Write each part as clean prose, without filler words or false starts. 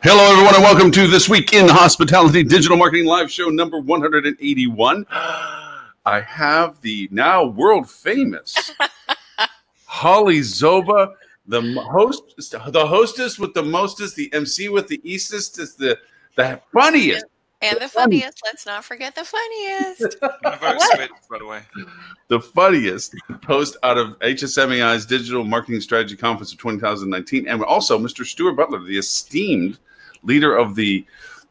Hello, everyone, and welcome to This Week in Hospitality Digital Marketing Live Show number 181. I have the now world-famous Holly Zoba, the hostess with the mostest, the MC with the eastest, is the funniest. And the funniest, let's not forget the funniest. By the way. The funniest host out of HSMAI's Digital Marketing Strategy Conference of 2019, and also Mr. Stuart Butler, the esteemed leader of the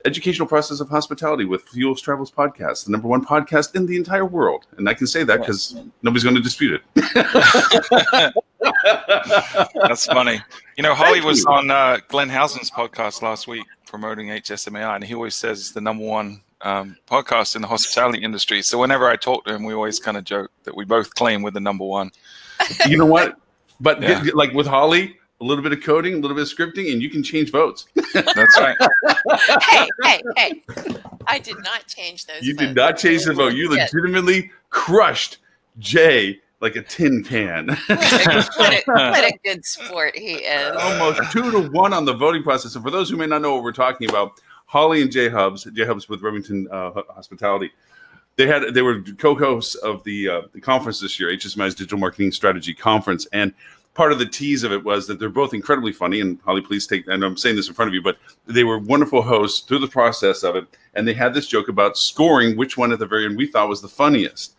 educational process of hospitality with Fuels Travels Podcast, the #1 podcast in the entire world. And I can say that because nobody's going to dispute it. That's funny. You know, Holly was on Glenn Housen's podcast last week promoting HSMAI, and he always says it's the #1 podcast in the hospitality industry. So whenever I talk to him, we always kind of joke that we both claim we're the #1. You know what? But like with Holly, a little bit of coding, a little bit of scripting, and you can change votes. That's right. Hey. I did not change those You votes. did not change the vote. You legitimately crushed Jay like a tin can. What a good sport he is. Almost 2-1 on the voting process. And for those who may not know what we're talking about, Holly and Jay Hubs with Remington Hospitality, they were co-hosts of the conference this year, HSMAI's Digital Marketing Strategy Conference, and part of the tease of it was that they're both incredibly funny. And Holly, please take, and I'm saying this in front of you, but they were wonderful hosts through the process of it. And they had this joke about scoring which one at the very end we thought was the funniest.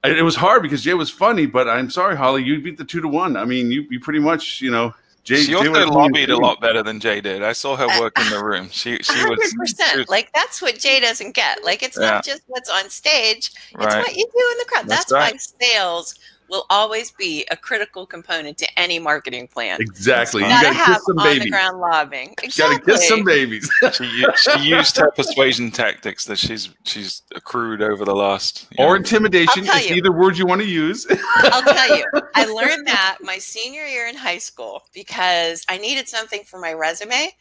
And it was hard because Jay was funny, but I'm sorry, Holly, you beat the 2-1. I mean, you pretty much, you know, Jay. She also lobbied a lot better than Jay did. I saw her work in the room. She 100%. Like, that's what Jay doesn't get. Like, it's not just what's on stage. It's what you do in the crowd. That's why sales will always be a critical component to any marketing plan. Exactly. You gotta have on-the-ground lobbying. Exactly. Gotta kiss some babies. She used her persuasion tactics that she's accrued over the last. Or intimidation. It's either word you want to use. I'll tell you. I learned that my senior year in high school because I needed something for my resume.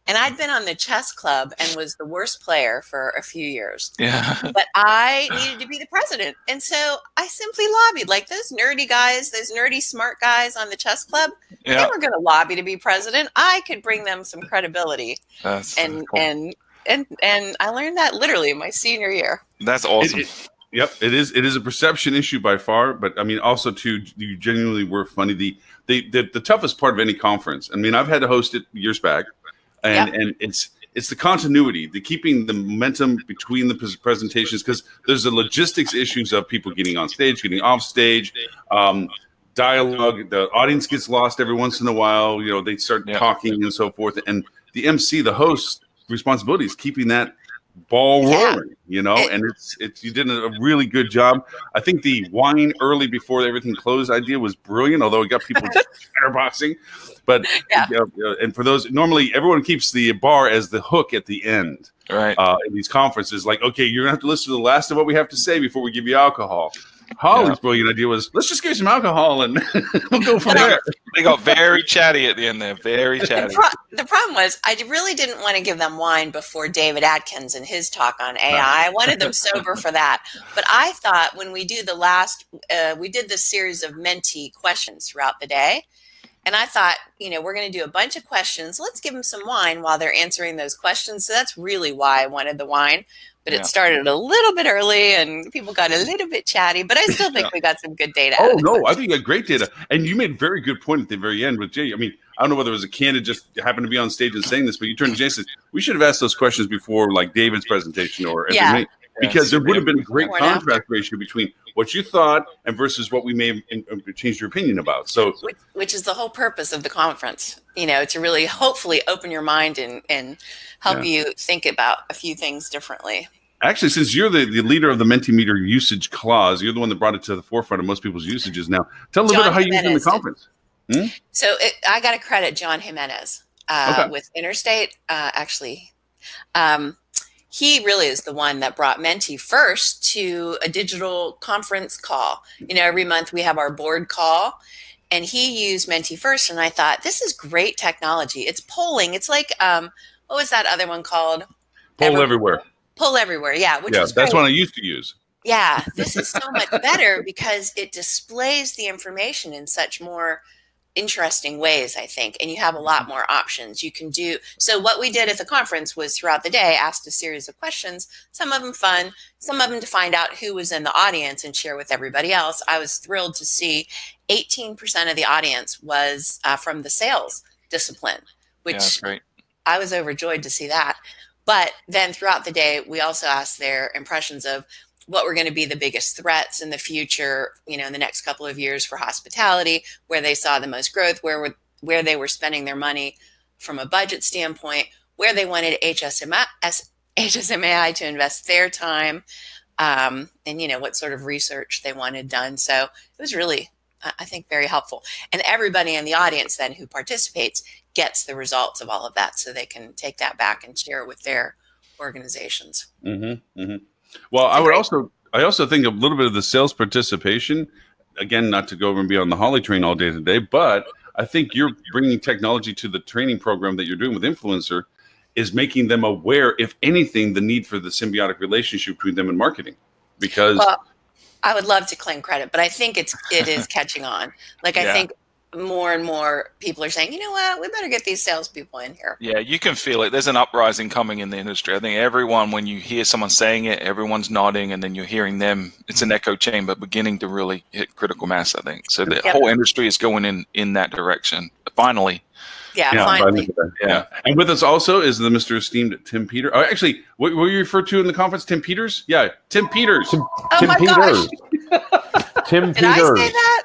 And I'd been on the chess club and was the worst player for a few years. Yeah. But I needed to be the president. And so I simply lobbied. Like those nerdy guys, those nerdy smart guys on the chess club, they were going to lobby to be president. I could bring them some credibility. That's and cool. and I learned that literally in my senior year. That's awesome. Yep, it is a perception issue by far, but I mean also too, you genuinely were funny. The toughest part of any conference. I mean, I've had to host it years back. And it's the continuity, the keeping the momentum between the presentations, because there's the logistics issues of people getting on stage, getting off stage, dialogue. The audience gets lost every once in a while. You know, they start talking and so forth. And the MC, the host, responsibility is keeping that ball rolling. You know, and you did a really good job. I think the wine early before everything closed idea was brilliant, although it got people chatterboxing. But and for those, normally everyone keeps the bar as the hook at the end. Right. In these conferences, like, okay, you're gonna have to listen to the last of what we have to say before we give you alcohol. Holly's brilliant idea was, let's just give you some alcohol and we'll go from there. They got very chatty at the end there, very chatty. The problem was I really didn't want to give them wine before David Atkins and his talk on AI. I wanted them sober for that. But I thought when we do we did this series of mentee questions throughout the day. And I thought, you know, we're going to do a bunch of questions. Let's give them some wine while they're answering those questions. So that's really why I wanted the wine. But it started a little bit early and people got a little bit chatty. But I still think we got some good data. Oh, no, I think you got great data. And you made a very good point at the very end with Jay. I mean, I don't know whether it was a candidate just happened to be on stage and saying this, but you turned to Jay and said, we should have asked those questions before, like David's presentation or because there would have been a great contrast ratio between what you thought and versus what we may have changed your opinion about. So, which is the whole purpose of the conference, you know, to really hopefully open your mind and help you think about a few things differently. Actually, since you're the leader of the Mentimeter usage clause, you're the one that brought it to the forefront of most people's usages now. Tell a little bit of how you use it in the conference. So I got to credit John Jimenez with Interstate, actually. He really is the one that brought Menti first to a digital conference call. You know, every month we have our board call, and he used Menti first. And I thought, this is great technology. It's polling. It's like, what was that other one called? Poll Everywhere. Poll Everywhere, which is that's what I used to use. Yeah, this is so much better because it displays the information in such more interesting ways, I think, and you have a lot more options you can do. So what we did at the conference was throughout the day asked a series of questions, some of them fun, some of them to find out who was in the audience and share with everybody else. I was thrilled to see 18% of the audience was from the sales discipline, which great. I was overjoyed to see that. But then throughout the day, we also asked their impressions of what were going to be the biggest threats in the future, in the next couple of years for hospitality, where they saw the most growth, where they were spending their money from a budget standpoint, where they wanted HSMAI to invest their time, and, what sort of research they wanted done. So it was really, I think, very helpful. And everybody in the audience then who participates gets the results of all of that, so they can take that back and share it with their organizations. Mm-hmm, mm-hmm. Well, I also think a little bit of the sales participation, again, not to go over and be on the Holly train all day today, but I think you're bringing technology to the training program that you're doing with Influencer is making them aware, if anything, the need for the symbiotic relationship between them and marketing. Because I would love to claim credit, but I think it is catching on. I think more and more people are saying, you know what, we better get these salespeople in here. Yeah, you can feel it. There's an uprising coming in the industry. I think everyone, when you hear someone saying it, everyone's nodding, and then you're hearing them. It's an echo chamber beginning to really hit critical mass, I think. So the whole industry is going in that direction. Finally. Yeah, finally. Yeah. And with us also is the Mr. Esteemed Tim Peters. Oh, actually, what were you referred to in the conference? Tim Peters? Yeah, Tim Peters. Tim my Peters. Tim Did Peters. I say that?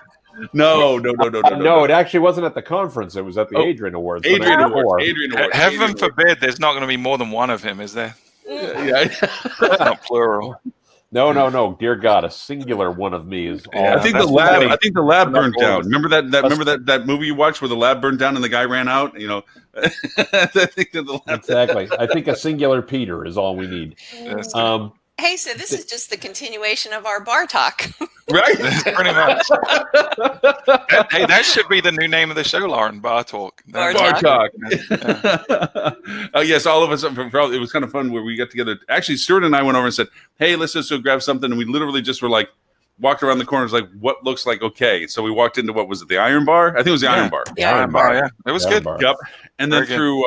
No. No, it actually wasn't at the conference. It was at the Adrian Awards. Adrian Awards. Heaven forbid there's not going to be more than one of him, is there? Yeah. Not plural. No. Dear God, a singular one of me is all. I think the lab burned down. Remember that movie you watched where the lab burned down and the guy ran out? I think that the lab exactly. I think a singular Peter is all we need. Hey, so this is just the continuation of our bar talk. Right? Pretty much. Hey, that should be the new name of the show, Lauren. Bar Talk. Bar Talk. Yes, all of us. It was kind of fun where we got together. Actually, Stuart and I went over and said, hey, let's just go grab something. And we literally just were like, walked around the corners like, what looks like okay? So we walked into, what was it, the Iron Bar? I think it was the Iron Bar. The Iron Bar, yeah. It was good. Yep. And then through,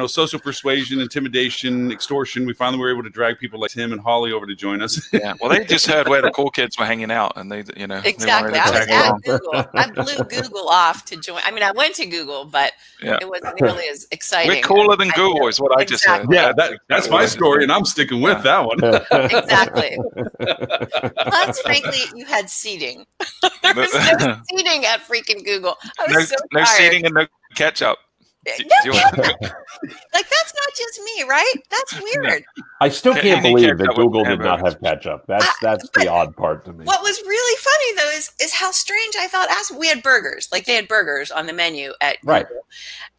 social persuasion, intimidation, extortion, we finally were able to drag people like Tim and Holly over to join us. Yeah. Well, they just heard where the cool kids were hanging out, and they. Exactly. I was at Google. I blew Google off to join. I mean, I went to Google, but it wasn't nearly as exciting. We're cooler than Google, is what I just said. Yeah, that's my story, and I'm sticking with that one. Exactly. Plus, frankly, you had seating. There was no seating at freaking Google. I was so tired. No seating and no ketchup. Like, that's not just me, right? That's weird. I still can't believe that Google did not have ketchup. That's the odd part to me. What was really funny though is how strange I felt. We had burgers, like they had burgers on the menu at Google. Right.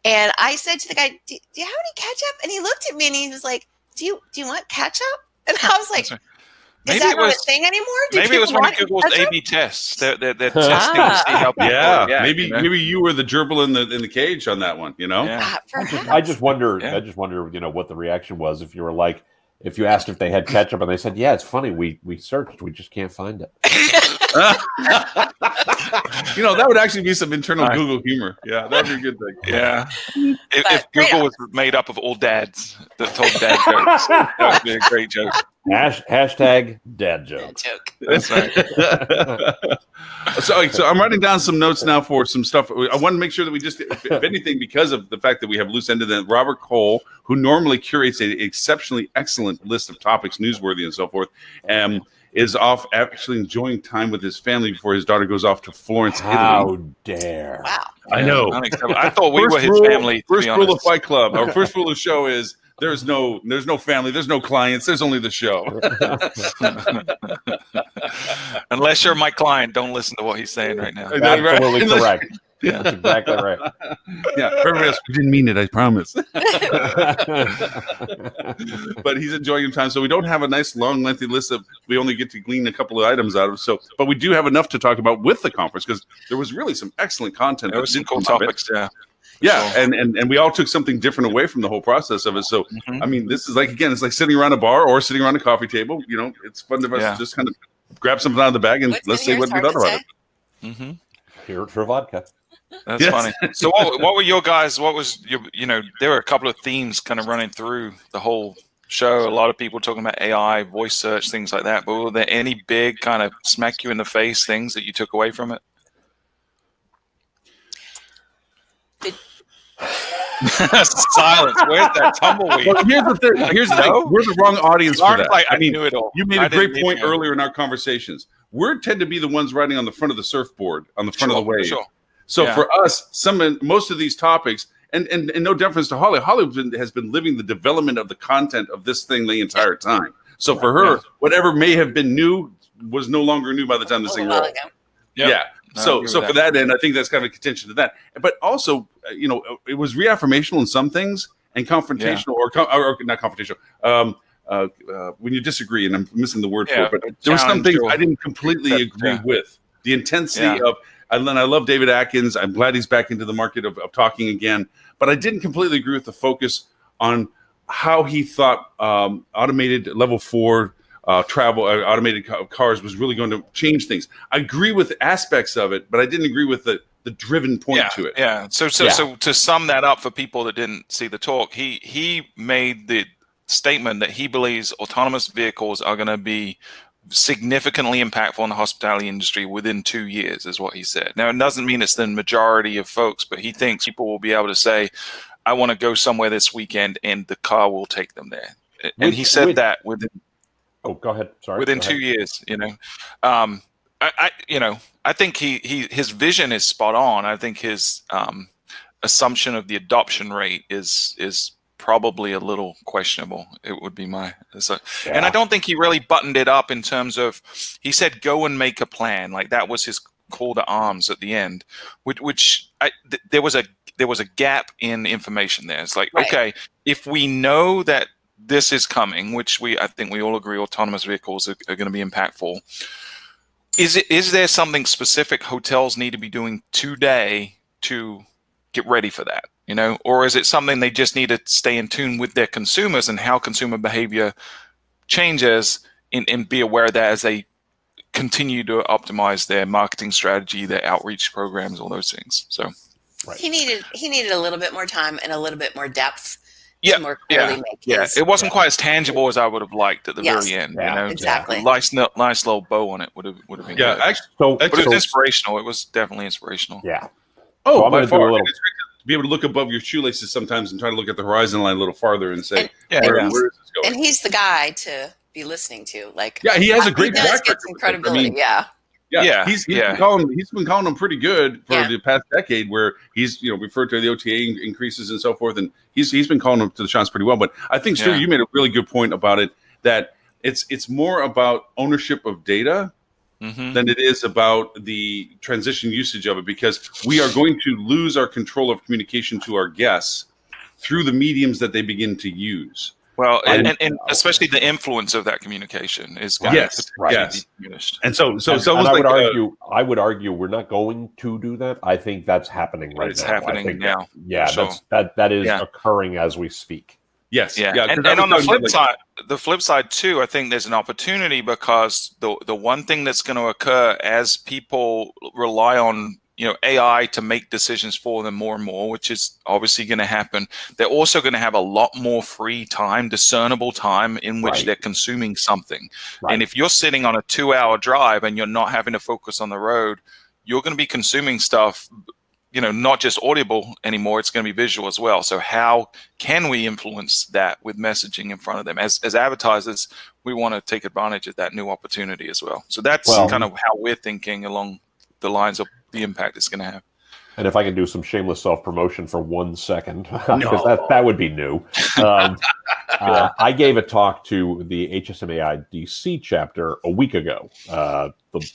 And I said to the guy, "Do you have any ketchup?" And he looked at me and he was like, "Do you want ketchup?" And I was like, Is that not a thing anymore? Maybe it was one of Google's A/B tests. They're testing to see how people react, maybe you were the gerbil in the cage on that one. Yeah. I just wonder. I just wonder. What the reaction was if you were like, if you asked if they had ketchup and they said, "Yeah, it's funny. We searched. We just can't find it." That would actually be some internal Google humor. Yeah, that would be a good thing. Yeah. If Google was made up of all dads that told dad jokes, that would be a great joke. Hashtag dad joke. That's right. So I'm writing down some notes now for some stuff. I want to make sure that we just, if anything, because of the fact that we have loose ended, that Robert Cole, who normally curates an exceptionally excellent list of topics, newsworthy and so forth, is off actually enjoying time with his family before his daughter goes off to Florence, Italy. How dare! Wow. I know. I thought we were his family. First rule of Fight Club. Our first rule of the show is there's no family, there's no clients, there's only the show. Unless you're my client, don't listen to what he's saying right now. Absolutely correct. Yeah, that's exactly right. Yeah, everybody else, we didn't mean it, I promise. But he's enjoying his time. So we don't have a nice, long, lengthy list of, we only get to glean a couple of items out of. But we do have enough to talk about with the conference because there was really some excellent content. There was some cool topics, Yeah, and we all took something different away from the whole process of it. So, I mean, this is like, again, it's like sitting around a bar or sitting around a coffee table. It's fun to just kind of grab something out of the bag and let's say what we thought about it. Here for vodka. That's funny. So what were your guys, what was your, there were a couple of themes kind of running through the whole show. A lot of people talking about AI, voice search, things like that. But were there any big kind of smack you in the face things that you took away from it? Silence. Where's that tumbleweed? Well, here's the thing. Here's the thing. We're the wrong audience for that. Like, I knew it all. You made a great point earlier in our conversations. We tend to be the ones riding on the front of the surfboard, on the front of the wave. Sure. So for us, most of these topics, and no deference to Holly, has been living the development of the content of this thing the entire time. So for her, whatever may have been new was no longer new by the time this thing rolled. Yeah. So for that end, I think that's kind of a contention to that. But also, it was reaffirmational in some things and confrontational, or not confrontational. When you disagree, and I'm missing the word for it, but there were some things I didn't completely agree with. The intensity of, and I love David Atkins. I'm glad he's back into the market of talking again. But I didn't completely agree with the focus on how he thought automated level 4 travel, automated cars was really going to change things. I agree with aspects of it, but I didn't agree with the driven point to it. Yeah. So to sum that up for people that didn't see the talk, he made the statement that he believes autonomous vehicles are going to be significantly impactful in the hospitality industry within 2 years, is what he said. Now, it doesn't mean it's the majority of folks, but he thinks people will be able to say, I want to go somewhere this weekend, and the car will take them there. And he said that within. Oh, go ahead. Sorry. Within 2 years, I think his vision is spot on. I think his assumption of the adoption rate is probably a little questionable. It would be and I don't think he really buttoned it up in terms of, he said, go and make a plan. Like that was his call to arms at the end, there was a gap in information there. It's like, okay, if we know that this is coming, which I think we all agree autonomous vehicles are going to be impactful, is there something specific hotels need to be doing today to get ready for that? Or is it something they just need to stay in tune with their consumers and how consumer behavior changes and be aware of that as they continue to optimize their marketing strategy, their outreach programs, all those things. So he needed a little bit more time and a little bit more depth. More clearly make it wasn't quite as tangible as I would have liked at the very end. Exactly. A nice little bow on it would have been good. But it was inspirational. It was definitely inspirational. Yeah. Oh, by far. It's great to be able to look above your shoelaces sometimes and try to look at the horizon line a little farther and say, where is this going? And he's the guy to be listening to. He has a great track record. Some credibility. He's been calling them pretty good for the past decade, where he's referred to the OTA increases and so forth, and he's been calling them to the shots pretty well. But I think, Stu, you made a really good point about it, that it's more about ownership of data than it is about the transition usage of it, because we are going to lose our control of communication to our guests through the mediums that they begin to use. Well, and especially the influence of that communication is going to be diminished. And so I would argue we're not going to do that. I think that's happening right now. It's happening now. That is occurring as we speak. Yes. And on the flip side too, I think there's an opportunity, because the one thing that's going to occur as people rely on AI to make decisions for them more and more, which is obviously going to happen, they're also going to have a lot more free time, discernible time in which they're consuming something. And if you're sitting on a 2-hour drive and you're not having to focus on the road, you're going to be consuming stuff, not just audible anymore, it's going to be visual as well. So how can we influence that with messaging in front of them? As advertisers, we want to take advantage of that new opportunity as well. So that's kind of how we're thinking along the lines of the impact it's going to have. And if I can do some shameless self-promotion for 1 second, because that would be new. I gave a talk to the HSMAI DC chapter a week ago,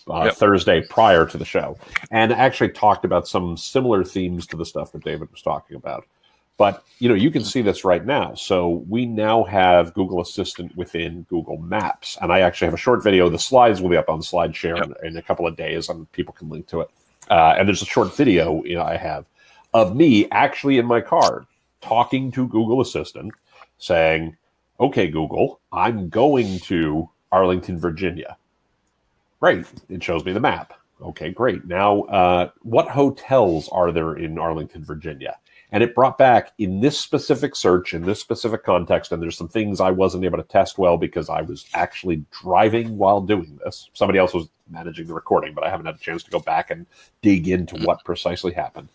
Thursday prior to the show, and actually talked about some similar themes to the stuff that David was talking about. But, you can see this right now. So we now have Google Assistant within Google Maps. And I actually have a short video. The slides will be up on SlideShare in a couple of days, and people can link to it. And there's a short video I have of me actually in my car talking to Google Assistant saying, okay, Google, I'm going to Arlington, Virginia. Great. It shows me the map. Okay, great. Now, what hotels are there in Arlington, Virginia? And it brought back in this specific search, in this specific context, and there's some things I wasn't able to test well because I was actually driving while doing this. Somebody else was managing the recording, but I haven't had a chance to go back and dig into what precisely happened.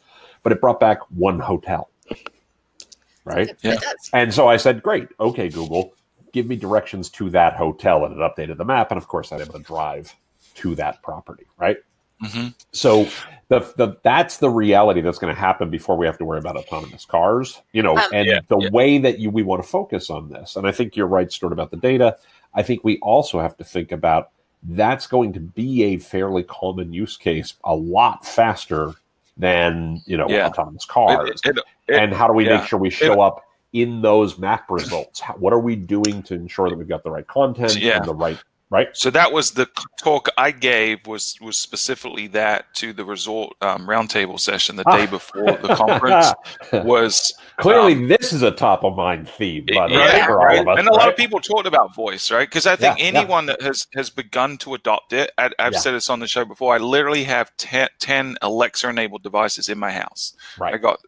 But it brought back one hotel, right? Yeah. And so I said, great, okay, Google, give me directions to that hotel. And it updated the map. And of course, I was able to drive to that property, right? Mm-hmm. So that's the reality that's going to happen before we have to worry about autonomous cars, way that we want to focus on this. And I think you're right, Stuart, about the data. I think we also have to think about that's going to be a fairly common use case a lot faster than, autonomous cars. And how do we make sure we show up in those map results? What are we doing to ensure that we've got the right content and the right? So that was the talk I gave was specifically that to the resort roundtable session the day before the conference was clearly this is a top of mind theme, for all of us, and a lot of people talked about voice, right? Because I think anyone that has begun to adopt it, I've said this on the show before. I literally have 10 Alexa enabled devices in my house. Right. I got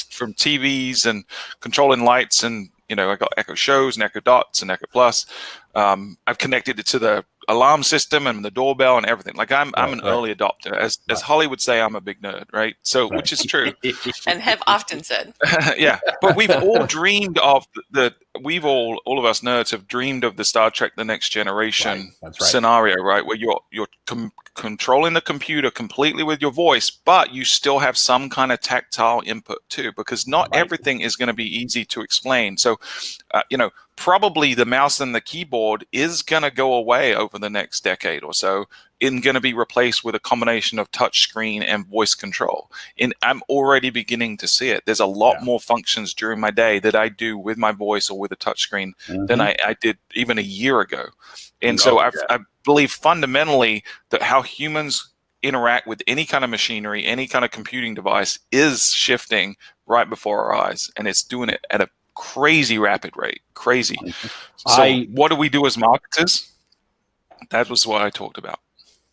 from TVs and controlling lights and. I got Echo Shows and Echo Dots and Echo Plus. I've connected it to the alarm system and the doorbell and everything. Like I'm an early adopter. As Holly would say, I'm a big nerd, right? So, which is true. And have often said. Yeah. But we've all dreamed of all of us nerds have dreamed of the Star Trek The Next Generation scenario, right? Where you're controlling the computer completely with your voice, but you still have some kind of tactile input too, because not everything is going to be easy to explain. So, probably the mouse and the keyboard is going to go away over the next decade or so and going to be replaced with a combination of touch screen and voice control. And I'm already beginning to see it. There's a lot more functions during my day that I do with my voice or with a touch screen than I did even a year ago. And I believe fundamentally that how humans interact with any kind of machinery, any kind of computing device is shifting right before our eyes. And it's doing it at a crazy rapid rate. Crazy. So what do we do as marketers? That was what I talked about.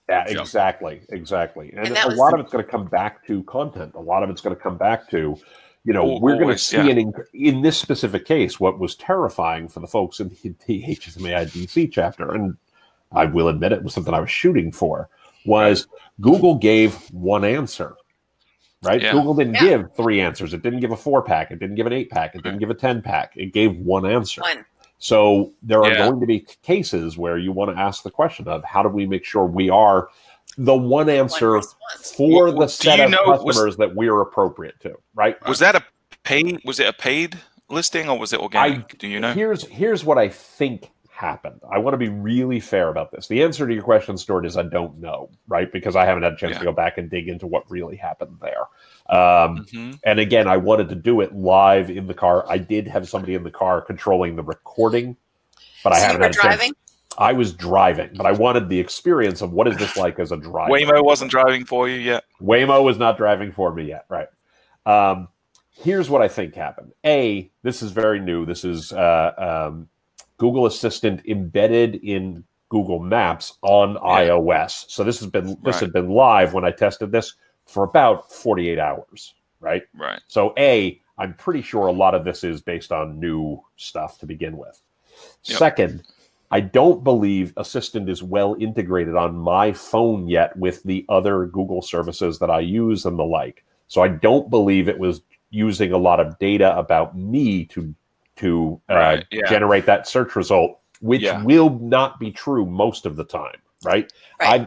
Yeah, exactly. And a lot of it's going to come back to content. A lot of it's going to come back to, we're going to see in this specific case, what was terrifying for the folks in the HSMAI DC chapter, and I will admit it was something I was shooting for, was Google gave one answer. Right? Yeah. Google didn't give 3 answers. It didn't give a 4-pack. It didn't give an 8-pack. It didn't give a 10-pack. It gave one answer. So there are going to be cases where you want to ask the question of how do we make sure we are the one answer for the set of customers that we're appropriate to, right? Was that was it a paid listing or was it organic? Do you know? Here's what I think happened. I want to be really fair about this. The answer to your question, Stuart, is I don't know, right? Because I haven't had a chance to go back and dig into what really happened there. And again, I wanted to do it live in the car. I did have somebody in the car controlling the recording, but I haven't had a chance. I was driving, but I wanted the experience of what is this like as a driver. Waymo wasn't driving for you yet. Waymo was not driving for me yet, right? Here's what I think happened. This is very new. This is Google Assistant embedded in Google Maps on iOS. So this had been live when I tested this for about 48 hours, right? Right. So I'm pretty sure a lot of this is based on new stuff to begin with. Second, I don't believe Assistant is well integrated on my phone yet with the other Google services that I use and the like. So I don't believe it was using a lot of data about me to generate that search result, which will not be true most of the time, right?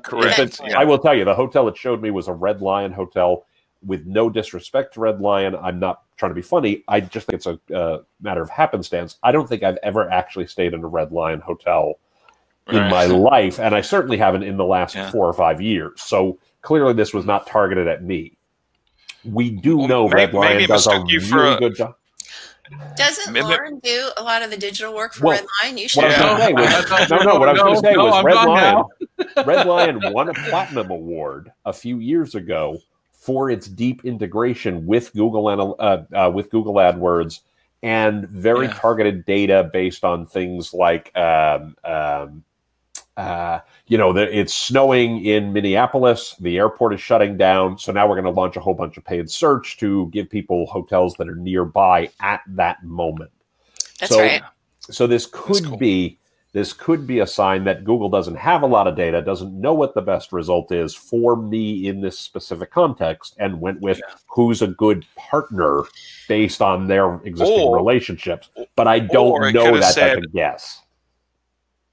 Correct. I will tell you, the hotel it showed me was a Red Lion hotel. With no disrespect to Red Lion, I'm not trying to be funny. I just think it's a matter of happenstance. I don't think I've ever actually stayed in a Red Lion hotel in my life, and I certainly haven't in the last 4 or 5 years. So clearly this was not targeted at me. We do know Red Lion does a really good job. Doesn't Lauren do a lot of the digital work for Red Lion? You should. What I was going to say was Red Lion won a platinum award a few years ago for its deep integration with Google AdWords and very targeted data based on things like It's snowing in Minneapolis. The airport is shutting down. So now we're going to launch a whole bunch of paid search to give people hotels that are nearby at that moment. That's right. So this could be a sign that Google doesn't have a lot of data, doesn't know what the best result is for me in this specific context, and went with who's a good partner based on their existing relationships. But I don't know that. That's a guess.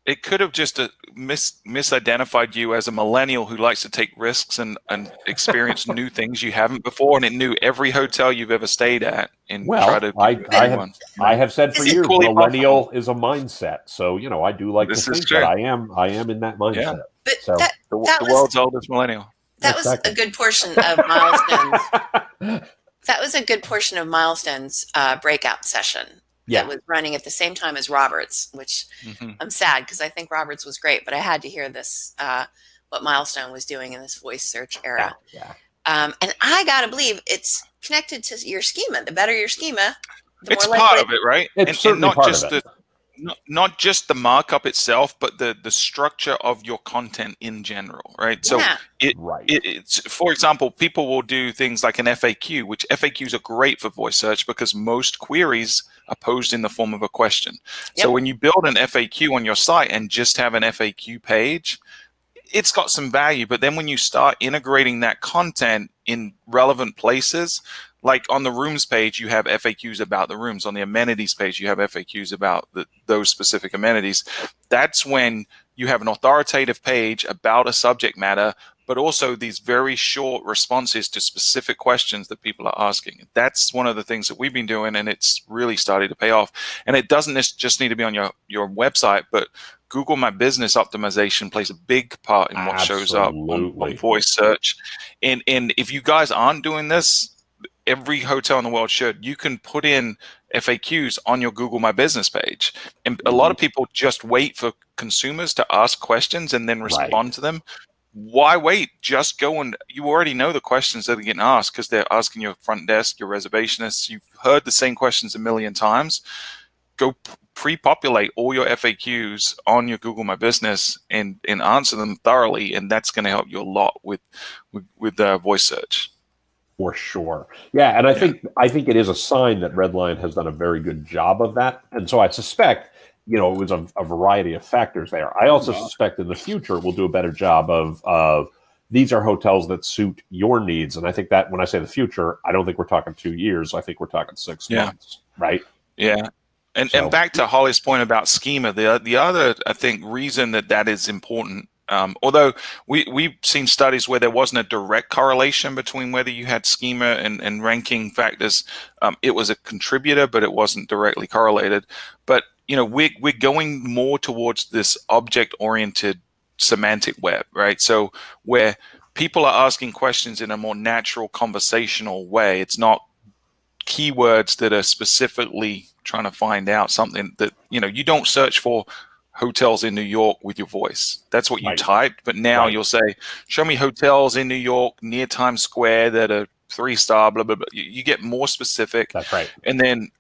It could have just misidentified you as a millennial who likes to take risks and experience new things you haven't before, and it knew every hotel you've ever stayed at. I have said for years, millennial is a mindset. So I do like to think that I am in that mindset. Yeah. But so the world's oldest millennial. That was a good portion of Milestone's. That was a good portion of Milestone's breakout session. That was running at the same time as Roberts, which I'm sad because I think Roberts was great, but I had to hear this, what Milestone was doing in this voice search era. And I got to believe it's connected to your schema. The better your schema, the it's more part of it, right? It's certainly part of it. Not just the markup itself, but the structure of your content in general, right? So it's, for example, people will do things like an FAQ, which FAQs are great for voice search because most queries are posed in the form of a question. So when you build an FAQ on your site and just have an FAQ page, it's got some value. But then when you start integrating that content in relevant places, like on the rooms page, you have FAQs about the rooms. On the amenities page, you have FAQs about those specific amenities. That's when you have an authoritative page about a subject matter, but also these very short responses to specific questions that people are asking. That's one of the things that we've been doing, and it's really started to pay off. And it doesn't just need to be on your website, but Google My Business optimization plays a big part in what shows up on voice search. And if you guys aren't doing this, every hotel in the world should. You can put in FAQs on your Google My Business page. And a lot of people just wait for consumers to ask questions and then respond to them. Why wait? Just go, and you already know the questions that are getting asked because they're asking your front desk, your reservationists. You've heard the same questions a million times. Go pre-populate all your FAQs on your Google My Business and answer them thoroughly, and that's going to help you a lot with voice search. For sure. Yeah, and I think it is a sign that Redline has done a very good job of that. And so I suspect, it was a variety of factors there. I also suspect in the future we'll do a better job of these are hotels that suit your needs. And I think that when I say the future, I don't think we're talking 2 years. I think we're talking 6 months, right? Yeah. And back to Holly's point about schema, the other, I think, reason that is important, although we've seen studies where there wasn't a direct correlation between whether you had schema and ranking factors. It was a contributor, but it wasn't directly correlated. But we're going more towards this object-oriented semantic web, right? So where people are asking questions in a more natural conversational way. It's not keywords that are specifically trying to find out something that, you don't search for hotels in New York with your voice. That's what you typed. But now you'll say, show me hotels in New York near Times Square that are 3-star, blah, blah, blah. You get more specific. That's right. And then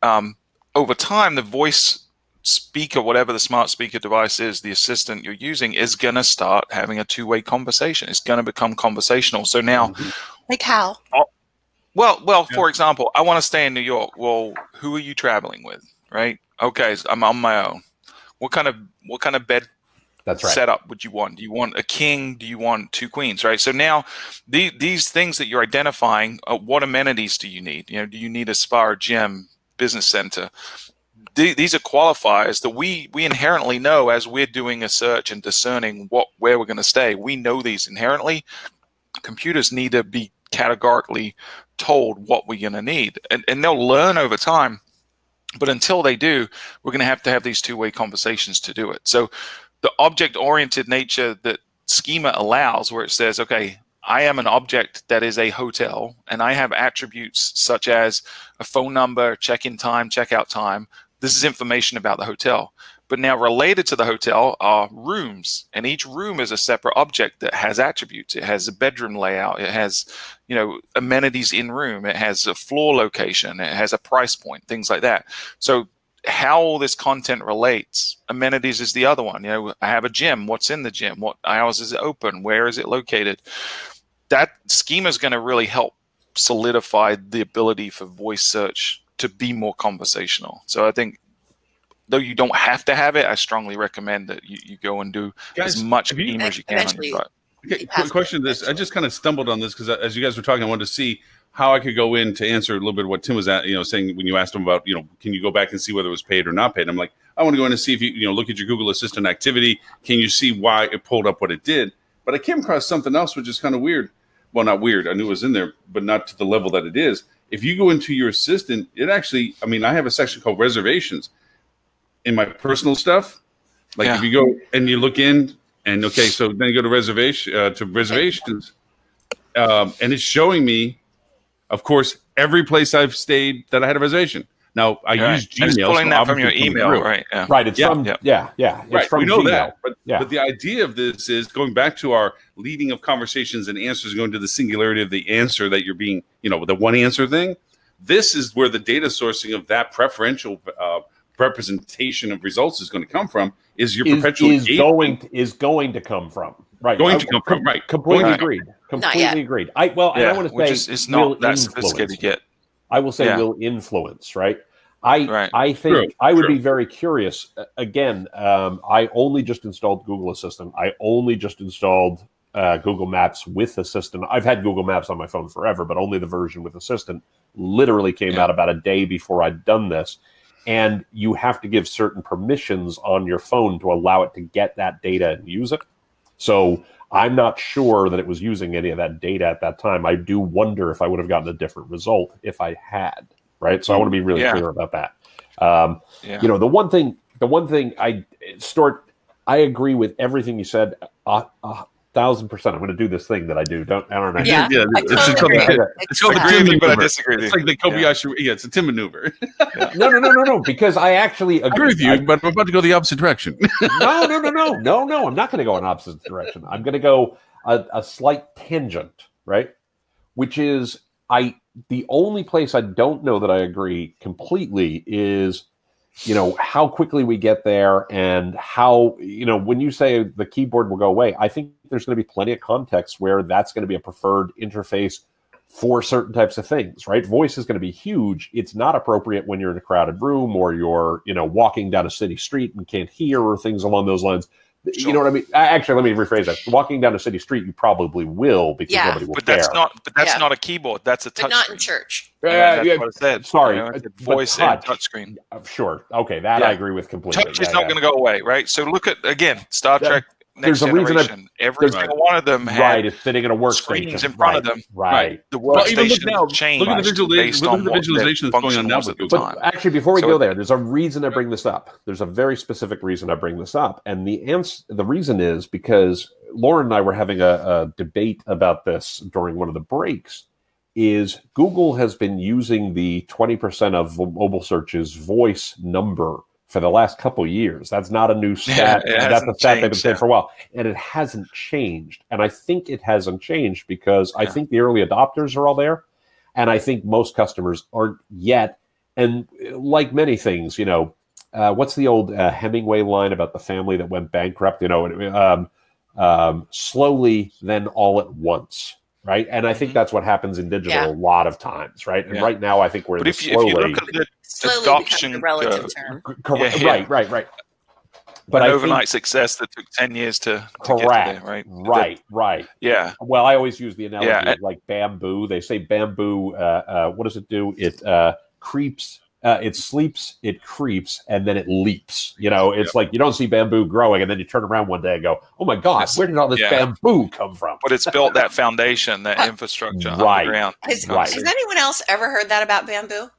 over time, the voice speaker, whatever the smart speaker device is, the assistant you're using is going to start having a two-way conversation. It's going to become conversational. So now... Like how? Well, for example, I want to stay in New York. Well, who are you traveling with, right? Okay, so I'm on my own. What kind of bed setup would you want? Do you want a king? Do you want 2 queens, right? So now these things that you're identifying, what amenities do you need? Do you need a spa or gym, business center? These are qualifiers that we inherently know as we're doing a search and discerning where we're going to stay. We know these inherently. Computers need to be categorically told what we're going to need, and they'll learn over time. But until they do, we're going to have these two-way conversations to do it. So the object-oriented nature that schema allows, where it says, okay, I am an object that is a hotel, and I have attributes such as a phone number, check-in time, check-out time. This is information about the hotel. But now related to the hotel are rooms, and each room is a separate object that has attributes. It has a bedroom layout. It has, amenities in room. It has a floor location. It has a price point, things like that. So how all this content relates. Amenities is the other one. You know, I have a gym. What's in the gym? What hours is it open? Where is it located? That schema is going to really help solidify the ability for voice search to be more conversational. So I think, though you don't have to have it, I strongly recommend that you go and do as much schema as you can on your site. Okay, quick question to this. I just kind of stumbled on this because as you guys were talking, I wanted to see how I could go in to answer a little bit of what Tim was at, saying when you asked him about, can you go back and see whether it was paid or not paid? I'm like, I want to go in and see if you look at your Google Assistant activity. Can you see why it pulled up what it did? But I came across something else, which is kind of weird. Well, not weird. I knew it was in there, but not to the level that it is. If you go into your assistant, it actually, I have a section called reservations in my personal stuff. Like if you go and you look in and so then you go to reservations, and it's showing me, of course, every place I've stayed that I had a reservation. Now I use Gmail. It's pulling that from your email, right? Yeah. Right. It's from It's right. from we know Gmail. that, but the idea of this is going back to our leading of conversations and answers, going to the singularity of the answer that you're being, the one answer thing. This is where the data sourcing of that preferential representation of results is going to come from. Is your perpetual is going to come from. Right. Going to come from. Right. Completely agreed. Completely agreed. I want to say it's not that sophisticated yet. I will say will influence, right? I think I would be very curious. Again, I only just installed Google Assistant. I only just installed Google Maps with Assistant. I've had Google Maps on my phone forever, but only the version with Assistant literally came out about a day before I'd done this. And you have to give certain permissions on your phone to allow it to get that data and use it. So I'm not sure that it was using any of that data at that time. I do wonder if I would have gotten a different result if I had, right? So I want to be really clear about that. The one thing I agree with everything you said. 1,000%. I'm going to do this thing that I do. I don't know. It's called the agree with you, but I disagree with you. It's like the Kobayashi. It's a Tim maneuver. No. Because I actually agree with you, but I'm about to go the opposite direction. No. I'm not going to go in opposite direction. I'm going to go a slight tangent, right? Which is the only place I don't know that I agree completely is, how quickly we get there and how, when you say the keyboard will go away, I think there's going to be plenty of contexts where that's going to be a preferred interface for certain types of things, right? Voice is going to be huge. It's not appropriate when you're in a crowded room or you're, walking down a city street and can't hear or things along those lines. Sure. You know what I mean? Actually, let me rephrase that. Walking down a city street, you probably will because nobody will care. That's not a keyboard. That's a touch. But not screen. In church. That's what I said. Sorry, voice and touch screen. Sure. Okay, that I agree with completely. Touch is not going to go away, right? So look at again, Star Trek. Next Generation. Every single one of them had it's sitting in a workstation screens in front of them. Right. The workstation changed. Look at the visualization that's going on now. But actually, before we go there, there's a reason I bring this up. There's a very specific reason I bring this up, and the reason is because Lauren and I were having a debate about this during one of the breaks. Is Google has been using the 20% of mobile searches voice number for the last couple of years. That's not a new stat. That's a stat they've been saying for a while. And it hasn't changed. And I think it hasn't changed because I think the early adopters are all there. And I think most customers aren't yet. And like many things, what's the old Hemingway line about the family that went bankrupt? Slowly, then all at once. Right. And I think that's what happens in digital a lot of times. Right. And right now, I think we're if you look at the adoption a relative term. Correct. Right. But an overnight success that took 10 years to get there, right? Right. Yeah. Well, I always use the analogy of like bamboo. They say bamboo, what does it do? It creeps. It sleeps, it creeps, and then it leaps. It's like you don't see bamboo growing, and then you turn around one day and go, "Oh my God, where did all this bamboo come from?" But it's built that foundation, that infrastructure on the ground. Has anyone else ever heard that about bamboo?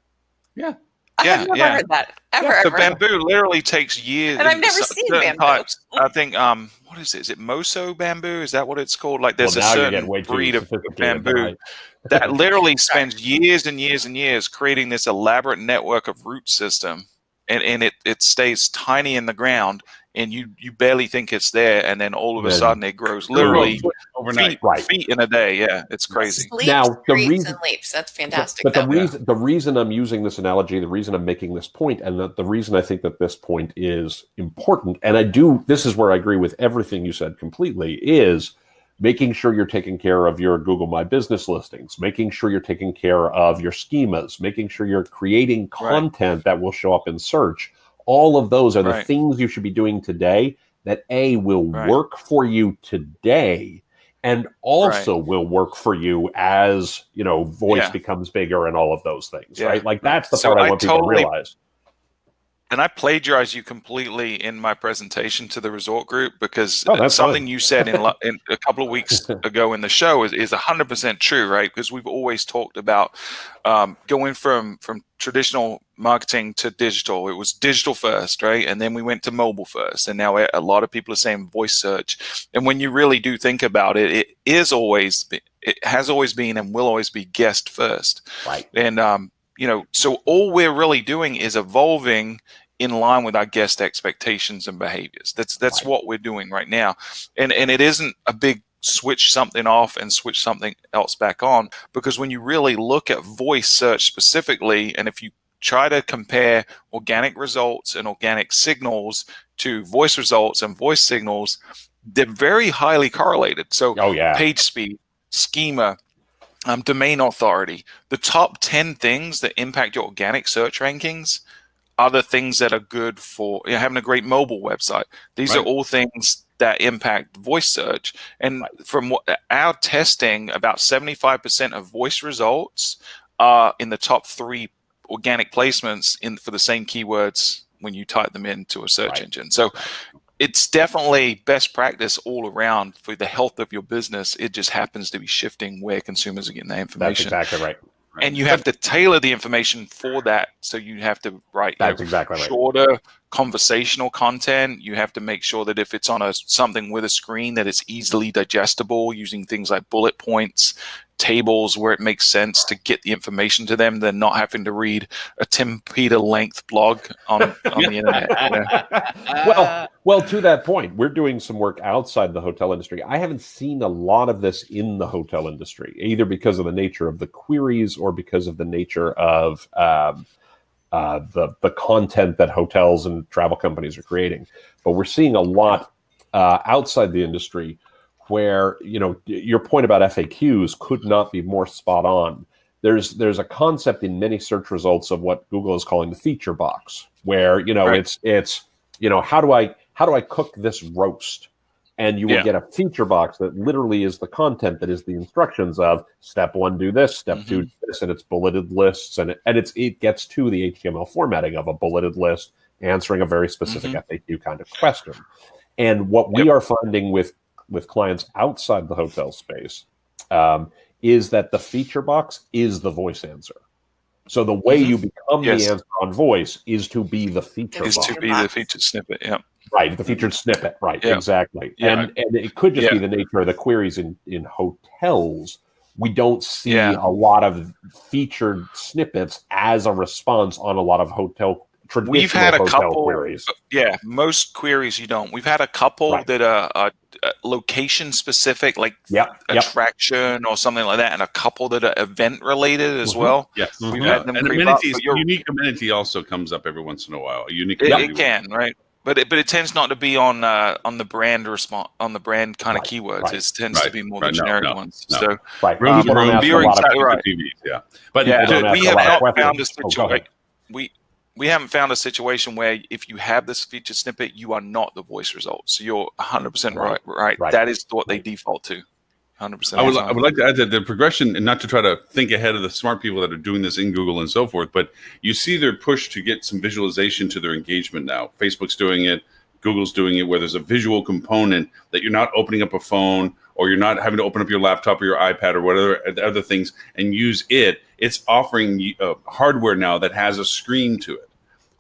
Yeah. I've never heard that ever. So bamboo literally takes years. And I've never seen bamboo. Types. I think what is it? Is it Moso bamboo? Is that what it's called? Like there's a certain breed of bamboo that literally spends years and years and years creating this elaborate network of root system, and it stays tiny in the ground, and you barely think it's there, and then all of a sudden it grows literally overnight, feet in a day. Yeah, it's crazy. Sleeps, now the reason leaps. That's fantastic. But the reason I'm using this analogy, the reason I'm making this point, and the reason I think that this point is important, and this is where I agree with everything you said completely, is making sure you're taking care of your Google My Business listings, making sure you're taking care of your schemas, making sure you're creating content that will show up in search. All of those are the things you should be doing today that will work for you today, and also will work for you as, voice becomes bigger and all of those things, right? Like that's the part I want people to realize. And I plagiarized you completely in my presentation to the resort group, because something you said in a couple of weeks ago in the show is 100% true, right? Because we've always talked about going from traditional marketing to digital. It was digital first, right? And then we went to mobile first. And now a lot of people are saying voice search. And when you really do think about it, it has always been and will always be guest first. Right. And, so all we're really doing is evolving in line with our guest expectations and behaviors. That's what we're doing right now. And it isn't a big switch something off and switch something else back on, because when you really look at voice search specifically, and if you try to compare organic results and organic signals to voice results and voice signals, they're very highly correlated. So page speed, schema, domain authority, the top 10 things that impact your organic search rankings are the things that are good for having a great mobile website. These are all things that impact voice search. And from our testing, about 75% of voice results are in the top 3 organic placements for the same keywords when you type them into a search engine. So it's definitely best practice all around for the health of your business. It just happens to be shifting where consumers are getting that information. That's exactly right. And you have to tailor the information for that. So you have to write shorter conversational content. You have to make sure that if it's on something with a screen, that it's easily digestible, using things like bullet points, tables where it makes sense to get the information to them. They're not having to read a Tim Peter length blog on the internet. Well, to that point, we're doing some work outside the hotel industry. I haven't seen a lot of this in the hotel industry, either because of the nature of the queries or because of the nature of the content that hotels and travel companies are creating. But we're seeing a lot outside the industry where, your point about FAQs could not be more spot on. There's a concept in many search results of what Google is calling the feature box, where, it's how do I cook this roast? And you will get a feature box that literally is the content that is the instructions of step 1, do this, step 2, do this, and it's bulleted lists, and it gets to the HTML formatting of a bulleted list, answering a very specific FAQ kind of question. And what we are finding with clients outside the hotel space is that the feature box is the voice answer. So the way you become the answer on voice is to be the feature box. Is to be the featured snippet, Right, the featured snippet, right, exactly. Yeah. And it could just be the nature of the queries in hotels. We don't see a lot of featured snippets as a response on a lot of traditional We've had a couple queries. Most queries you don't. We've had a couple that are location specific, like attraction or something like that, and a couple that are event related as well. Yes, we've had them. And unique amenity also comes up every once in a while. A unique it can, right? But it tends not to be on the brand on the brand kind of keywords. It tends to be more the generic ones. No. So you're exactly right. TVs, but we have not found a situation. We haven't found a situation where if you have this featured snippet, you are not the voice result. So you're 100% right. That is what they default to. 100%. I would like to add that the progression, and not to try to think ahead of the smart people that are doing this in Google and so forth, but you see their push to get some visualization to their engagement now. Facebook's doing it. Google's doing it, where there's a visual component that you're not opening up a phone, or you're not having to open up your laptop or your iPad or whatever other things and use it. It's offering hardware now that has a screen to it.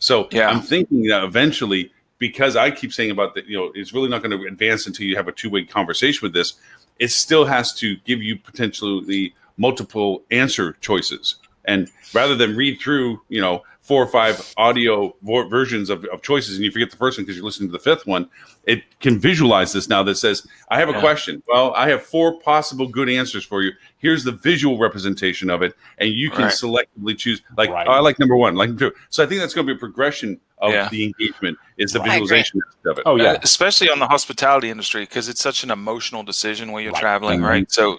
So I'm thinking that eventually, because I keep saying about that, it's really not going to advance until you have a two-way conversation with this. It still has to give you potentially multiple answer choices. And rather than read through, 4 or 5 audio versions of choices, and you forget the first one because you're listening to the 5th one, it can visualize this now that says, I have a question. Well, I have 4 possible good answers for you. Here's the visual representation of it, and you can selectively choose. Like, I like number 1, like number 2. So I think that's going to be a progression of the engagement is the visualization of it. Oh, yeah. Especially on the hospitality industry, because it's such an emotional decision where you're traveling, right? So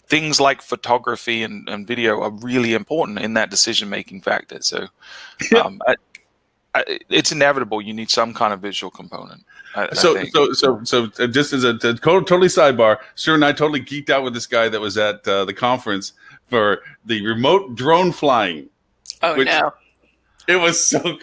things like photography and video are really important in that decision-making factor. So it's inevitable you need some kind of visual component. So just as a totally sidebar, Stuart and I totally geeked out with this guy that was at the conference for the remote drone flying. Oh, no. It was so.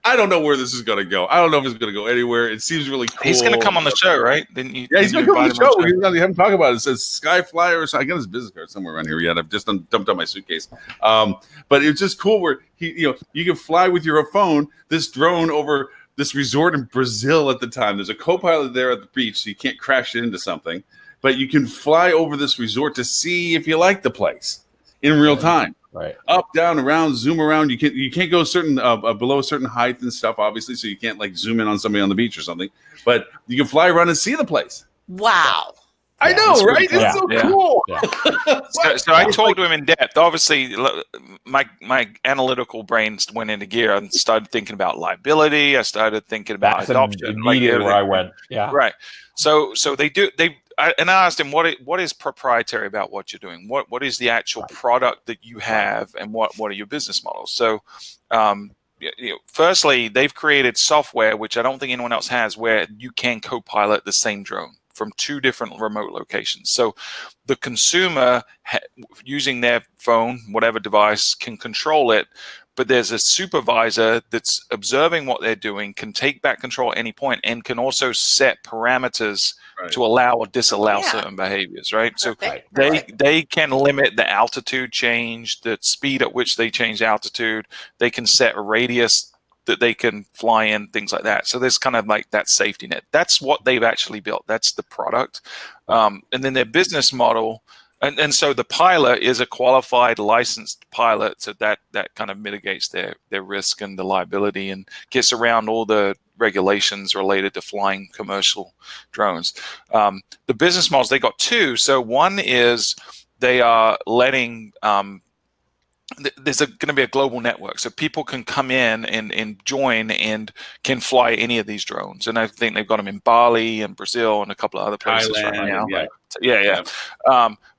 I don't know where this is going to go. I don't know if it's going to go anywhere. It seems really cool. He's going to come on the show, right? Yeah, he's going to come on the show. We haven't talked about it. It says Skyflyer. Or I got his business card somewhere around here yet. I've just dumped out my suitcase. But it's just cool where you can fly with your phone this drone over this resort in Brazil at the time. There's a co-pilot there at the beach, so you can't crash into something. But you can fly over this resort to see if you like the place in real time. Right. Up, down, around, zoom around. You can't go certain below a certain height and stuff, obviously, so you can't like zoom in on somebody on the beach or something. But you can fly around and see the place. Wow. I know, right? It's so cool. Yeah. So I told him in depth. Obviously, my analytical brain went into gear. I started thinking about liability. I started thinking about adoption. Immediately where I went. Yeah. Right. So I asked him what is proprietary about what you're doing. What is the actual product that you have, and what are your business models? So, firstly, they've created software which I don't think anyone else has, where you can co-pilot the same drone from 2 different remote locations. So the consumer, using their phone, whatever device, can control it, but there's a supervisor that's observing what they're doing, can take back control at any point, and can also set parameters to allow or disallow certain behaviors, right? So they can limit the altitude change, the speed at which they change altitude. They can set a radius that they can fly in, things like that. So there's kind of like that safety net. That's what they've actually built. That's the product. And then their business model, and so the pilot is a qualified, licensed pilot, so that kind of mitigates their risk and the liability and gets around all the regulations related to flying commercial drones. The business models, they got 2. So one is they are letting there's going to be a global network, so people can come in and join and can fly any of these drones. And I think they've got them in Bali and Brazil and a couple of other places right now.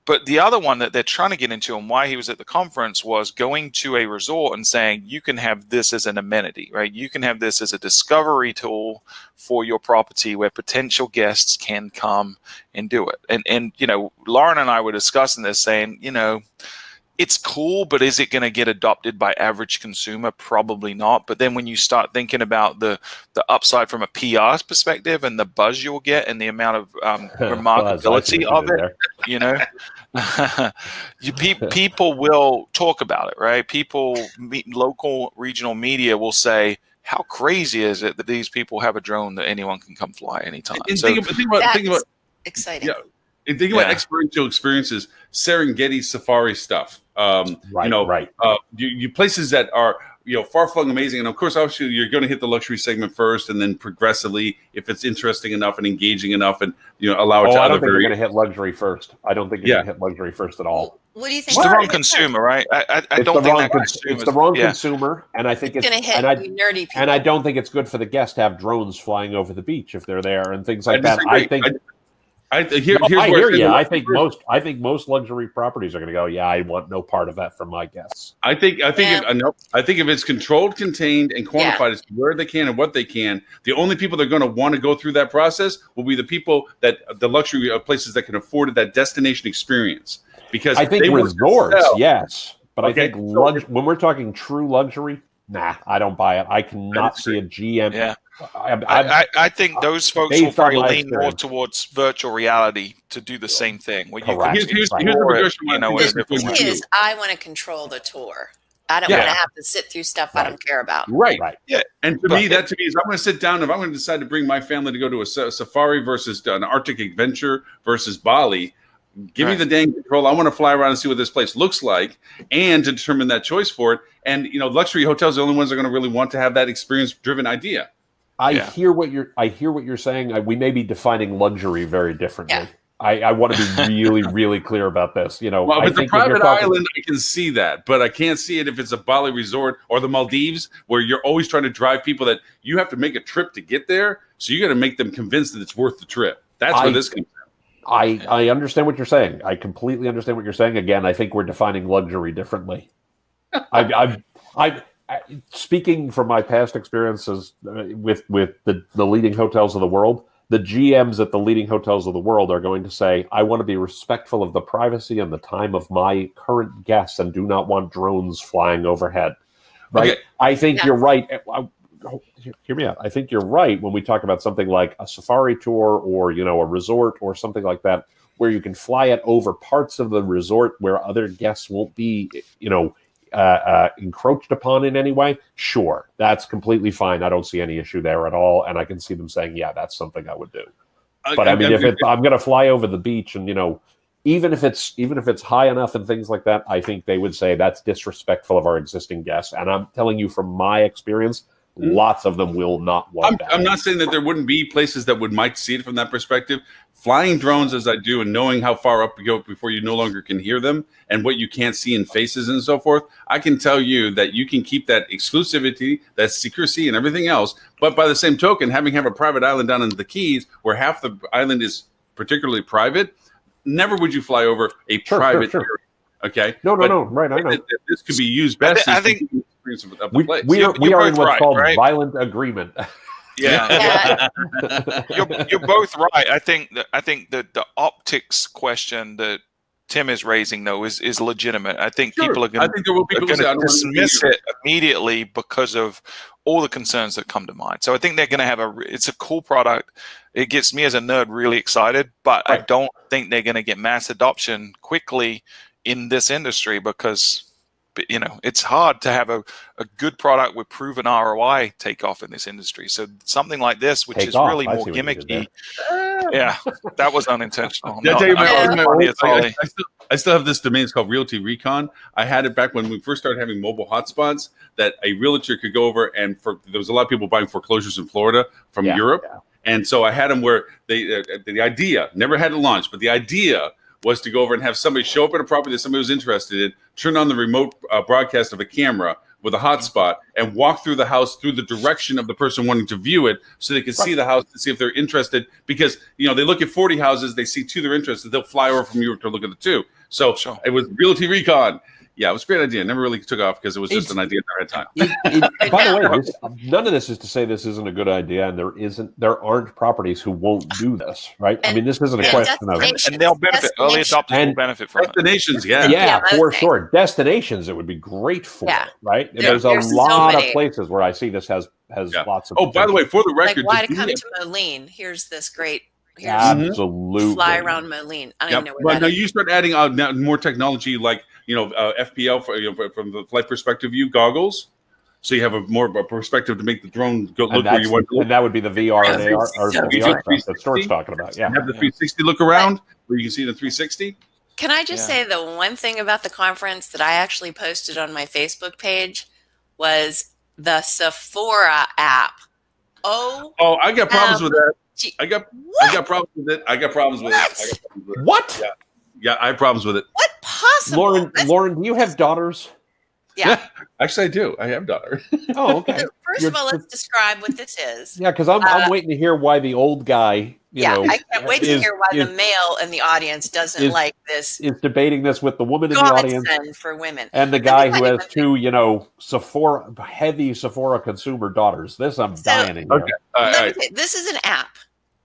But the other one that they're trying to get into, and why he was at the conference, was going to a resort and saying, you can have this as an amenity, right? You can have this as a discovery tool for your property where potential guests can come and do it. And Lauren and I were discussing this, saying, it's cool, but is it going to get adopted by average consumer? Probably not. But then when you start thinking about the upside from a PR perspective and the buzz you'll get and the amount of remarkability of it, people will talk about it, right? Local regional media will say, how crazy is it that these people have a drone that anyone can come fly anytime? Think about exciting. Yeah. And think about experiential experiences, Serengeti safari stuff. You places that are far-flung amazing, and of course, obviously, you're going to hit the luxury segment first, and then progressively, if it's interesting enough and engaging enough, and allow it to. I don't think you're going to hit luxury first. I don't think you're going to hit luxury first at all. What do you think? It's the wrong consumer, right? I don't think it's the wrong consumer, and I think it's going to hit nerdy people. And I don't think it's good for the guests to have drones flying over the beach if they're there and things like that. I think. I hear you. I think most luxury properties are going to go. Yeah, I want no part of that from my guests. I think if it's controlled, contained, and quantified as to where they can and what they can, the only people that are going to want to go through that process will be the people that the luxury places that can afford that destination experience. Because I think resorts, yes, but I think when we're talking true luxury, nah, I don't buy it. I cannot see a GM. Yeah. I think those folks will probably lean more towards virtual reality to do the same thing. Where you here's the thing is, I want to control the tour. I don't want to have to sit through stuff I don't care about. Right. Yeah. And to me is I'm going to sit down. If I'm going to decide to bring my family to go to a safari versus an Arctic adventure versus Bali, Give me the dang control. I want to fly around and see what this place looks like, and to determine that choice for it. And luxury hotels are the only ones that are going to really want to have that experience-driven idea. I hear what you're saying. We may be defining luxury very differently. Yeah. I want to be really, really clear about this. Well, if it's a private island, I can see that, but I can't see it if it's a Bali resort or the Maldives, where you're always trying to drive people that you have to make a trip to get there. So you got to make them convinced that it's worth the trip. That's where this comes from. I understand what you're saying. I completely understand what you're saying. Again, I think we're defining luxury differently. I speaking from my past experiences with the leading hotels of the world, the GMs at the leading hotels of the world are going to say, I want to be respectful of the privacy and the time of my current guests and do not want drones flying overhead. Right? Okay. I think you're right. Hear me out. I think you're right when we talk about something like a safari tour or, a resort or something like that, where you can fly it over parts of the resort where other guests won't be, encroached upon in any way. Sure, that's completely fine. I don't see any issue there at all, and I can see them saying, "Yeah, that's something I would do." But I mean, if I'm going to fly over the beach, and even if it's high enough and things like that, I think they would say that's disrespectful of our existing guests. And I'm telling you from my experience, lots of them will not want that. I'm not saying that there wouldn't be places that might see it from that perspective. Flying drones as I do and knowing how far up you go before you no longer can hear them and what you can't see in faces and so forth, I can tell you that you can keep that exclusivity, that secrecy and everything else. But by the same token, having a private island down in the Keys where half the island is particularly private, never would you fly over a private area. Okay? No. Right, I know. This could be used best. I think we are in what's called violent agreement. Yeah. You're both right. I think that the optics question that Tim is raising, though, is legitimate. I think people are going to dismiss it immediately because of all the concerns that come to mind. So I think they're going to have it's a cool product. It gets me as a nerd really excited, but I don't think they're going to get mass adoption quickly in this industry because it's hard to have a good product with proven ROI take off in this industry. So something like this, which is really more gimmicky. Yeah, that was unintentional. I still have this domain. It's called Realty Recon. I had it back when we first started having mobile hotspots that a realtor could go over, and there was a lot of people buying foreclosures in Florida from Europe. Yeah. And so I had them where the idea, never had it launched, but the idea was to go over and have somebody show up at a property that somebody was interested in, turn on the remote broadcast of a camera with a hotspot, and walk through the house through the direction of the person wanting to view it so they can see the house to see if they're interested. Because, they look at 40 houses, they see 2 they're interested, they'll fly over from Europe to look at the 2. So It was Realty Recon. Yeah, it was a great idea. It never really took off because it was just an idea at the right time. By the way, none of this is to say this isn't a good idea, and there aren't properties who won't do this, right? I mean, this isn't a question of and they'll benefit. Early adopters will benefit from destinations. Yeah, for sure. Destinations, it would be great for, right? Yeah. There's a lot of places where I see this has lots of. Oh, by the way, for the record, why to come to Moline? Here's this great. Absolutely. Fly around Moline. I don't even know where that now is. you start adding more technology like FPL from the flight perspective view goggles, so you have a perspective to make the drone look where you want to. And that would be the VR and AR or the VR stuff that Stuart's talking about. Yeah, have the 360 look around where you can see the 360. Can I just say the one thing about the conference that I actually posted on my Facebook page was the Sephora app. I got problems with that. I got problems with it. I got problems with it. What? Yeah, I have problems with it. What possible? Lauren, do you have daughters? Yeah. Actually, I do. I have a daughter. Oh, okay. So first of all, let's describe what this is. Yeah, because I'm waiting to hear why the old guy. I can't wait to hear why the male in the audience doesn't like this. Is debating this with the woman in the audience for women and the guy who has 2, heavy Sephora consumer daughters. This I'm dying to hear. Okay. This is an app.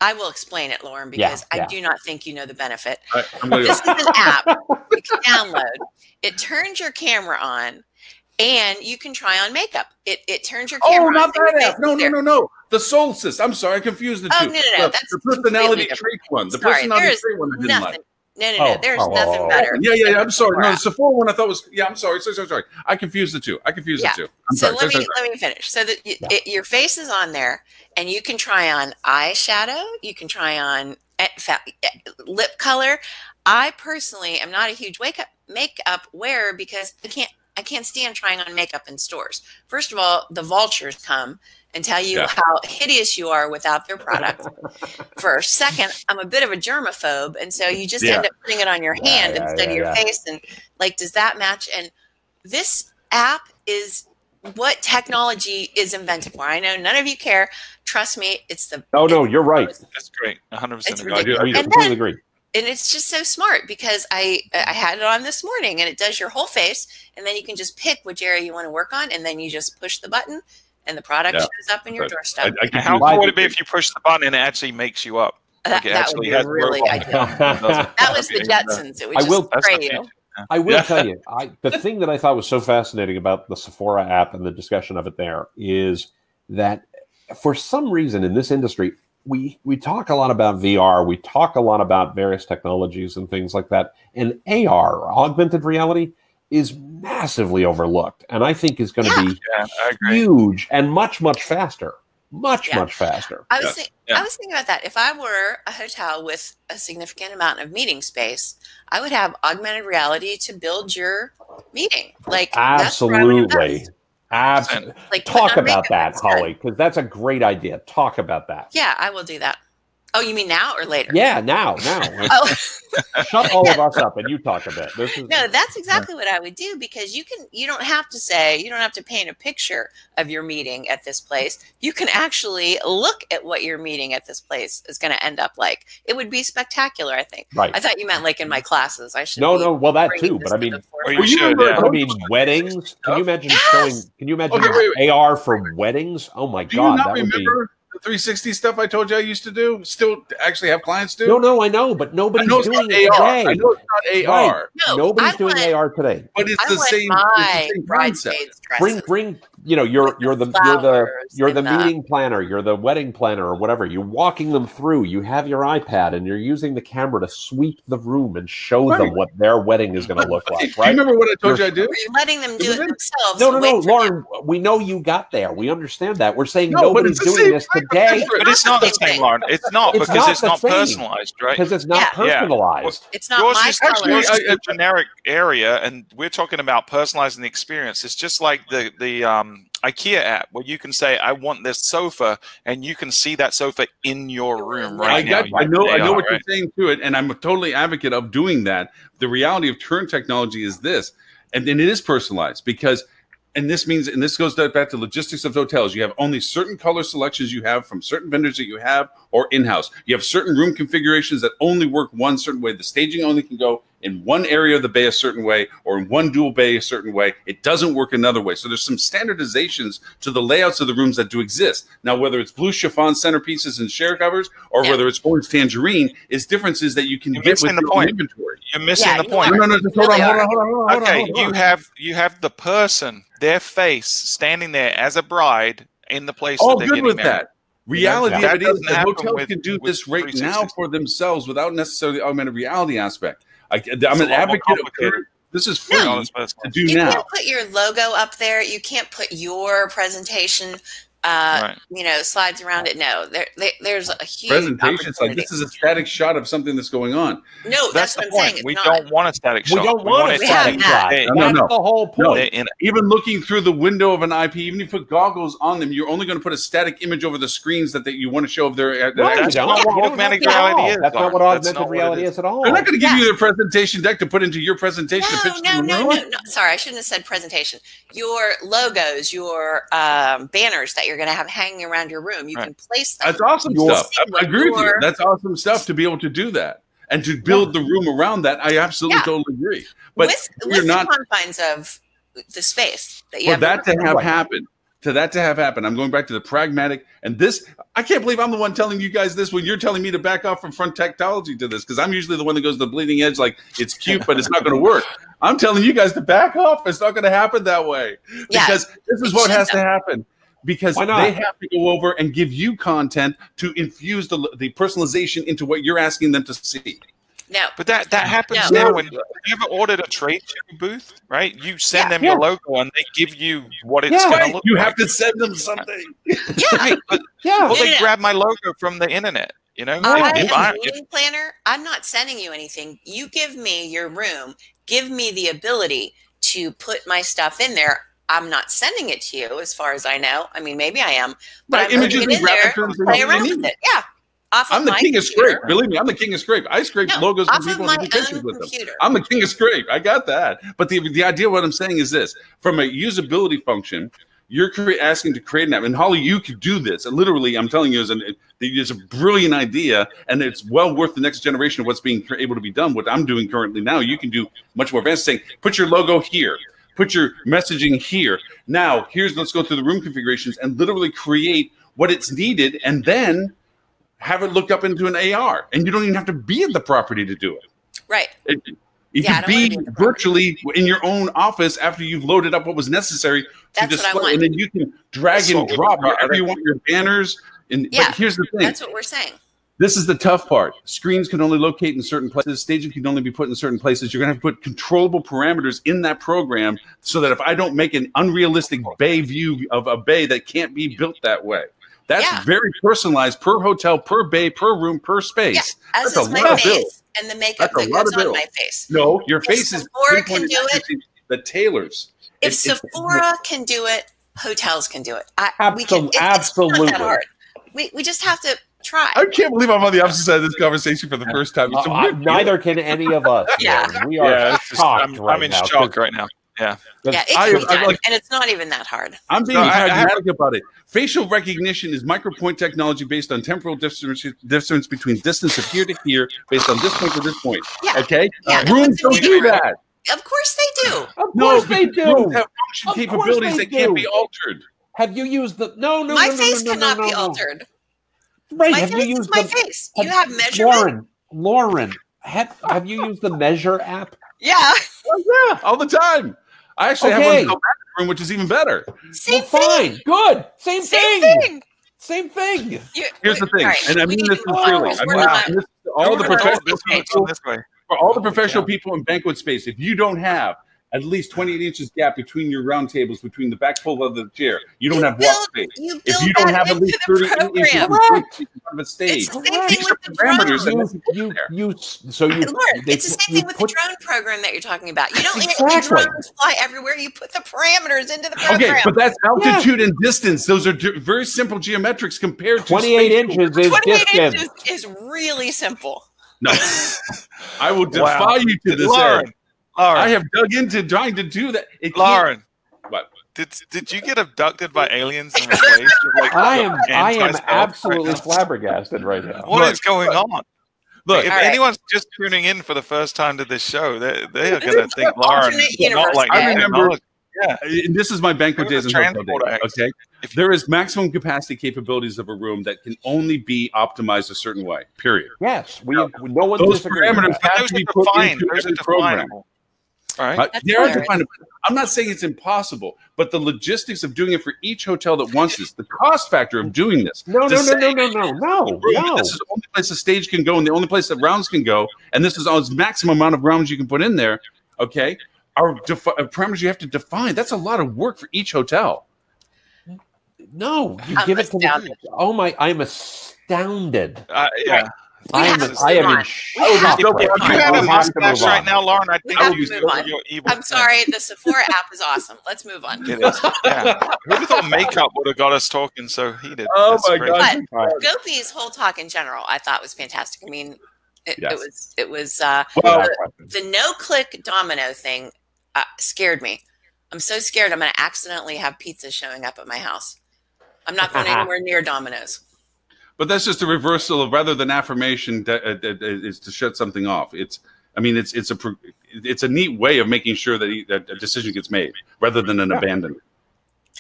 I will explain it, Lauren, because I do not think you know the benefit. This is an app you can download. It turns your camera on, and you can try on makeup. It turns your camera on. Oh, not that app. No. The Solstice. I'm sorry, I confused the two. No. That's the personality trait one. The personality trait one I didn't like. No. There's nothing better. Yeah. I'm sorry. No, the Sephora one I thought was. Yeah, I'm sorry. Sorry. I confused the two. I'm sorry. Let me finish. So your face is on there, and you can try on eyeshadow. You can try on lip color. I personally am not a huge makeup wearer because I can't stand trying on makeup in stores. First of all, the vultures come and tell you how hideous you are without their product. First. Second, I'm a bit of a germaphobe. And so you just end up putting it on your hand instead of your face. And like, does that match? And this app is what technology is invented for. I know none of you care. Trust me, it's the... Oh, no, you're right. That's great. 100% agree. I completely agree. And it's just so smart because I had it on this morning and it does your whole face. And then you can just pick which area you want to work on. And then you just push the button and the product shows up in your doorstep. How cool would it be if you push the button and it actually makes you up? That would be really ideal. That was the Jetsons. It would just spray you. I will tell you, the thing that I thought was so fascinating about the Sephora app and the discussion of it there is that for some reason in this industry, we talk a lot about VR, we talk a lot about various technologies and things like that, and AR, augmented reality, is massively overlooked, and I think is going to be huge and much faster. Much faster. I was thinking about that. If I were a hotel with a significant amount of meeting space, I would have augmented reality to build your meeting. Like absolutely. Like talk about that, Holly, because that's a great idea. Talk about that. Yeah, I will do that. Oh, you mean now or later? Yeah, now. Shut all of us up and you talk a bit. No, that's exactly what I would do because you don't have to paint a picture of your meeting at this place. You can actually look at what your meeting at this place is going to end up like. It would be spectacular, I think. Right. I thought you meant like in my classes. I should. No, well that too, but I mean, weddings. Can you imagine AR for weddings? Oh my God, that would be. The 360 stuff I told you I used to do, still actually have clients do? No, I know, but nobody's doing it today. I know it's not AR. Right. No, nobody's doing AR today. But it's the same concept. Bring you're the meeting planner, you're the wedding planner or whatever. You're walking them through. You have your iPad and you're using the camera to sweep the room and show them what their wedding is going to look like. Right? Do you remember what I told you I did? You're letting them do it themselves. No, Lauren. We know you got there. We understand that. We're saying nobody's doing this today. But it's not the same, Lauren. It's not because it's not personalized, right? Because it's not personalized. It's not my color. Yours is a generic area, and we're talking about personalizing the experience. It's just like the IKEA app where you can say, I want this sofa, and you can see that sofa in your room right now. I know what you're saying to it, and I'm a totally advocate of doing that. The reality of turn technology is this, and it is personalized because and this means, and this goes back to logistics of hotels. You have only certain color selections you have from certain vendors that you have or in-house. You have certain room configurations that only work one certain way. The staging only can go in one area of the bay a certain way or in one dual bay a certain way. It doesn't work another way. So there's some standardizations to the layouts of the rooms that do exist. Now, whether it's blue chiffon centerpieces and share covers or whether it's orange tangerine, is differences that you can get with your inventory. You're missing the point. No, just hold on. Okay, you have the person, their face, standing there as a bride in the place that they're getting married. That. Reality of it is that hotels can do this right now for themselves without necessarily the augmented reality aspect. I'm an advocate of this is free to do now. You can't put your logo up there. You can't put your presentation slides around it. No, there's a huge presentations like this is a static shot of something that's going on. No, that's what I'm saying. We don't want a static shot. We don't want a static shot. No. That's the whole point. No. Even looking through the window of an IP, even if you put goggles on them, you're only going to put a static image over the screens that you want to show of their. That's not what augmented reality is. That's not what augmented reality is at all. They're not going to give you their presentation deck to put into your presentation. No. Sorry, I shouldn't have said presentation. Your logos, your banners that you're going to have hanging around your room. You can place them. That's awesome stuff. I agree with you. That's awesome stuff to be able to do that and to build the room around that. I absolutely totally agree. But with the confines of the space that you have. For that to have happened, I'm going back to the pragmatic. And this, I can't believe I'm the one telling you guys this when you're telling me to back off from front technology to this, because I'm usually the one that goes to the bleeding edge like it's cute, but it's not going to work. I'm telling you guys to back off. It's not going to happen that way. Because this is what has to happen. Because they have to go over and give you content to infuse the personalization into what you're asking them to see. No, but that happens now. When you ever ordered a trade show booth, right? You send them your logo and they give you what it's going to look like. You have to send them something. Well, they grab my logo from the internet. You know, I am a meeting planner. I'm not sending you anything. You give me your room. Give me the ability to put my stuff in there. I'm not sending it to you, as far as I know. I mean, maybe I am, but I'm putting it in there, play around with it. Yeah. I'm the king of scrape. Believe me, I'm the king of scrape. I scrape logos from people and do pictures with them. I'm the king of scrape. I got that. But the idea of what I'm saying is this: from a usability function, you're asking to create an app, and Holly, you could do this. And literally, I'm telling you, it's a brilliant idea, and it's well worth the next generation of what's being able to be done. What I'm doing currently now, you can do much more advanced. Saying, put your logo here. Put your messaging here. Now, let's go through the room configurations and literally create what it's needed, and then have it looked up into an AR, and you don't even have to be at the property to do it. Right. You can be virtually in your own office after you've loaded up what was necessary to display, and then you can drag and drop wherever you want your banners. But here's the thing. That's what we're saying. This is the tough part. Screens can only locate in certain places. Staging can only be put in certain places. You're going to have to put controllable parameters in that program so that if I don't make an unrealistic bay view of a bay that can't be built that way. That's very personalized per hotel, per bay, per room, per space. Yeah. As is my face and the makeup that goes on my face. No, your face is Sephora can do it. The tailors. If Sephora can do it, hotels can do it. Absolutely. It's not that hard. We just have to try. I can't believe I'm on the opposite side of this conversation for the first time. Neither can any of us. We are shocked I'm in shock right now. Yeah. Yeah, it can be done, and it's not even that hard. I'm being pragmatic about it. Facial recognition is micropoint technology based on temporal difference between distance of here to here, based on this point to this point. Yeah. Okay? Yeah. Rooms don't do that. Of course they do. Of course they do. Rooms have function capabilities that can't be altered. Have you used the My face cannot be altered. Right. My face is my face. You have measurement. Lauren, have you used the Measure app? Yeah. Oh, yeah, all the time. I actually have one called Bathroom, which is even better. Same thing. Good. Same thing. Here's the thing, and I mean this sincerely. All the professional people in banquet space, if you don't have at least 28 inches gap between your round tables, between the back pull of the chair, you don't have walk space. If you don't have at least 30 inches of a stage, it's the same thing with the drone. It's the same thing with the drone program that you're talking about. You don't let drones fly everywhere. You put the parameters into the program. Okay, but that's altitude and distance. Those are very simple geometrics compared to 28 inches is 28 inches is really simple. No, I will defy you to this end. I have dug into trying to do that. Lauren, what? Did you get abducted by aliens and replaced? I am absolutely flabbergasted right now. What is going on? Look, if anyone's just tuning in for the first time to this show, they are going to think Lauren is not like I remember. Yeah, this is my banquet days and hotel days. Okay, there is maximum capacity capabilities of a room that can only be optimized a certain way. Period. Yes, no one. Those parameters have to be put into the program. Right. I'm not saying it's impossible, but the logistics of doing it for each hotel that wants this, the cost factor of doing this. No. This is the only place the stage can go and the only place that rounds can go, and this is the maximum amount of rounds you can put in there. Okay, are parameters you have to define. That's a lot of work for each hotel. No, you give it to the. Oh my! I'm astounded. Yeah. I am in shock. Right now, Lauren, I think your evil. I'm sorry, the Sephora app is awesome. Let's move on. It is. Yeah. Who thought makeup would have got us talking so heated? Oh my God! But Gopi's whole talk in general, I thought was fantastic. I mean, it was the no-click domino thing scared me. I'm so scared I'm going to accidentally have pizza showing up at my house. I'm not going anywhere near Domino's. But that's just a reversal of rather than affirmation is to shut something off. It's a neat way of making sure that a decision gets made rather than an abandonment.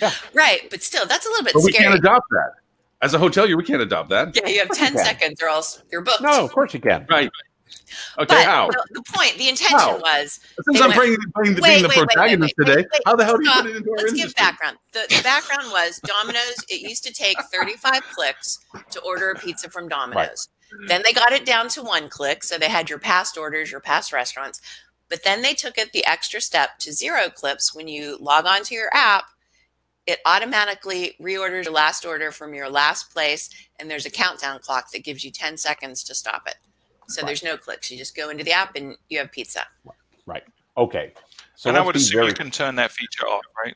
Yeah. Right, but still, that's a little bit scary. We can't adopt that. As a hotelier, we can't adopt that. Yeah, you have 10 seconds or else you're booked. No, of course you can. Right. Okay, how? The point, the intention was... Since I'm playing the protagonist today, how the hell do you put it into our industry? Let's give background. The background was Domino's, it used to take 35 clicks to order a pizza from Domino's. Right. Then they got it down to 1 click, so they had your past orders, your past restaurants. But then they took it the extra step to 0 clicks. When you log on to your app, it automatically reorders your last order from your last place, and there's a countdown clock that gives you 10 seconds to stop it. So there's no clicks. You just go into the app and you have pizza. Right. Okay. So and I would assume you can turn that feature off, right?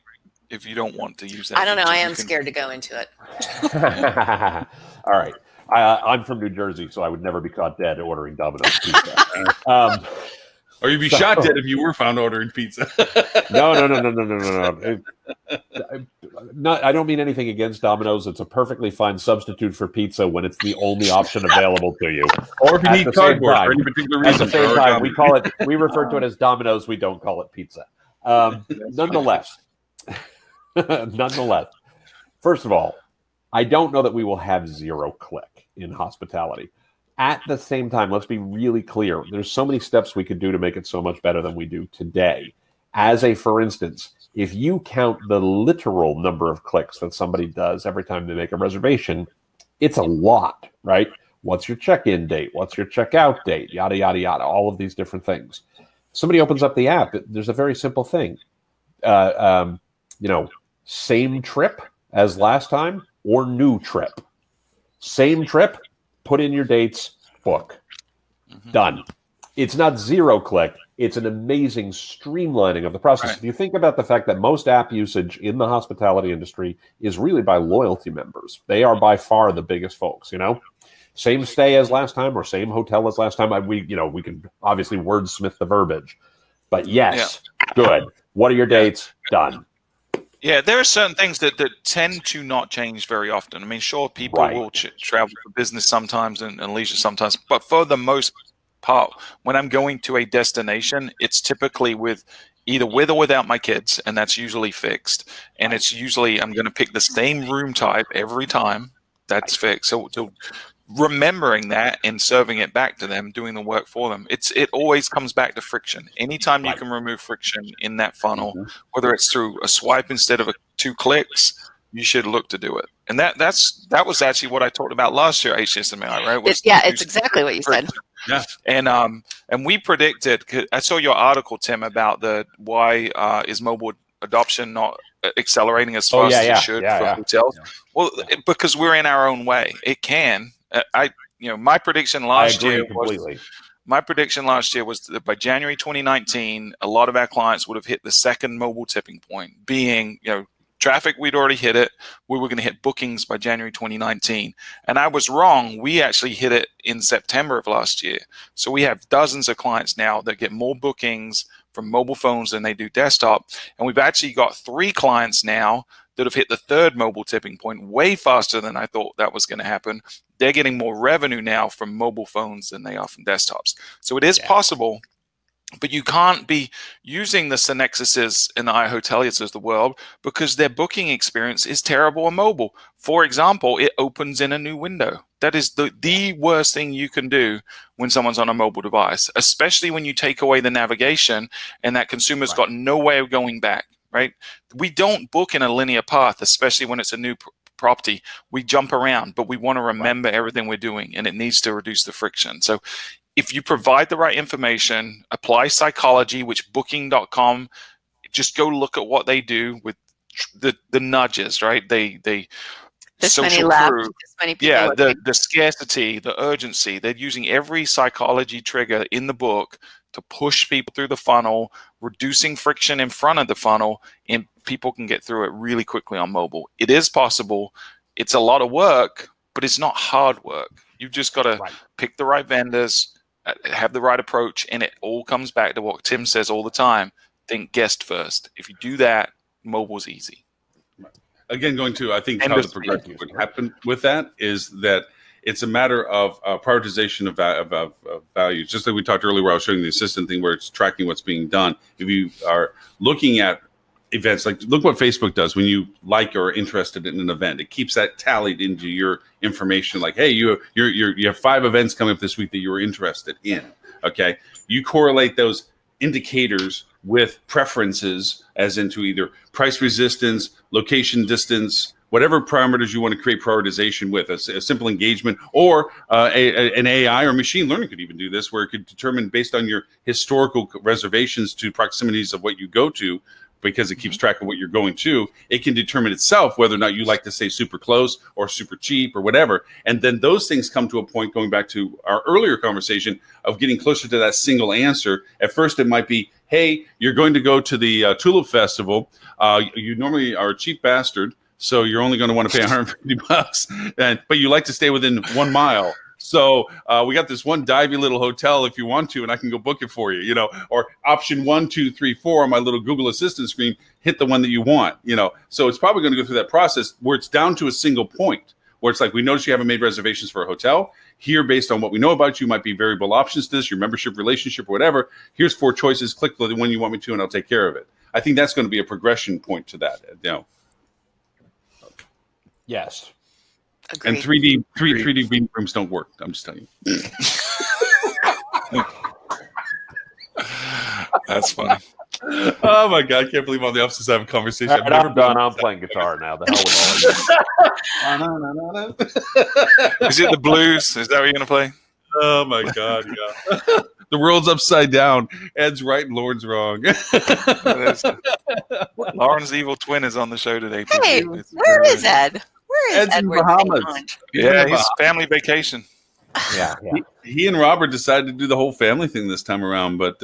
If you don't want to use that. I don't know. I am scared to go into it. All right. I'm from New Jersey, so I would never be caught dead ordering Domino's pizza. Or you'd be shot dead if you were found ordering pizza. No. I don't mean anything against Domino's. It's a perfectly fine substitute for pizza when it's the only option available to you. Or if you need cardboard for any particular reason. At the same time, we refer to it as Domino's. We don't call it pizza. Nonetheless, first of all, I don't know that we will have zero click in hospitality. At the same time, let's be really clear. There's so many steps we could do to make it so much better than we do today. For instance, if you count the literal number of clicks that somebody does every time they make a reservation, it's a lot, right? What's your check-in date? What's your checkout date? Yada, yada, yada, all of these different things. Somebody opens up the app. There's a very simple thing. Same trip as last time or new trip. Same trip. Put in your dates, book. Done. It's not zero click. It's an amazing streamlining of the process. Right. If you think about the fact that most app usage in the hospitality industry is really by loyalty members. They are by far the biggest folks, Same stay as last time or same hotel as last time. We can obviously wordsmith the verbiage. But yes, good. What are your dates? Done. Yeah, there are certain things that tend to not change very often. I mean, sure, people will travel for business sometimes and leisure sometimes, but for the most part, when I'm going to a destination, it's typically either with or without my kids, and that's usually fixed. And it's usually I'm going to pick the same room type every time. That's fixed. So remembering that and serving it back to them, doing the work for them, it always comes back to friction. Anytime you can remove friction in that funnel, whether it's through a swipe instead of 2 clicks, you should look to do it. And that was actually what I talked about last year at HSMAI, right? It's exactly what you said. Yeah. And we predicted, I saw your article, Tim, about why is mobile adoption not accelerating as fast as it should for hotels? Yeah. Well, because we're in our own way. It can. My prediction last year was that by January 2019, a lot of our clients would have hit the second mobile tipping point, being, traffic, we'd already hit it. We were going to hit bookings by January 2019. And I was wrong. We actually hit it in September of last year. So we have dozens of clients now that get more bookings from mobile phones than they do desktop. And we've actually got 3 clients now that have hit the third mobile tipping point way faster than I thought that was going to happen. They're getting more revenue now from mobile phones than they are from desktops. So it is possible, but you can't be using the Synexuses and the iHoteliers of the world because their booking experience is terrible on mobile. For example, it opens in a new window. That is the worst thing you can do when someone's on a mobile device, especially when you take away the navigation and that consumer's got no way of going back. Right? We don't book in a linear path, especially when it's a new property. We jump around, but we want to remember everything we're doing, and it needs to reduce the friction. So if you provide the right information, apply psychology, which Booking.com, just go look at what they do with the nudges, right? They this social many proof, this many people the scarcity, the urgency. They're using every psychology trigger in the book to push people through the funnel, reducing friction in front of the funnel, and people can get through it really quickly on mobile. It is possible. It's a lot of work, but it's not hard work. You've just got to pick the right vendors, have the right approach, and it all comes back to what Tim says all the time. Think guest first. If you do that, mobile's easy. Again, I think how the progression would happen with that is that it's a matter of prioritization of values. Just like we talked earlier where I was showing the assistant thing where it's tracking what's being done. If you are looking at events, like look what Facebook does when you like or are interested in an event. It keeps that tallied into your information like, hey, you have 5 events coming up this week that you were interested in. Okay. You correlate those indicators with preferences as into either price resistance, location distance, whatever parameters you want to create prioritization with, a simple engagement, or an AI or machine learning could even do this, where it could determine based on your historical reservations to proximities of what you go to, because it keeps track of what you're going to. It can determine itself whether or not you like to stay super close or super cheap or whatever. And then those things come to a point, going back to our earlier conversation, of getting closer to that single answer. At first, it might be, hey, you're going to go to the Tulip Festival. You normally are a cheap bastard, so you're only going to want to pay $150, but you like to stay within 1 mile. So we got this one divey little hotel if you want to, and I can go book it for you, or option 1, 2, 3, 4 on my little Google Assistant screen, hit the one that you want, So it's probably going to go through that process where it's down to a single point, where it's like, we notice you haven't made reservations for a hotel. Here, based on what we know about you, might be variable options to this, your membership, relationship, or whatever. Here's 4 choices. Click the one you want me to, and I'll take care of it. I think that's going to be a progression point to that. Yes. Agreed. And 3D meeting rooms don't work. I'm just telling you. That's funny. Oh my God! I can't believe I'm on the opposite side of a conversation. Right, I'm done. I'm playing guitar now. The hell with all of you. Is it the blues? Is that what you're gonna play? Oh my God! Yeah. The world's upside down. Ed's right and Lauren's wrong. Lauren's evil twin is on the show today. Hey, where is Ed? Where is Ed's in Edward? Bahamas. Yeah, he's family vacation. Yeah. He and Robert decided to do the whole family thing this time around. But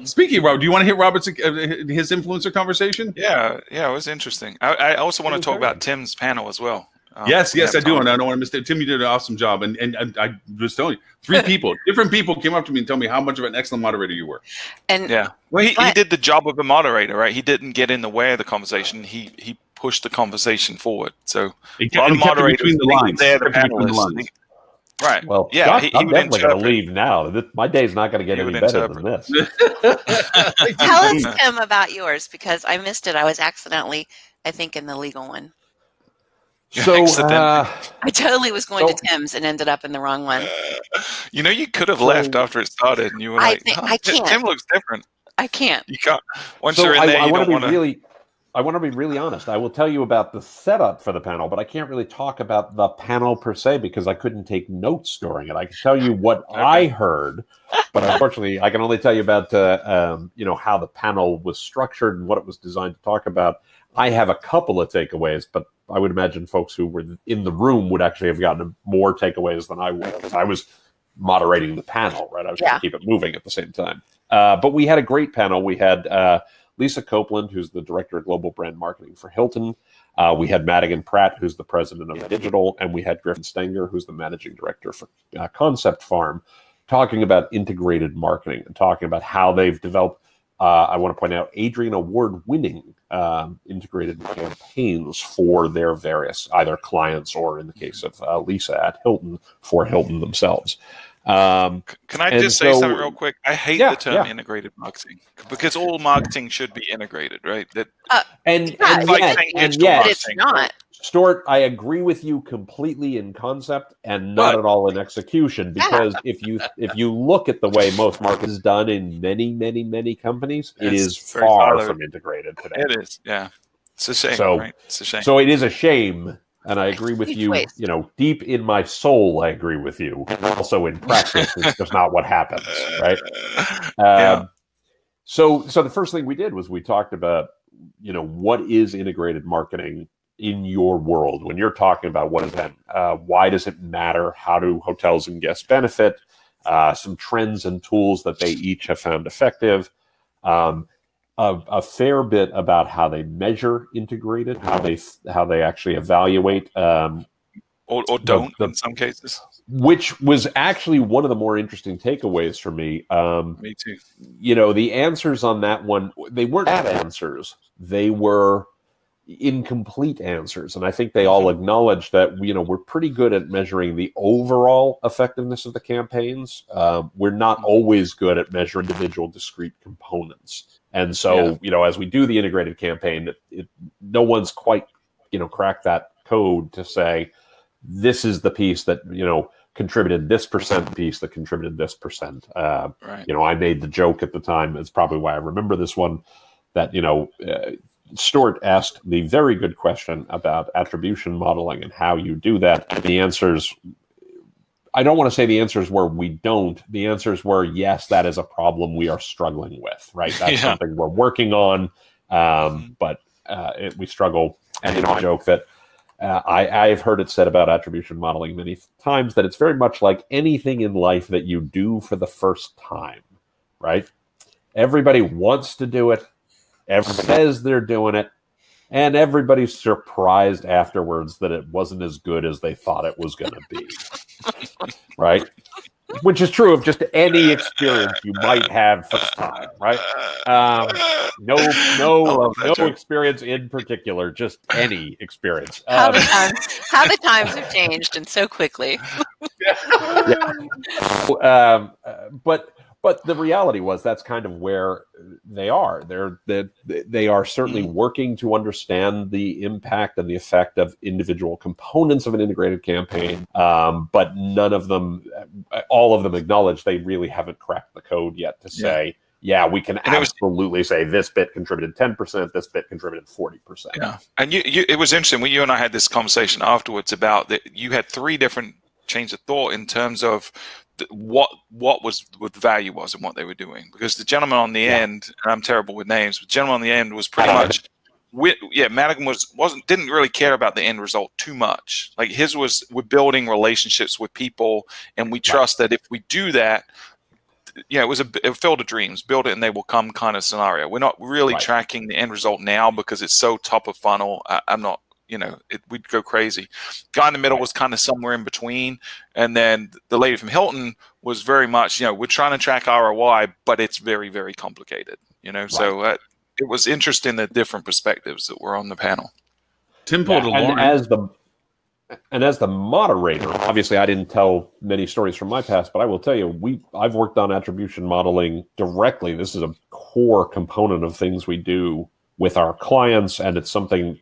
speaking of Robert, do you want to hear Robert's his influencer conversation? Yeah, it was interesting. I also want to talk about Tim's panel as well. Yes, I do, and I don't want to miss it. Tim, you did an awesome job, and I was telling you, 3 people, different people came up to me and told me how much of an excellent moderator you were. And well, he did the job of a moderator, right? He didn't get in the way of the conversation. He pushed the conversation forward. So a lot of moderators between the lines, they're the panelists. Right. Well, yeah, Scott, I'm definitely going to leave now. My day's not going to get any better than this. Tell us, Tim, about yours, because I missed it. I was accidentally, I think, in the legal one. So I totally was going to Tim's and ended up in the wrong one. You could have left after it started, and you were like, I can't. Tim looks different. I can't. You can't. Once you're in there, you don't want to. I want to be really honest. I will tell you about the setup for the panel, but I can't really talk about the panel per se because I couldn't take notes during it. I can tell you what I heard, but unfortunately, I can only tell you about how the panel was structured and what it was designed to talk about. I have a couple of takeaways, but I would imagine folks who were in the room would actually have gotten more takeaways than I would because I was moderating the panel, right? I was trying to keep it moving at the same time. But we had a great panel. We had Lisa Copeland, who's the Director of Global Brand Marketing for Hilton. We had Madigan Pratt, who's the President of Digital, and we had Griffin Stenger, who's the Managing Director for Concept Farm, talking about integrated marketing and talking about how they've developed, I want to point out, Adrian Award-winning integrated campaigns for their various either clients or, in the case of Lisa at Hilton, for Hilton themselves. Can I just say something real quick? I hate the term integrated marketing because all marketing should be integrated, right? It's not. Stuart, I agree with you completely in concept and not at all in execution because if you look at the way most marketing is done in many, many, many companies, it is far from integrated today. It is, yeah. It's a shame, right? It's a shame. So it is a shame. And I agree with you, deep in my soul, I agree with you. Also in practice, it's just not what happens, right? So the first thing we did was we talked about, what is integrated marketing in your world? When you're talking about what is that, why does it matter? How do hotels and guests benefit? Some trends and tools that they each have found effective. A fair bit about how they measure integrated, how they actually evaluate, or don't in some cases. Which was actually one of the more interesting takeaways for me. Me too. The answers on that one, they weren't bad answers; they were incomplete answers, and I think they all acknowledged that we're pretty good at measuring the overall effectiveness of the campaigns. We're not always good at measuring individual discrete components. And so, as we do the integrated campaign, no one's quite, cracked that code to say, this is the piece that, contributed this percent piece that contributed this percent. Right. I made the joke at the time, it's probably why I remember this one, that, Stuart asked the very good question about attribution modeling and how you do that. And the answers, I don't want to say the answers were we don't. The answers were, yes, that is a problem we are struggling with, right? That's something we're working on. But we struggle. And I joke that I've heard it said about attribution modeling many times that it's very much like anything in life that you do for the first time, right? Everybody wants to do it. Everyone says they're doing it. And everybody's surprised afterwards that it wasn't as good as they thought it was going to be, right? Which is true of just any experience you might have first time, right? No experience in particular, just any experience. How the times have changed and so quickly. But the reality was that's kind of where they are. They are certainly working to understand the impact and the effect of individual components of an integrated campaign. But none of them, all of them acknowledge they really haven't cracked the code yet to say, yeah, we can absolutely say this bit contributed 10%, this bit contributed 40%. Yeah, and it was interesting when you and I had this conversation afterwards about that. You had three different chains of thought in terms of what the value was and what they were doing, because the gentleman on the end, and I'm terrible with names, but the gentleman on the end was pretty much Madigan didn't really care about the end result too much. Like his was, we're building relationships with people, and we trust that if we do that, it was a field of dreams, build it and they will come kind of scenario. We're not really tracking the end result now because it's so top of funnel. I'm not, we'd go crazy. Guy in the middle was kind of somewhere in between. And then the lady from Hilton was very much, we're trying to track ROI, but it's very, very complicated, So it was interesting, the different perspectives that were on the panel. Tim pulled a Lauren. As the moderator, obviously I didn't tell many stories from my past, but I will tell you, I've worked on attribution modeling directly. This is a core component of things we do with our clients, and it's something,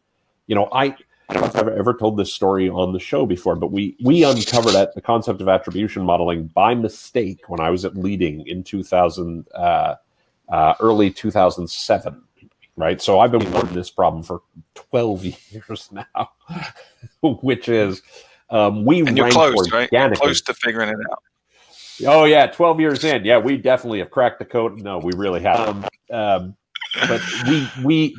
I don't know if I've ever told this story on the show before, but we uncovered the concept of attribution modeling by mistake when I was at Leading in early 2007. Right, so I've been working this problem for 12 years now, which is and you're close, right? You're close to figuring it out. Oh yeah, 12 years in, yeah, we definitely have cracked the code. No, we really have. But we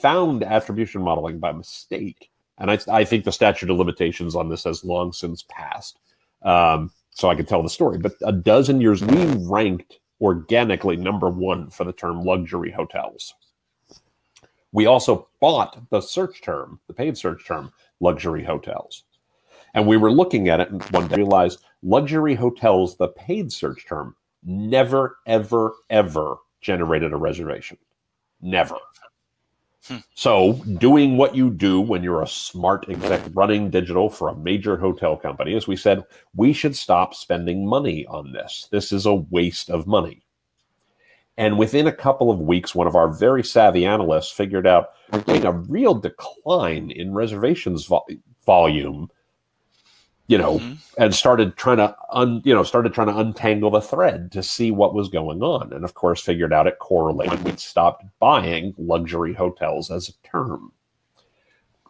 found attribution modeling by mistake, and I think the statute of limitations on this has long since passed. So I could tell the story, but a dozen years we ranked organically #1 for the term luxury hotels. We also bought the search term, the paid search term, luxury hotels. And we were looking at it and one day realized luxury hotels, the paid search term, never, ever, ever generated a reservation. Never. So doing what you do when you're a smart exec running digital for a major hotel company is we said, we should stop spending money on this. This is a waste of money. And within a couple of weeks, one of our very savvy analysts figured out we're getting a real decline in reservations volume, and started trying to untangle the thread to see what was going on. And of course, figured out it correlated. We'd stopped buying luxury hotels as a term.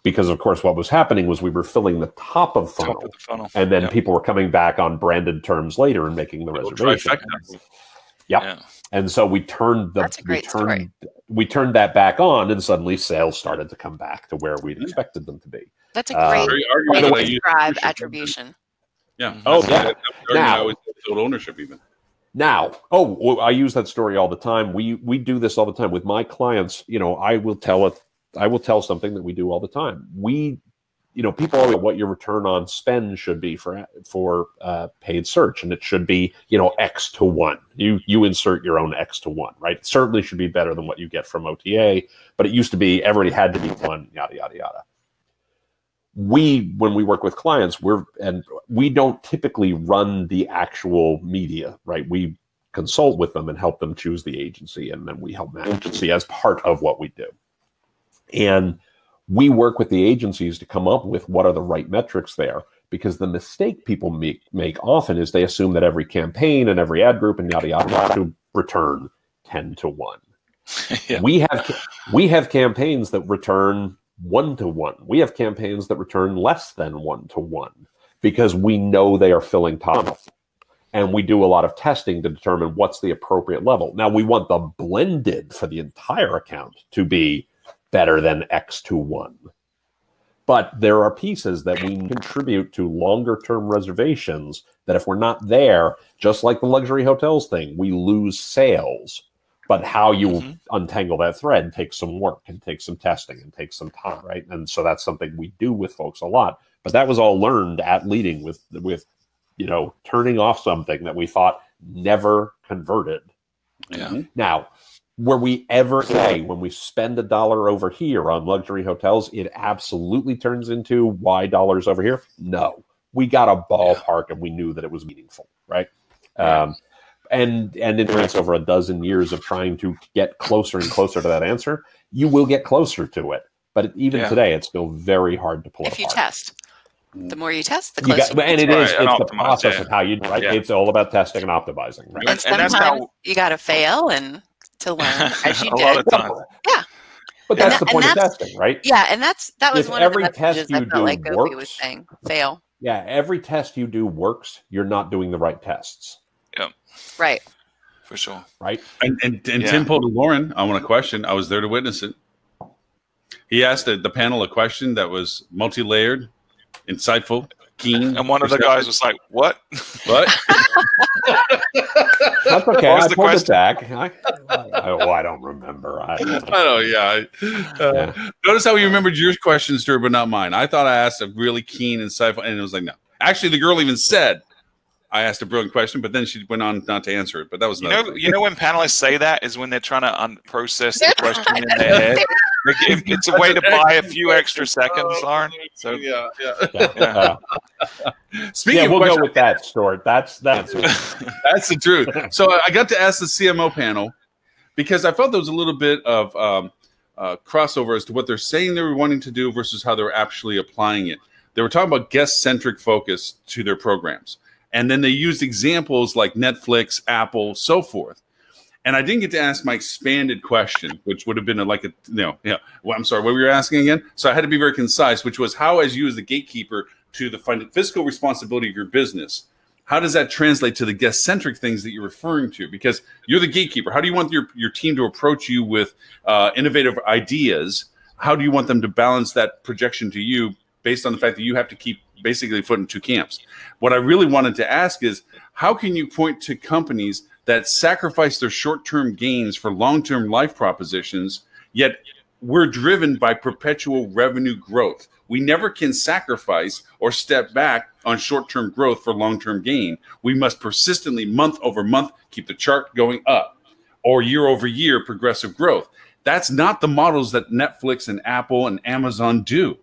Because of course, what was happening was we were filling the top of the funnel. And then people were coming back on branded terms later and making the reservation. Yeah. And so we turned we turned that back on, and suddenly sales started to come back to where we'd expected them to be. That's a great way to describe attribution. Yeah. Oh, yeah. Now it's ownership even. Now, I use that story all the time. We do this all the time with my clients. I will tell something that we do all the time. People always what your return on spend should be for paid search, and it should be X to 1. You insert your own X to 1, right? It certainly should be better than what you get from OTA, but it used to be everybody had to be 1, yada yada yada. When we work with clients, we don't typically run the actual media, right? We consult with them and help them choose the agency, and then we help manage the agency as part of what we do. And we work with the agencies to come up with what are the right metrics there, because the mistake people make often is they assume that every campaign and every ad group and yada yada yada to return 10 to 1. Yeah. We have campaigns that return 1 to 1. We have campaigns that return less than 1 to 1 because we know they are filling top. And we do a lot of testing to determine what's the appropriate level. Now, we want the blended for the entire account to be better than X to 1. But there are pieces that we contribute to longer term reservations that if we're not there, just like the luxury hotels thing, we lose sales. But how you untangle that thread takes some work and takes some testing and takes some time, right? And so that's something we do with folks a lot. But that was all learned at Leading with turning off something that we thought never converted. Yeah. Now, were we ever say when we spend $1 over here on luxury hotels, it absolutely turns into Y dollars over here? No, we got a ballpark and we knew that it was meaningful, right? And it's over a dozen years of trying to get closer and closer to that answer. You will get closer to it, but even today, it's still very hard to pull it apart. If you test. The more you test, the closer. And it's the process of how you, right? Yeah. It's all about testing and optimizing. Right? And sometimes you got to fail and to learn as you did. A lot of times. Yeah. But that's the point of testing, right? Yeah, and that was if one of the every test you do like works, was saying, fail. Yeah, every test you do works, you're not doing the right tests. Yep. Right. For sure. Right. And Tim pulled a Lauren. I want a question. I was there to witness it. He asked the panel a question that was multi-layered, insightful, keen. And one of the guys was like, "What? What?" That's okay. What was I the pulled question? it back. I don't remember. I know. Yeah. Notice how he remembered your questions, Stuart, but not mine. I thought I asked a really keen, insightful, and it was like, no. Actually, the girl even said, I asked a brilliant question, but then she went on not to answer it. But that was you know when panelists say that is when they're trying to unprocess the question in their head. It's a way to buy a few extra seconds, Lauren. So yeah. Speaking of, we'll go with that, Stuart. That's that's the truth. So I got to ask the CMO panel because I felt there was a little bit of crossover as to what they're saying they were wanting to do versus how they're actually applying it. They were talking about guest-centric focus to their programs. And then they used examples like Netflix, Apple, so forth. And I didn't get to ask my expanded question, which would have been well, I'm sorry, what were you asking again? So I had to be very concise, which was how, as you as the gatekeeper to the fiscal responsibility of your business, how does that translate to the guest-centric things that you're referring to? Because you're the gatekeeper. How do you want your team to approach you with innovative ideas? How do you want them to balance that projection to you based on the fact that you have to keep basically foot in two camps? What I really wanted to ask is, how can you point to companies that sacrifice their short-term gains for long-term life propositions, yet we're driven by perpetual revenue growth? We never can sacrifice or step back on short-term growth for long-term gain. We must persistently, month over month, keep the chart going up, or year over year, progressive growth. That's not the models that Netflix and Apple and Amazon do.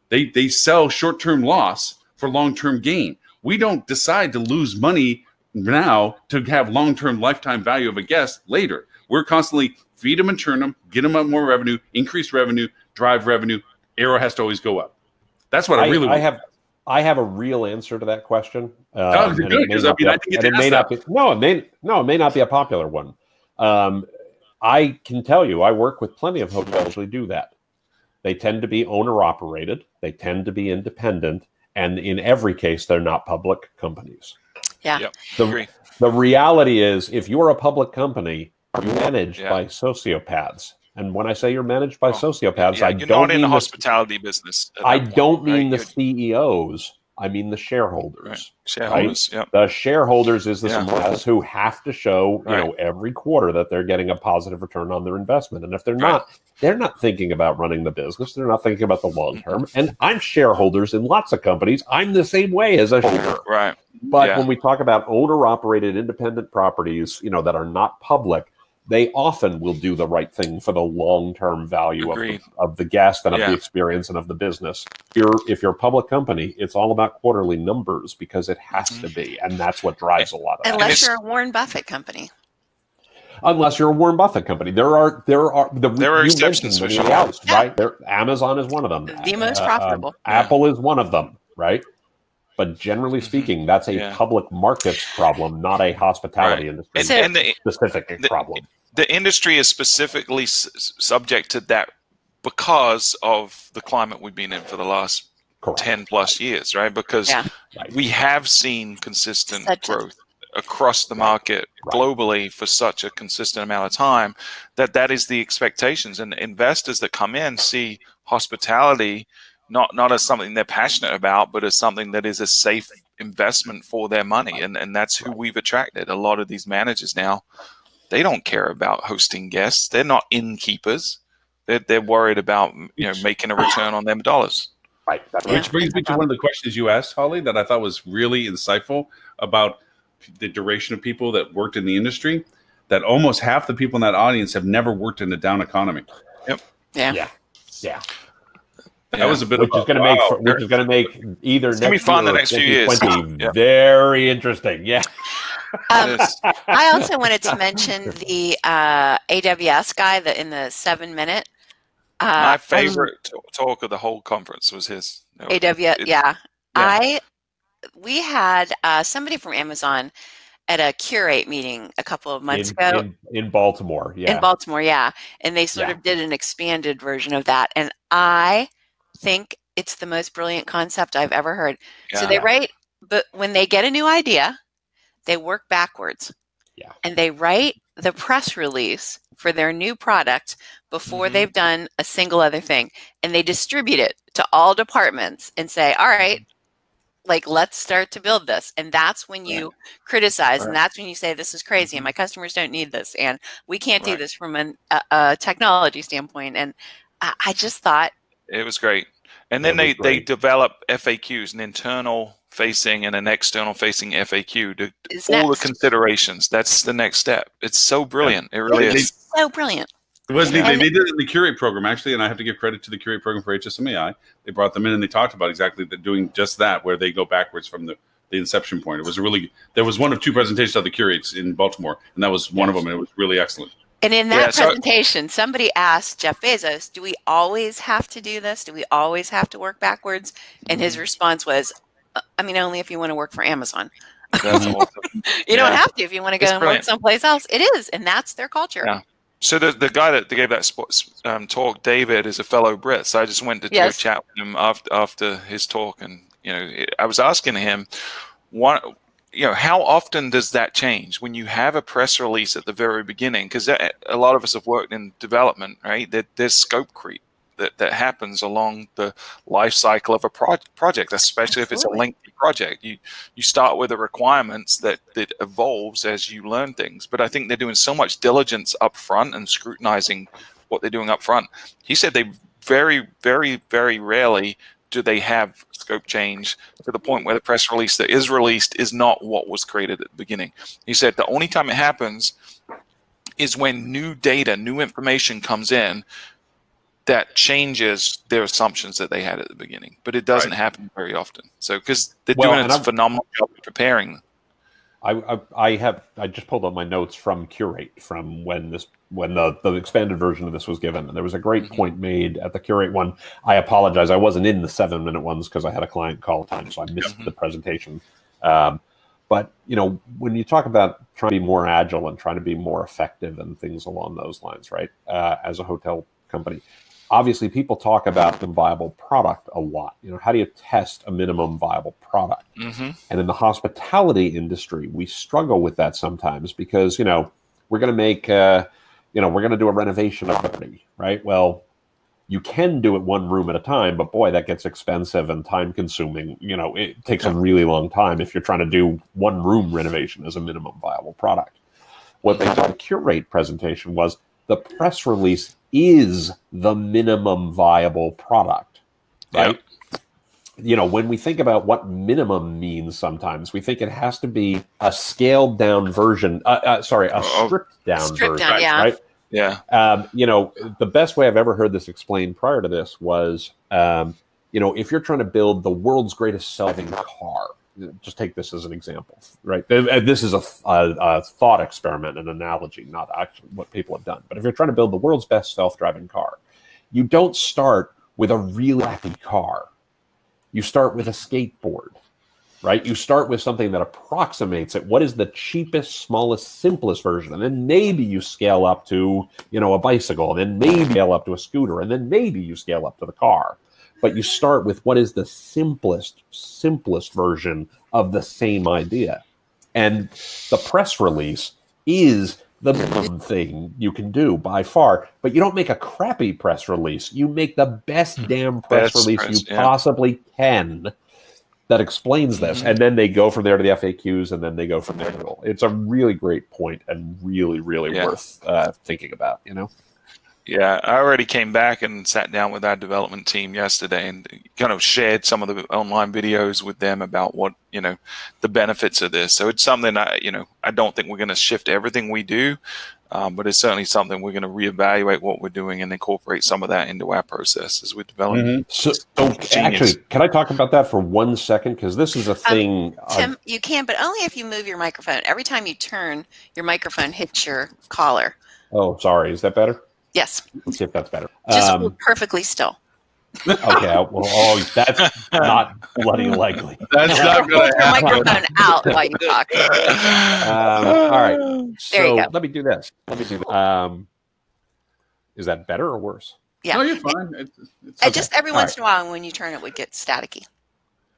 They sell short-term loss for long-term gain. We don't decide to lose money now to have long-term lifetime value of a guest later. We're constantly feed them and churn them, get them up more revenue, increase revenue, drive revenue. Arrow has to always go up. That's what I really want. I have a real answer to that question. Good, because I didn't get to ask that. It may not be a popular one. I can tell you, I work with plenty of hotels who do that. They tend to be owner-operated. They tend to be independent. And in every case, they're not public companies. Yeah. Yep. The reality is, if you're a public company, you're managed by sociopaths. And when I say you're managed by sociopaths, I you're don't not in mean the hospitality business. I don't mean the CEOs. I mean the shareholders. Right. Shareholders, right? The shareholders is the smallest who have to show, every quarter that they're getting a positive return on their investment. And if they're not, they're not thinking about running the business. They're not thinking about the long term. And I'm shareholders in lots of companies. I'm the same way as a shareholder. Right. But when we talk about owner-operated independent properties, that are not public, they often will do the right thing for the long-term value of the guest and of the experience and of the business. If you're a public company, it's all about quarterly numbers because it has to be, and that's what drives a lot of that. Unless you're a Warren Buffett company. Unless you're a Warren Buffett company, there are exceptions for sure. Right? Amazon is one of them. The most profitable. Apple is one of them, right? But generally speaking, that's a public markets problem, not a hospitality industry specific problem. The industry is specifically subject to that because of the climate we've been in for the last 10 plus years, right? Because we have seen consistent growth across the market globally for such a consistent amount of time, that is the expectations. And investors that come in see hospitality not as something they're passionate about, but as something that is a safe investment for their money. And that's who we've attracted. A lot of these managers now, they don't care about hosting guests. They're not innkeepers. They're worried about making a return on them dollars. Right. Which brings me to one of the questions you asked, Holly, that I thought was really insightful about the duration of people that worked in the industry. That almost half the people in that audience have never worked in a down economy. Yep. Yeah. That was a bit which is going to make either it's going to be fun the next few years. Very interesting. Yeah. I also wanted to mention the AWS guy that in the 7-minute. My favorite talk of the whole conference was his. AWS. Yeah. We had somebody from Amazon at a Curate meeting a couple of months ago in Baltimore. Yeah. In Baltimore, yeah. And they sort of did an expanded version of that. And I think it's the most brilliant concept I've ever heard. Yeah. So they write, but when they get a new idea, they work backwards. Yeah. And they write the press release for their new product before they've done a single other thing. And they distribute it to all departments and say, all right, like, let's start to build this. And that's when you criticize. And that's when you say, this is crazy. And my customers don't need this. And we can't do this from a technology standpoint. And I just thought. It was great. And then they develop FAQs, an internal facing and an external facing FAQ to all the considerations. That's the next step. It's so brilliant. It really is. So brilliant. It was neat. They did it in the Curate program, actually, and I have to give credit to the Curate program for HSMAI. They brought them in and they talked about exactly doing just that, where they go backwards from the inception point. It was there was one of 2 presentations of the Curates in Baltimore, and that was one of them, and it was really excellent. And in that presentation, somebody asked Jeff Bezos, do we always have to do this? Do we always have to work backwards? And his response was, I mean, only if you want to work for Amazon. That's awesome. You don't have to if you want to go and work someplace else. It is, and that's their culture. Yeah. So the guy that gave that talk, David, is a fellow Brit. So I just went to do a chat with him after his talk, and I was asking him, how often does that change when you have a press release at the very beginning? Because a lot of us have worked in development, right? There's scope creep that happens along the life cycle of a project, especially if it's a lengthy project. You start with the requirements that evolves as you learn things. But I think they're doing so much diligence up front and scrutinizing what they're doing up front. He said they very, very, very rarely do they have scope change to the point where the press release that is released is not what was created at the beginning. He said the only time it happens is when new data, new information comes in that changes their assumptions that they had at the beginning. But it doesn't happen very often. So because they're doing a phenomenal job of preparing. I just pulled up my notes from Curate from when the expanded version of this was given, and there was a great point made at the Curate one. I apologize, I wasn't in the 7-minute ones because I had a client call time, so I missed the presentation. But when you talk about trying to be more agile and trying to be more effective and things along those lines, right? As a hotel company, obviously people talk about the viable product a lot. How do you test a minimum viable product? And in the hospitality industry, we struggle with that sometimes because we're going to make we're going to do a renovation of a property, right? Well, you can do it one room at a time, but boy, that gets expensive and time consuming. It takes a really long time if you're trying to do one room renovation as a minimum viable product. What they did in the Curate presentation was the press release is the minimum viable product, right? When we think about what minimum means, sometimes we think it has to be a scaled down version, a stripped down version, right? Yeah. The best way I've ever heard this explained prior to this was, if you're trying to build the world's greatest self-driving car, just take this as an example, right? This is a thought experiment, an analogy, not actually what people have done. But if you're trying to build the world's best self-driving car, you don't start with a really crappy car. You start with a skateboard, right? You start with something that approximates it. What is the cheapest, smallest, simplest version? And then maybe you scale up to, a bicycle, and then maybe scale up to a scooter, and then maybe you scale up to the car. But you start with what is the simplest version of the same idea. And the press release is the minimum thing you can do by far. But you don't make a crappy press release. You make the best damn press release you possibly can that explains this. And then they go from there to the FAQs, and then they go from there to it. It's a really great point and really, really worth thinking about, you know? Yeah, I already came back and sat down with our development team yesterday and kind of shared some of the online videos with them about what, you know, the benefits of this. So it's something I don't think we're going to shift everything we do, but it's certainly something we're going to reevaluate what we're doing and incorporate some of that into our process as we develop. So actually, can I talk about that for 1 second? Because this is a thing. Tim, you can, but only if you move your microphone. Every time you turn, your microphone hits your collar. Oh, sorry. Is that better? Yes. Let's see if that's better. Just hold perfectly still. Okay. Well, that's not bloody likely. That's not going to happen. Your microphone out while you talk. All right. There you go. Let me do this. Is that better or worse? Yeah. No, you're fine. It's okay. Just every once in a while, when you turn it, would get staticky.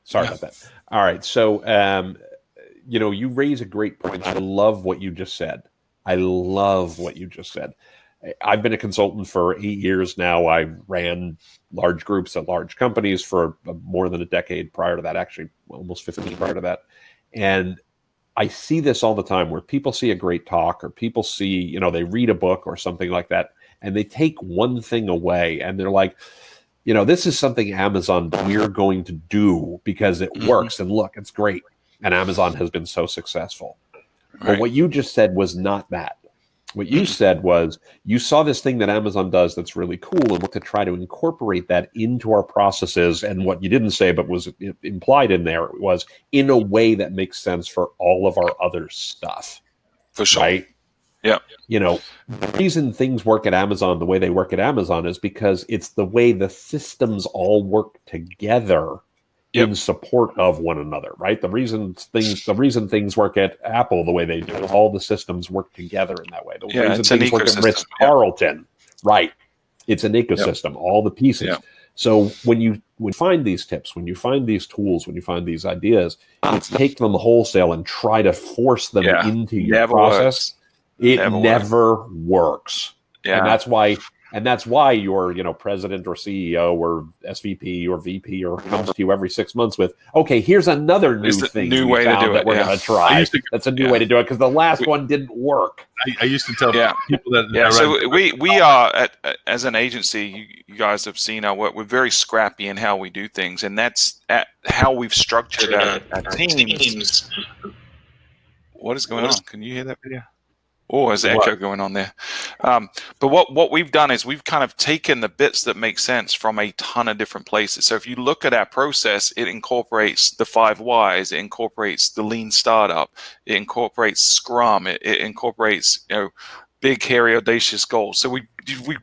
Sorry about that. All right. So, you raise a great point. I love what you just said. I've been a consultant for 8 years now. I ran large groups at large companies for more than a decade prior to that, actually almost 15 prior to that. And I see this all the time where people see a great talk or people see, they read a book or something like that, and they take one thing away and they're like, this is something Amazon we're going to do because it works. And look, it's great. And Amazon has been so successful. Right. But what you just said was not that. What you said was you saw this thing that Amazon does that's really cool and look to try to incorporate that into our processes. And what you didn't say, but was implied in there, was in a way that makes sense for all of our other stuff. For sure. Right? Yeah. The reason things work at Amazon the way they work at Amazon is because it's the way the systems all work together in support of one another, right? The reason things work at Apple the way they do, all the systems work together in that way. The reason things work at Ritz-Carlton, right? It's an ecosystem, all the pieces. Yep. So when you find these tips, when you find these tools, when you find these ideas, it's take them wholesale and try to force them into your process. It never works. Yeah. And that's why your, president or CEO or SVP or VP or comes to you every 6 months with, okay, here's another new thing way to do it. We're going to try. That's a new way to do it because the last one didn't work. I used to tell people that. Yeah. So we are as an agency. You guys have seen our work. We're very scrappy in how we do things, and that's how we've structured our teams. What is going on? Can you hear that video? Oh, there's an echo going on there. But what we've done is we've kind of taken the bits that make sense from a ton of different places. So if you look at our process, it incorporates the 5 whys, it incorporates the lean startup, it incorporates Scrum, it incorporates big, hairy, audacious goals. So we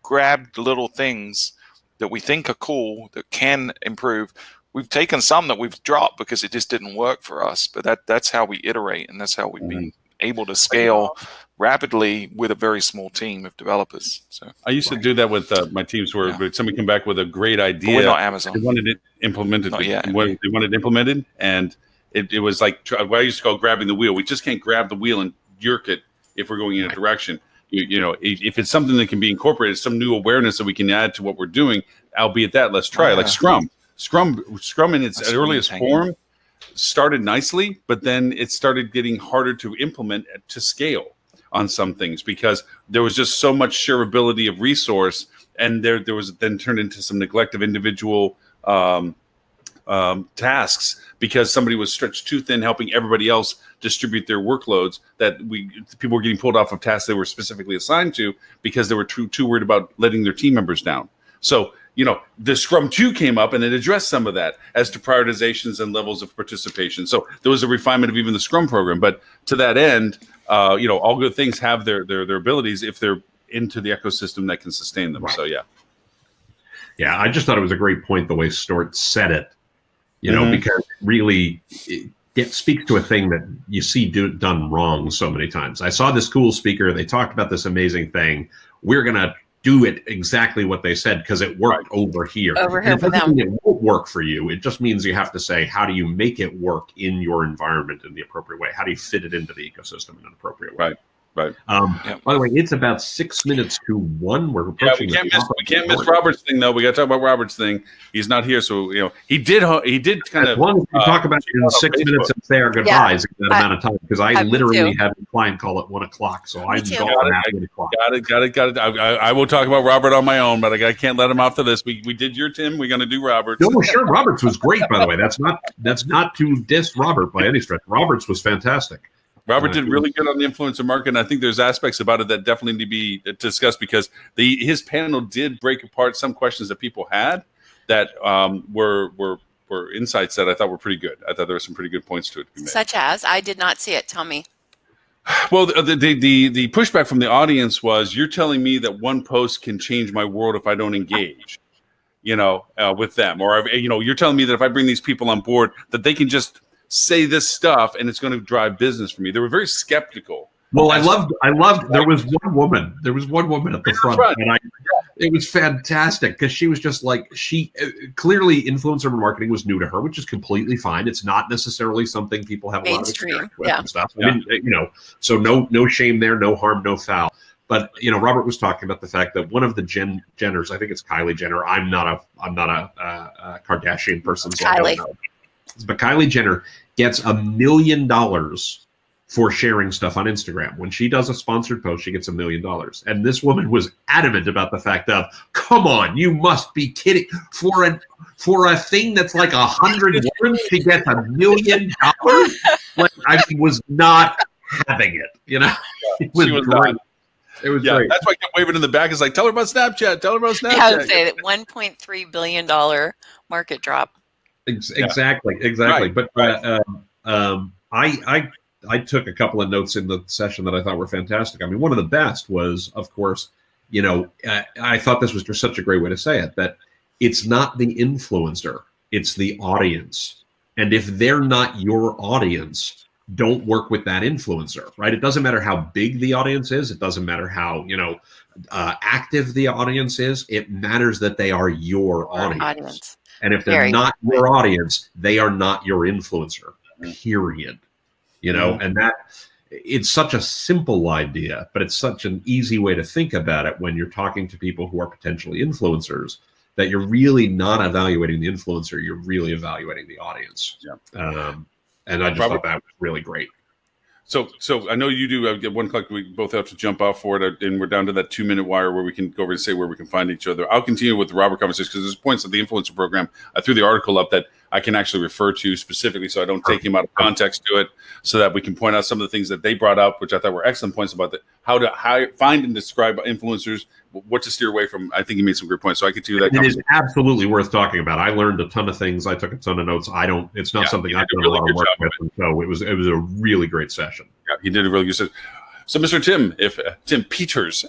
grabbed little things that we think are cool that can improve. We've taken some that we've dropped because it just didn't work for us. But that's how we iterate, and that's how we've been able to scale rapidly with a very small team of developers. So I used to do that with my teams where somebody came back with a great idea. But we're not Amazon. They wanted it implemented. They wanted it implemented, and it was like what I used to call grabbing the wheel. We just can't grab the wheel and jerk it if we're going in a direction. If it's something that can be incorporated, some new awareness that we can add to what we're doing, albeit that, let's try it. Like Scrum in its earliest form started nicely, but then it started getting harder to implement to scale on some things because there was just so much shareability of resource, and there was then turned into some neglect of individual tasks because somebody was stretched too thin helping everybody else distribute their workloads, that people were getting pulled off of tasks they were specifically assigned to because they were too worried about letting their team members down. So the Scrum 2 came up and it addressed some of that as to prioritizations and levels of participation. So there was a refinement of even the Scrum program. But to that end, all good things have their abilities if they're into the ecosystem that can sustain them. Right. So, Yeah, I just thought it was a great point the way Stewart said it, because really it speaks to a thing that you see done wrong so many times. I saw this cool speaker. They talked about this amazing thing. We're going to do it exactly what they said because it worked over here. Over here for them. It won't work for you. It just means you have to say, how do you make it work in your environment in the appropriate way? How do you fit it into the ecosystem in an appropriate way? Right. By the way, it's about 6 minutes to 1. We're approaching. We can't miss Robert's thing though. We got to talk about Robert's thing. He's not here, so he did kind of. As long as we talk about it in 6 minutes and say our goodbyes in that amount of time, because I literally have a client call at 1 o'clock, so I'm gone at 1 o'clock. Got it. I will talk about Robert on my own, but I can't let him off the list. We did your Tim. We're going to do Robert's. No, sure. Roberts was great, by the way. That's not to diss Robert by any stretch. Roberts was fantastic. Robert did really good on the influencer market, and I think there's aspects about it that definitely need to be discussed because his panel did break apart some questions that people had that were insights that I thought were pretty good. I thought there were some pretty good points to it. Such as? I did not see it. Tell me. Well, the pushback from the audience was, you're telling me that one post can change my world if I don't engage, with them. Or, you're telling me that if I bring these people on board, that they can just say this stuff and it's going to drive business for me. They were very skeptical. Well, I loved there was one woman at the front and it was fantastic because she was just like, clearly influencer marketing was new to her, which is completely fine. It's not necessarily something people have a lot of experience with and stuff. I mean, so no shame there, no harm, no foul. But Robert was talking about the fact that one of the Jenners, I think it's Kylie Jenner. I'm not a Kardashian person, so I don't know. But Kylie Jenner gets $1 million for sharing stuff on Instagram. When she does a sponsored post, she gets $1 million. And this woman was adamant about the fact of, come on, you must be kidding. For a thing that's like 100 words, she gets $1 million? Like, I was not having it, It was great. It was great. That's why I kept waving in the back. It's like, tell her about Snapchat. Tell her about Snapchat. I would say that $1.3 billion market drop. Exactly. Right. But I took a couple of notes in the session that I thought were fantastic. I mean, one of the best was, of course, I thought this was just such a great way to say it, that it's not the influencer, it's the audience. And if they're not your audience, don't work with that influencer, right? It doesn't matter how big the audience is. It doesn't matter how, active the audience is. It matters that they are your audience. And if they're not your audience, they are not your influencer, period. And that it's such a simple idea, but it's such an easy way to think about it when you're talking to people who are potentially influencers, that you're really not evaluating the influencer, you're really evaluating the audience. Yeah. And I just thought that was really great. So I know you do at 1 o'clock. We both have to jump off for it, and we're down to that 2-minute wire where we can go over and say where we can find each other. I'll continue with the Robert conversation because there's points of the influencer program. I threw the article up that I can actually refer to specifically, so I don't take him out of context to it, so that we can point out some of the things that they brought up, which I thought were excellent points about how to find and describe influencers, what to steer away from. I think he made some great points, so I could do that. It is absolutely worth talking about. I learned a ton of things. I took a ton of notes. It's not something I've done a lot of work with, and so it was a really great session. Yeah, he did a really good session. So, Mr. Tim, Tim Peters.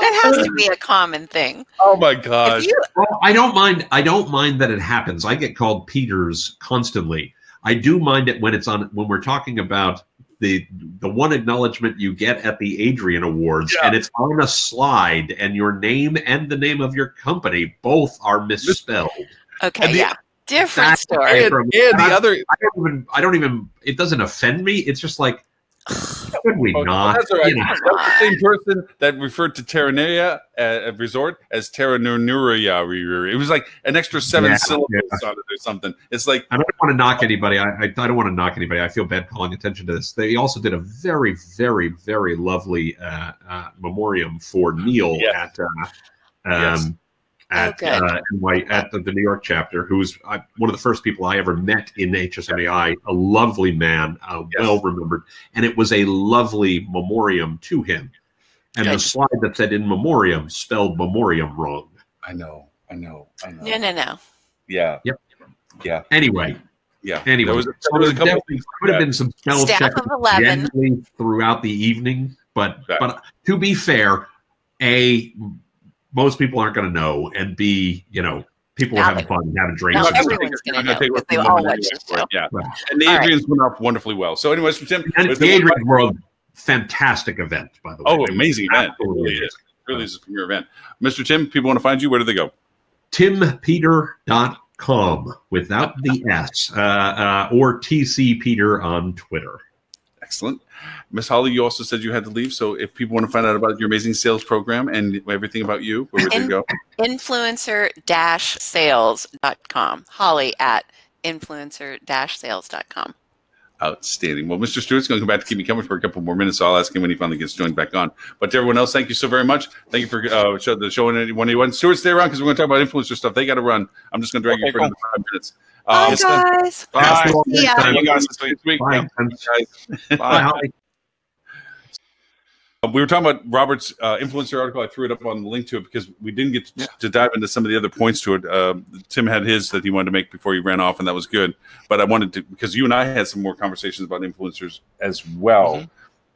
That has to be a common thing. Oh my God! I don't mind that it happens. I get called Peters constantly. I do mind it when we're talking about the one acknowledgement you get at the Adrian Awards, and it's on a slide, and your name and the name of your company both are misspelled. Okay, different story. And the other, I don't even. It doesn't offend me. It's just like, could we not? That's all right. That's the same person that referred to Terranea Resort as Terranuria. It was like an extra 7 syllables on it or something. It's like, I don't want to knock anybody. I don't want to knock anybody. I feel bad calling attention to this. They also did a very, very, very lovely memoriam for Neil at the New York chapter, who was one of the first people I ever met in HSMAI, a lovely man, well remembered, and it was a lovely memoriam to him. And the slide that said "in memoriam" spelled memoriam wrong. I know. No. Yeah. Yep. Yeah. Anyway. There was a couple things could have been some spell check generally throughout the evening, but to be fair, most people aren't going to know, and B, people are having fun and having drinks. Everyone's going to know. They all watch it. And the Adrians went off wonderfully well. So, anyways, Tim, and the Adrians were fantastic event, by the way. Oh, amazing event. It really is. It really is a premier event. Mr. Tim, people want to find you. Where do they go? timpeter.com without the S, or TC Peter on Twitter. Excellent. Miss Holly, you also said you had to leave. So if people want to find out about your amazing sales program and everything about you, where would they go? Influencer-sales.com. Holly at influencer-sales.com. Outstanding. Well, Mr. Stewart's going to come back to keep me coming for a couple more minutes, so I'll ask him when he finally gets joined back on. But to everyone else, thank you so very much. Thank you for the show 181. Stuart, stay around because we're going to talk about influencer stuff. They got to run. I'm just going to drag you for another 5 minutes. Bye, guys. Bye. See ya. See you guys this week. Bye. Bye. Holly. We were talking about Robert's influencer article. I threw it up on the link to it because we didn't get to dive into some of the other points to it. Tim had his that he wanted to make before he ran off, and that was good. But I wanted to, because you and I had some more conversations about influencers as well.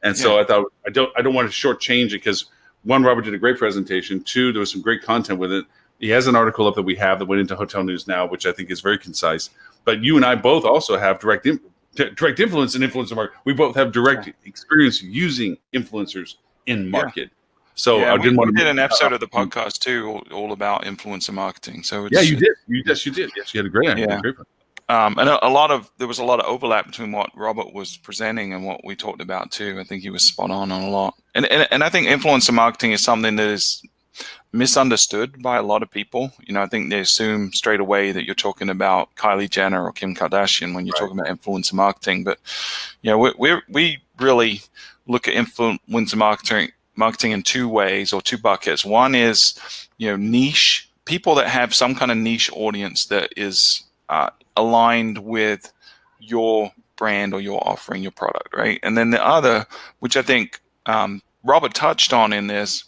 And so I thought I don't want to shortchange it because, one, Robert did a great presentation. Two, there was some great content with it. He has an article up that we have that went into Hotel News Now, which I think is very concise. But you and I both also have direct influence and influencer marketing. We both have direct experience using influencers in market. So I didn't want to. We did an episode of the podcast too, all about influencer marketing. So it's, you did. Yes, you did. Yes, you had a great idea. And there was a lot of overlap between what Robert was presenting and what we talked about too. I think he was spot on a lot. And I think influencer marketing is something that is misunderstood by a lot of people. I think they assume straight away that you're talking about Kylie Jenner or Kim Kardashian when you're talking about influencer marketing. But we really look at influencer marketing in two ways or two buckets. One is niche people that have some kind of niche audience that is aligned with your brand or your offering, your product, right? And then the other, which I think Robert touched on in this,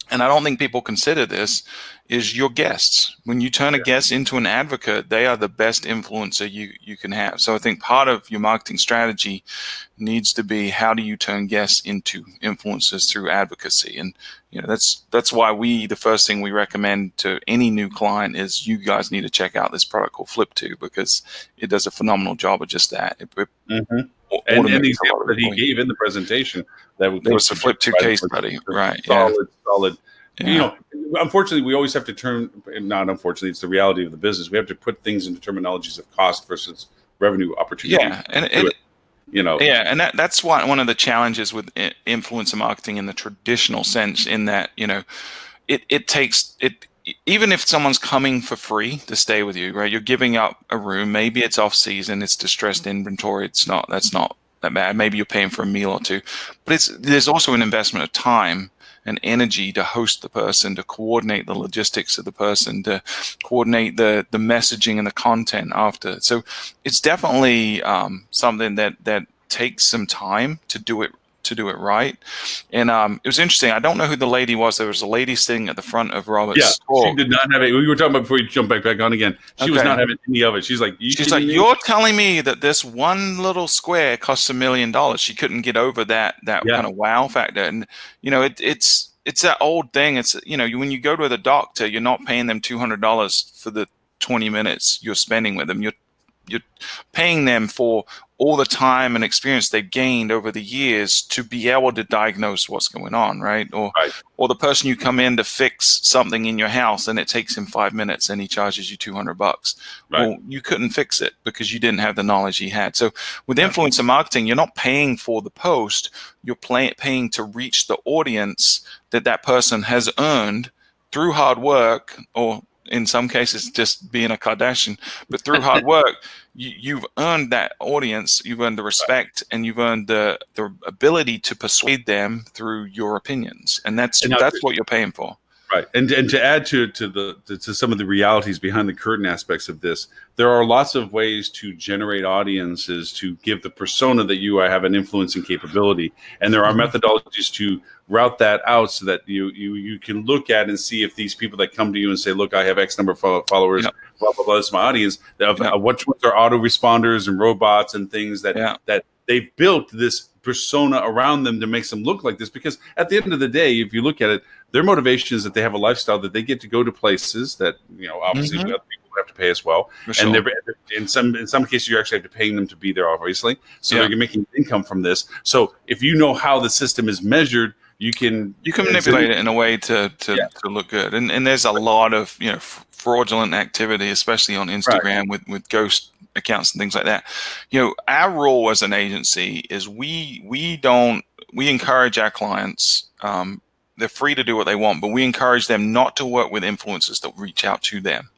and I don't think people consider this, is your guests. When you turn a guest into an advocate, they are the best influencer you can have. So I think part of your marketing strategy needs to be, how do you turn guests into influencers through advocacy? And that's why the first thing we recommend to any new client is, you guys need to check out this product called Flip2, because it does a phenomenal job of just that. And the example that he gave in the presentation, that was a Flip2 case study, right? Solid. Yeah. Unfortunately, we always have to not unfortunately, it's the reality of the business. We have to put things into terminologies of cost versus revenue opportunity. Yeah, and that's one of the challenges with influencer marketing in the traditional sense, in that it takes even if someone's coming for free to stay with you, right? You're giving up a room. Maybe it's off season, it's distressed inventory. That's not that bad. Maybe you're paying for a meal or two, but there's also an investment of time and energy to host the person, to coordinate the logistics of the person, to coordinate the messaging and the content after. So it's definitely something that takes some time to do it right. And it was interesting. I don't know who the lady was. There was a lady sitting at the front of Robert's talk. She did not have it. We were talking about before you jump back on again. She was not having any of it. She's like, you're telling me that this one little square costs $1 million. She couldn't get over that kind of wow factor. And it's that old thing. It's when you go to the doctor, you're not paying them $200 for the 20 minutes you're spending with them. You're paying them for all the time and experience they've gained over the years to be able to diagnose what's going on, right? Or the person you come in to fix something in your house and it takes him 5 minutes and he charges you $200. Right. Well, you couldn't fix it because you didn't have the knowledge he had. So with influencer marketing, you're not paying for the post, you're paying to reach the audience that person has earned through hard work, or in some cases just being a Kardashian, but through hard work, you've earned that audience, you've earned the respect, and you've earned the ability to persuade them through your opinions, and that's what you're paying for. Right, and to add to some of the realities behind the curtain aspects of this, there are lots of ways to generate audiences to give the persona that you have an influencing capability, and there are methodologies to route that out so that you can look at and see if these people that come to you and say, look, I have X number of followers, blah blah blah, that's my audience. Which ones are autoresponders and robots and things that they've built this persona around them to make them look like this, because at the end of the day, if you look at it, their motivation is that they have a lifestyle that they get to go to places that obviously other people have to pay as well. Sure. And in some cases, you actually have to pay them to be there, obviously. So they're making income from this. So if you know how the system is measured, you can manipulate it in a way to look good. And there's a lot of fraudulent activity, especially on Instagram with ghost accounts and things like that. Our role as an agency is we encourage our clients. They're free to do what they want, but we encourage them not to work with influencers that reach out to them.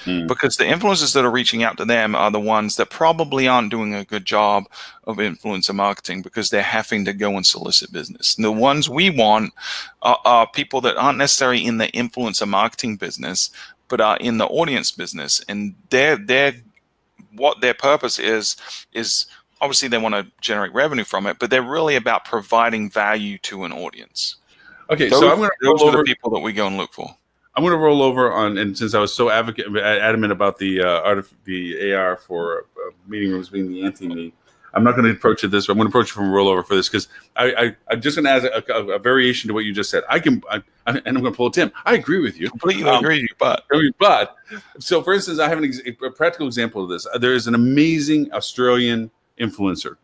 Because the influencers that are reaching out to them are the ones that probably aren't doing a good job of influencer marketing because they're having to go and solicit business. And the ones we want are people that aren't necessarily in the influencer marketing business, but are in the audience business. And what their purpose is obviously they want to generate revenue from it, but they're really about providing value to an audience. Okay, so I'm going to those are the people that we go and look for. I'm going to roll over on, and since I was so adamant about the AR for meeting rooms being the anti-me, I'm not going to approach it this way. I'm going to approach it from a rollover for this because I'm just going to add a variation to what you just said. And I'm going to pull a Tim. I agree with you. Completely agree, but so for instance, I have a practical example of this. There is an amazing Australian influencer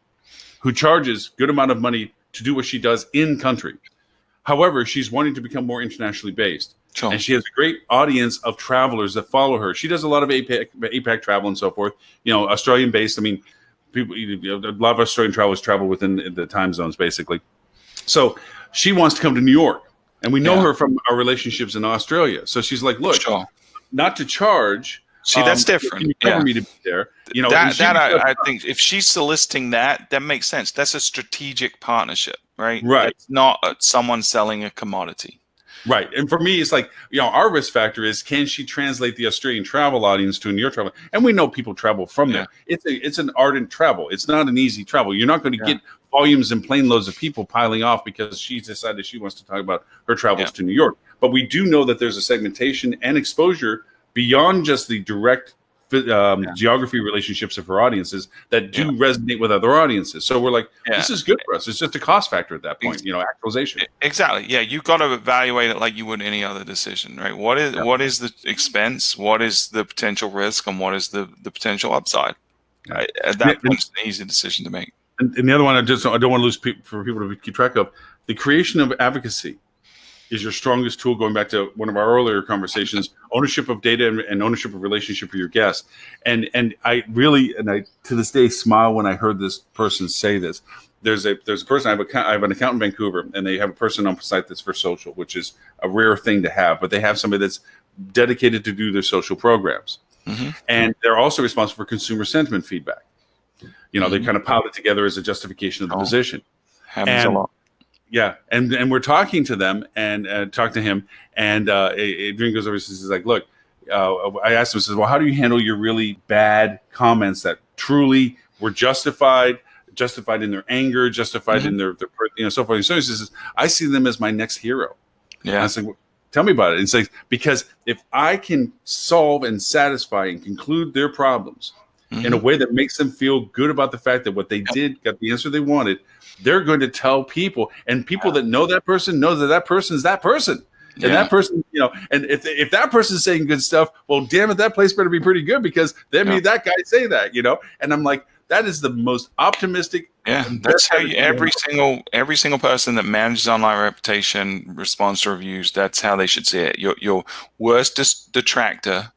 who charges good amount of money to do what she does in country. However, she's wanting to become more internationally based. Sure. And she has a great audience of travelers that follow her. She does a lot of APAC travel and so forth, Australian based. I mean, people, a lot of Australian travelers travel within the time zones, basically. So she wants to come to New York. And we know her from our relationships in Australia. So she's like, look, not to charge. See, that's different. Can you cover me to be there? I think if she's soliciting that makes sense. That's a strategic partnership, right? Right. It's not someone selling a commodity. Right. And for me, it's like, our risk factor is, can she translate the Australian travel audience to a New York travel? And we know people travel from there. It's an ardent travel. It's not an easy travel. You're not going to get volumes and plane loads of people piling off because she's decided she wants to talk about her travels to New York. But we do know that there's a segmentation and exposure beyond just the direct geography relationships of her audiences that do resonate with other audiences. So we're like, this is good for us. It's just a cost factor at that point, actualization. Exactly. Yeah, you've got to evaluate it like you would any other decision, right? What is the expense? What is the potential risk? And what is the potential upside? Right? At that point, it's an easy decision to make. And the other one, I don't want to lose for people to keep track of, the creation of advocacy is your strongest tool, going back to one of our earlier conversations, ownership of data and ownership of relationship with your guests. And I to this day smile when I heard this person say this. There's a person, I have an account in Vancouver, and they have a person on site that's for social, which is a rare thing to have, but they have somebody that's dedicated to do their social programs. Mm-hmm. And they're also responsible for consumer sentiment feedback. They kind of piled it together as a justification of the position. Happens a lot. Yeah, and we're talking to them and talk to him, and Adrian goes over and says, like, look, I asked him, says, well, how do you handle your really bad comments that truly were justified in their anger, justified in their so forth and so on. He says, I see them as my next hero. Yeah, and I was like, well, tell me about it. And it's like, because if I can solve and satisfy and conclude their problems in a way that makes them feel good about the fact that what they did got the answer they wanted, they're going to tell people, and people that know that person know that person's that person. And that person, and if that person's saying good stuff, well, damn it, that place better be pretty good because they made that guy say that, And I'm like, that is the most optimistic. Yeah, that's how every single person that manages online reputation responds to reviews. That's how they should see it. Your worst detractor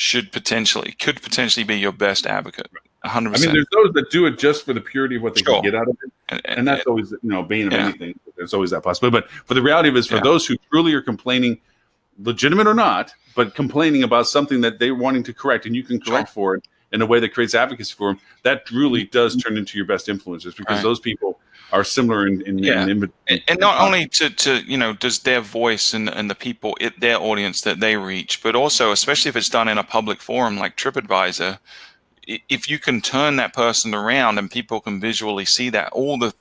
could potentially be your best advocate. 100%. I mean, there's those that do it just for the purity of what they can get out of it, and that's always bane of anything. There's always that possibility. But for the reality of it is, for those who truly are complaining, legitimate or not, but complaining about something that they're wanting to correct, and you can correct for it in a way that creates advocacy for them, that really does turn into your best influencers because those people are similar in and not only to does their voice and the people, their audience that they reach, but also, especially if it's done in a public forum like TripAdvisor, if you can turn that person around and people can visually see that, all the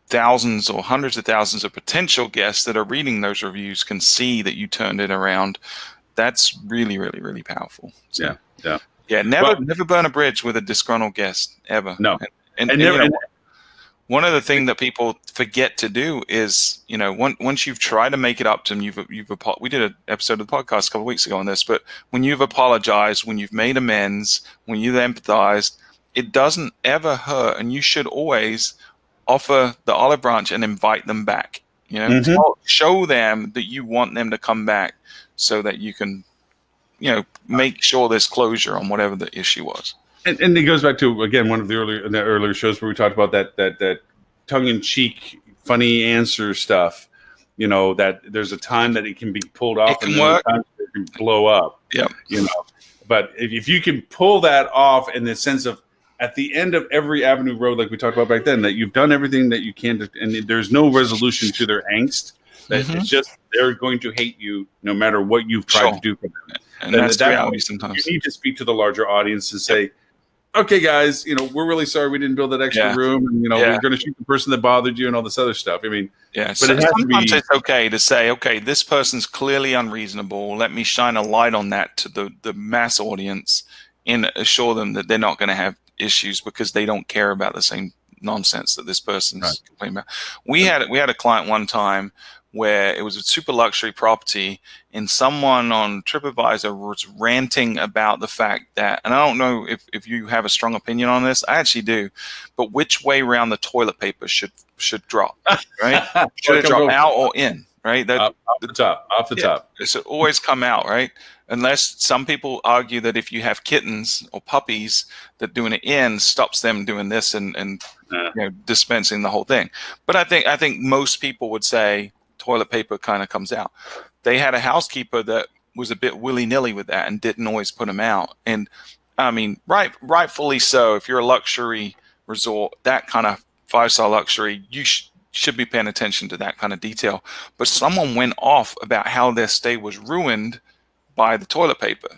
thousands or hundreds of thousands of potential guests that are reading those reviews can see that you turned it around, that's really, really, really powerful. So, never burn a bridge with a disgruntled guest ever. No, and one of the things that people forget to do is, you know, once you've tried to make it up to them, we did an episode of the podcast a couple of weeks ago on this, but when you've apologized, when you've made amends, when you've empathized, it doesn't ever hurt, and you should always offer the olive branch and invite them back. You know, show them that you want them to come back so that you can, you know, make sure there's closure on whatever the issue was. And it goes back to, again, one of the earlier shows where we talked about that tongue-in-cheek, funny answer stuff. You know, that there's a time that it can be pulled off, and then time it can blow up. Yeah, you know. But if you can pull that off in the sense of at the end of every Avenue Road, like we talked about back then, that you've done everything that you can, and there's no resolution to their angst. That it's just they're going to hate you no matter what you've tried to do for them. And that's the reality sometimes. You need to speak to the larger audience and say, okay, guys, you know, we're really sorry we didn't build that extra room, and you know, we're going to shoot the person that bothered you and all this other stuff. I mean, but sometimes it's okay to say, okay, this person's clearly unreasonable. Let me shine a light on that to the mass audience and assure them that they're not going to have issues because they don't care about the same nonsense that this person's complaining about. We had a client one time where it was a super luxury property, and someone on TripAdvisor was ranting about the fact that, and I don't know if you have a strong opinion on this, I actually do, but which way around the toilet paper should drop, right? Should it drop out or in, right? Off the top. It should always come out, right? Unless some people argue that if you have kittens or puppies, that doing it in stops them doing this and you know, dispensing the whole thing. But I think most people would say toilet paper kind of comes out. They had a housekeeper that was a bit willy-nilly with that and didn't always put them out. And I mean, rightfully so. If you're a luxury resort, that kind of 5-star luxury, you should be paying attention to that kind of detail. But someone went off about how their stay was ruined by the toilet paper.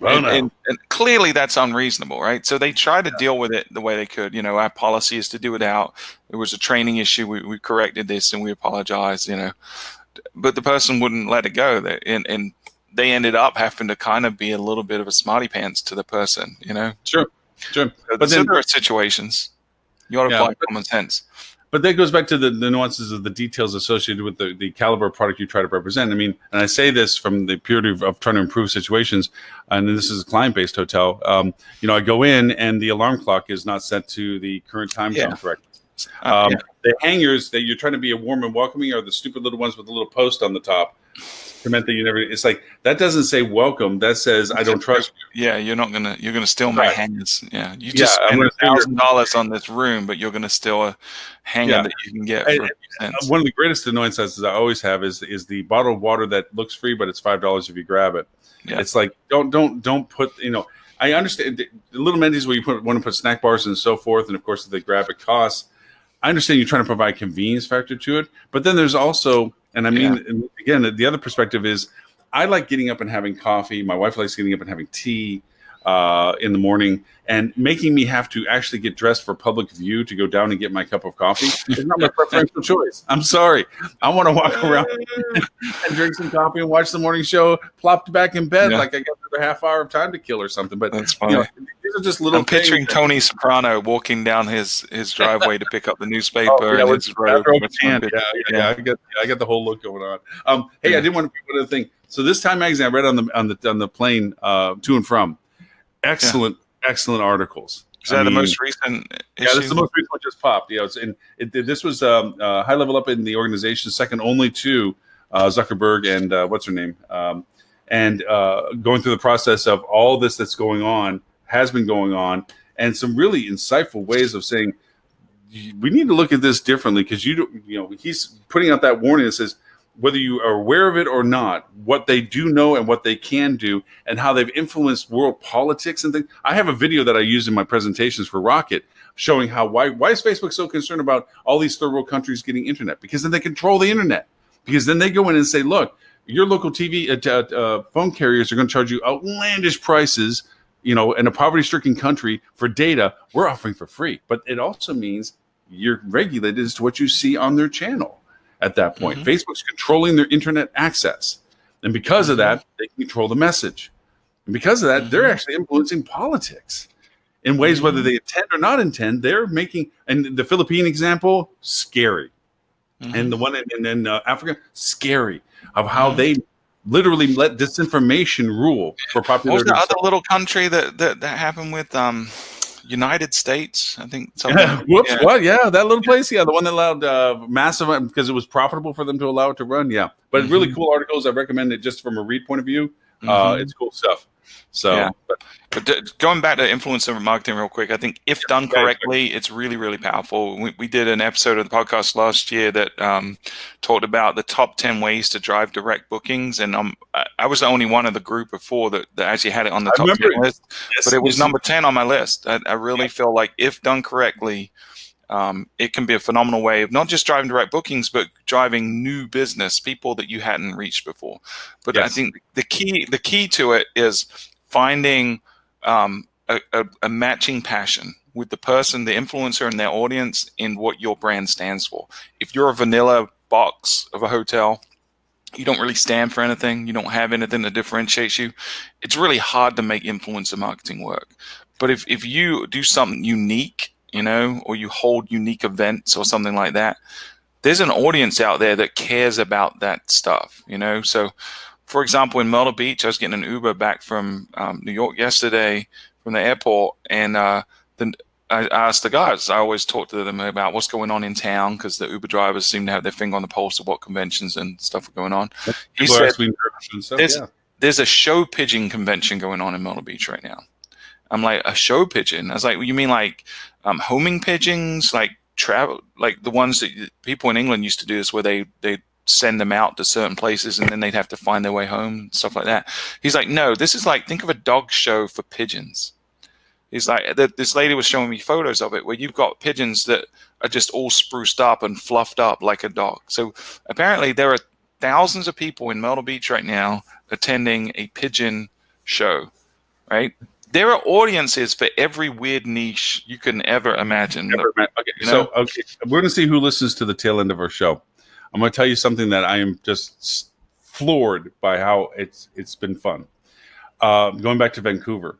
And clearly that's unreasonable, right? So they tried to deal with it the way they could. You know, our policy is to do it out. It was a training issue. We corrected this and we apologized, you know. But the person wouldn't let it go. And they ended up having to kind of be a little bit of a smarty pants to the person, you know. Sure. But then there are situations. You ought to apply common sense. But that goes back to the nuances of the details associated with the caliber of product you try to represent. I mean, and I say this from the purity of trying to improve situations, and this is a client-based hotel. You know, I go in and the alarm clock is not set to the current time zone correctly. The hangers that you're trying to be warm and welcoming are the stupid little ones with the little post on the top. Meant that you never. It's like that doesn't say welcome. That says I don't trust you. Yeah, you're gonna steal my hangers. Yeah, you just spent $1,000 on this room, but you're gonna steal a hanger that you can get for cents. One of the greatest annoyances I always have is the bottle of water that looks free, but it's $5 if you grab it. Yeah. It's like don't put, you know. I understand the little amenities where you want to put snack bars and so forth, and of course if they grab it costs. I understand you're trying to provide convenience factor to it, but then there's also. And I mean, again, the other perspective is I like getting up and having coffee. My wife likes getting up and having tea in the morning, and making me have to actually get dressed for public view to go down and get my cup of coffee is not my preferential choice. I'm sorry. I want to walk around and drink some coffee and watch the morning show, plopped back in bed like I got another half hour of time to kill or something. But that's funny. You know, these are just little I'm picturing Tony Soprano walking down his driveway to pick up the newspaper and his robe. I got the whole look going on. Hey, I did want to pick one other thing. So this Time magazine I read on the plane to and from. Excellent articles. Is that the most recent issue? Yeah, that's the most recent one just popped. Yeah, this was high level up in the organization, second only to Zuckerberg and what's her name, and going through the process of all this that's going on, has been going on, and some really insightful ways of saying we need to look at this differently because he's putting out that warning that says, whether you are aware of it or not, what they do know and what they can do and how they've influenced world politics and things. I have a video that I use in my presentations for Rocket showing how why is Facebook so concerned about all these third world countries getting internet? Because then they control the internet. Because then they go in and say, look, your local TV phone carriers are going to charge you outlandish prices, you know, in a poverty-stricken country for data we're offering for free. But it also means you're regulated as to what you see on their channel. At that point, Facebook's controlling their internet access. And because of that, they can control the message. And because of that, they're actually influencing politics. in ways whether they intend or not intend. They're making, and the Philippine example, scary, and the one in Africa, scary, of how they literally let disinformation rule for popularity. What was the other little country that happened with United States? I think something. Whoops! Yeah. What? Yeah, that little place. Yeah, the one that allowed massive because it was profitable for them to allow it to run. Yeah, but really cool articles. I recommend it just from a read point of view. It's cool stuff. So, yeah. But going back to influencer marketing real quick, I think if done correctly, it's really, really powerful. We did an episode of the podcast last year that talked about the top 10 ways to drive direct bookings. And I was the only one of the group of 4 that actually had it on the top 10 list. Yes, but it was number 10 on my list. I really feel like if done correctly, it can be a phenomenal way of not just driving direct bookings, but driving new business, people that you hadn't reached before. But I think the key to it is finding a matching passion with the person, the influencer, and their audience in what your brand stands for. If you're a vanilla box of a hotel, you don't really stand for anything, you don't have anything that differentiates you, it's really hard to make influencer marketing work. But if you do something unique, or you hold unique events or something like that, there's an audience out there that cares about that stuff, So, for example, in Myrtle Beach, I was getting an Uber back from New York yesterday from the airport, and then I asked the guys, I always talk to them about what's going on in town because the Uber drivers seem to have their finger on the pulse of what conventions and stuff are going on. He said, there's a show pigeon convention going on in Myrtle Beach right now. I'm like, a show pigeon? I was like, well, you mean like homing pigeons, like travel, like the ones that people in England used to do this where they send them out to certain places and then they'd have to find their way home and stuff like that. He's like, no, this is like, think of a dog show for pigeons. He's like, this lady was showing me photos of it where you've got pigeons that are just all spruced up and fluffed up like a dog. So apparently there are thousands of people in Myrtle Beach right now attending a pigeon show, right? There are audiences for every weird niche you can ever imagine. So we're going to see who listens to the tail end of our show. I'm going to tell you something that I am just floored by how it's been fun. Going back to Vancouver,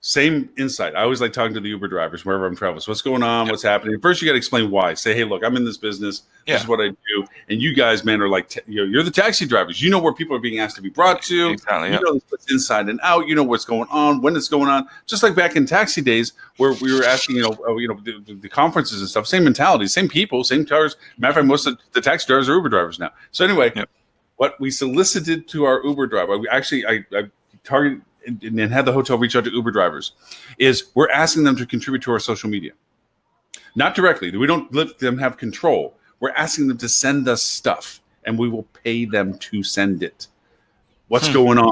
same insight. I always like talking to the Uber drivers wherever I'm traveling. So what's going on? What's happening? First, you got to explain why. Say, hey, look, I'm in this business. This is what I do. And you guys, man, are like, you're the taxi drivers. You know where people are being asked to be brought to. Exactly, you know what's inside and out. You know what's going on, when it's going on. Just like back in taxi days where we were asking, the conferences and stuff. Same mentality, same people, same cars. Matter of fact, most of the taxi drivers are Uber drivers now. So anyway, what we solicited to our Uber driver, I targeted and had the hotel reach out to Uber drivers, is we're asking them to contribute to our social media. Not directly. We don't let them have control. We're asking them to send us stuff, and we will pay them to send it. What's going on?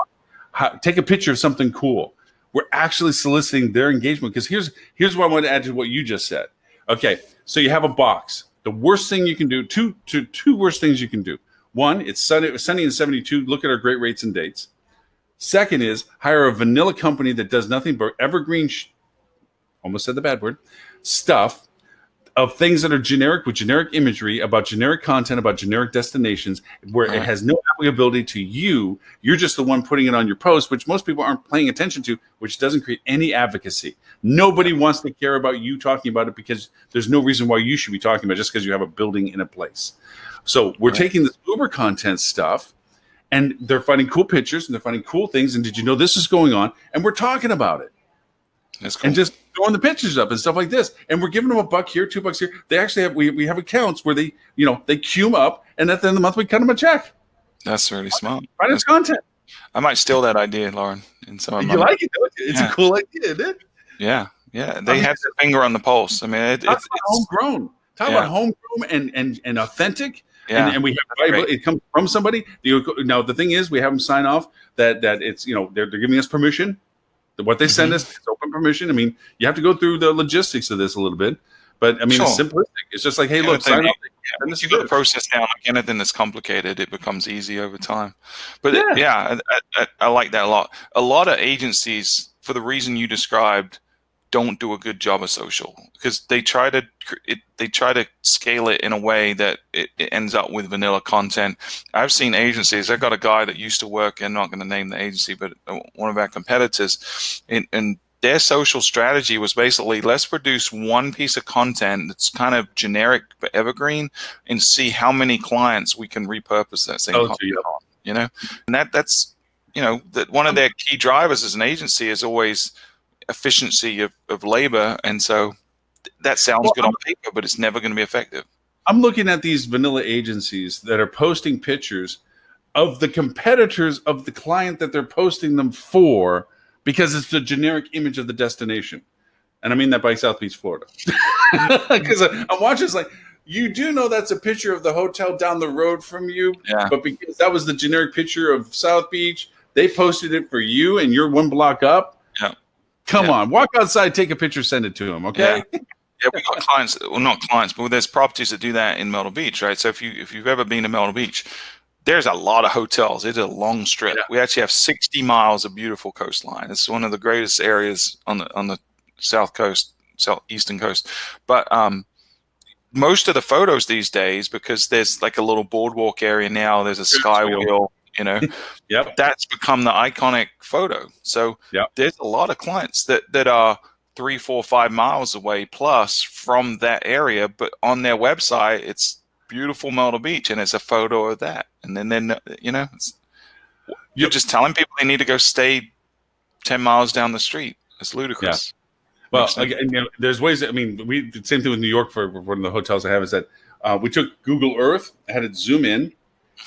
Take a picture of something cool. We're actually soliciting their engagement, because here's what I want to add to what you just said. Okay, so you have a box. The worst thing you can do, two worst things you can do. One, it's sunny and 72. Look at our great rates and dates. Second is hire a vanilla company that does nothing but evergreen, almost said the bad word, stuff of things that are generic with generic imagery about generic content, about generic destinations, where it has no applicability to you. You're just the one putting it on your post, which most people aren't paying attention to, which doesn't create any advocacy. Nobody wants to care about you talking about it because there's no reason why you should be talking about it just because you have a building in a place. So we're taking this Uber content stuff, and they're finding cool pictures and they're finding cool things. And did you know this is going on? And we're talking about it. That's cool. And just throwing the pictures up and stuff like this. And we're giving them $1 here, $2 here. They actually have, we have accounts where they queue them up, and at the end of the month we cut them a check. That's really smart. Finance content. I might steal that idea, Lauren. In some of you like it, don't you? It's a cool idea, isn't it? Yeah. Yeah. They have their finger on the pulse. I mean, it's homegrown. Talk about homegrown and authentic. Yeah. And we have it comes from somebody. Now the thing is, we have them sign off that it's they're giving us permission. What they send us is open permission. I mean, you have to go through the logistics of this a little bit, but I mean, it's simplistic. It's just like, hey, look, sign off. Once you get the process down, like anything that's complicated, it becomes easy over time. But I like that a lot. A lot of agencies, for the reason you described, don't do a good job of social because they try to scale it in a way that it ends up with vanilla content. I've seen agencies. I got a guy that used to work, and I'm not going to name the agency, but one of our competitors, and their social strategy was basically, let's produce one piece of content that's kind of generic but evergreen, and see how many clients we can repurpose that same content on. You know, and that's, you know, that one of their key drivers as an agency is always efficiency of labor, and so that sounds good on paper, but it's never going to be effective. I'm looking at these vanilla agencies that are posting pictures of the competitors of the client that they're posting them for, because it's the generic image of the destination. And I mean that by South Beach, Florida. Because I'm watching, it's like, you do know that's a picture of the hotel down the road from you, but because that was the generic picture of South Beach, they posted it for you and you're one block up. Come on, walk outside, take a picture, send it to them, okay? Yeah, we got clients, well, not clients, but there's properties that do that in Myrtle Beach, right? So if you've ever been to Myrtle Beach, there's a lot of hotels. It's a long strip. We actually have 60 miles of beautiful coastline. It's one of the greatest areas on the south coast, southeastern coast. But most of the photos these days, because there's like a little boardwalk area now, there's a sky wheel, you know, that's become the iconic photo. So there's a lot of clients that are 3, 4, 5 miles away plus from that area, but on their website, it's beautiful Myrtle Beach, and it's a photo of that. And then you know, you're just telling people they need to go stay 10 miles down the street. It's ludicrous. Well, again, you know, there's ways that, I mean, we did the same thing with New York for one of the hotels I have, is that we took Google Earth, had it zoom in,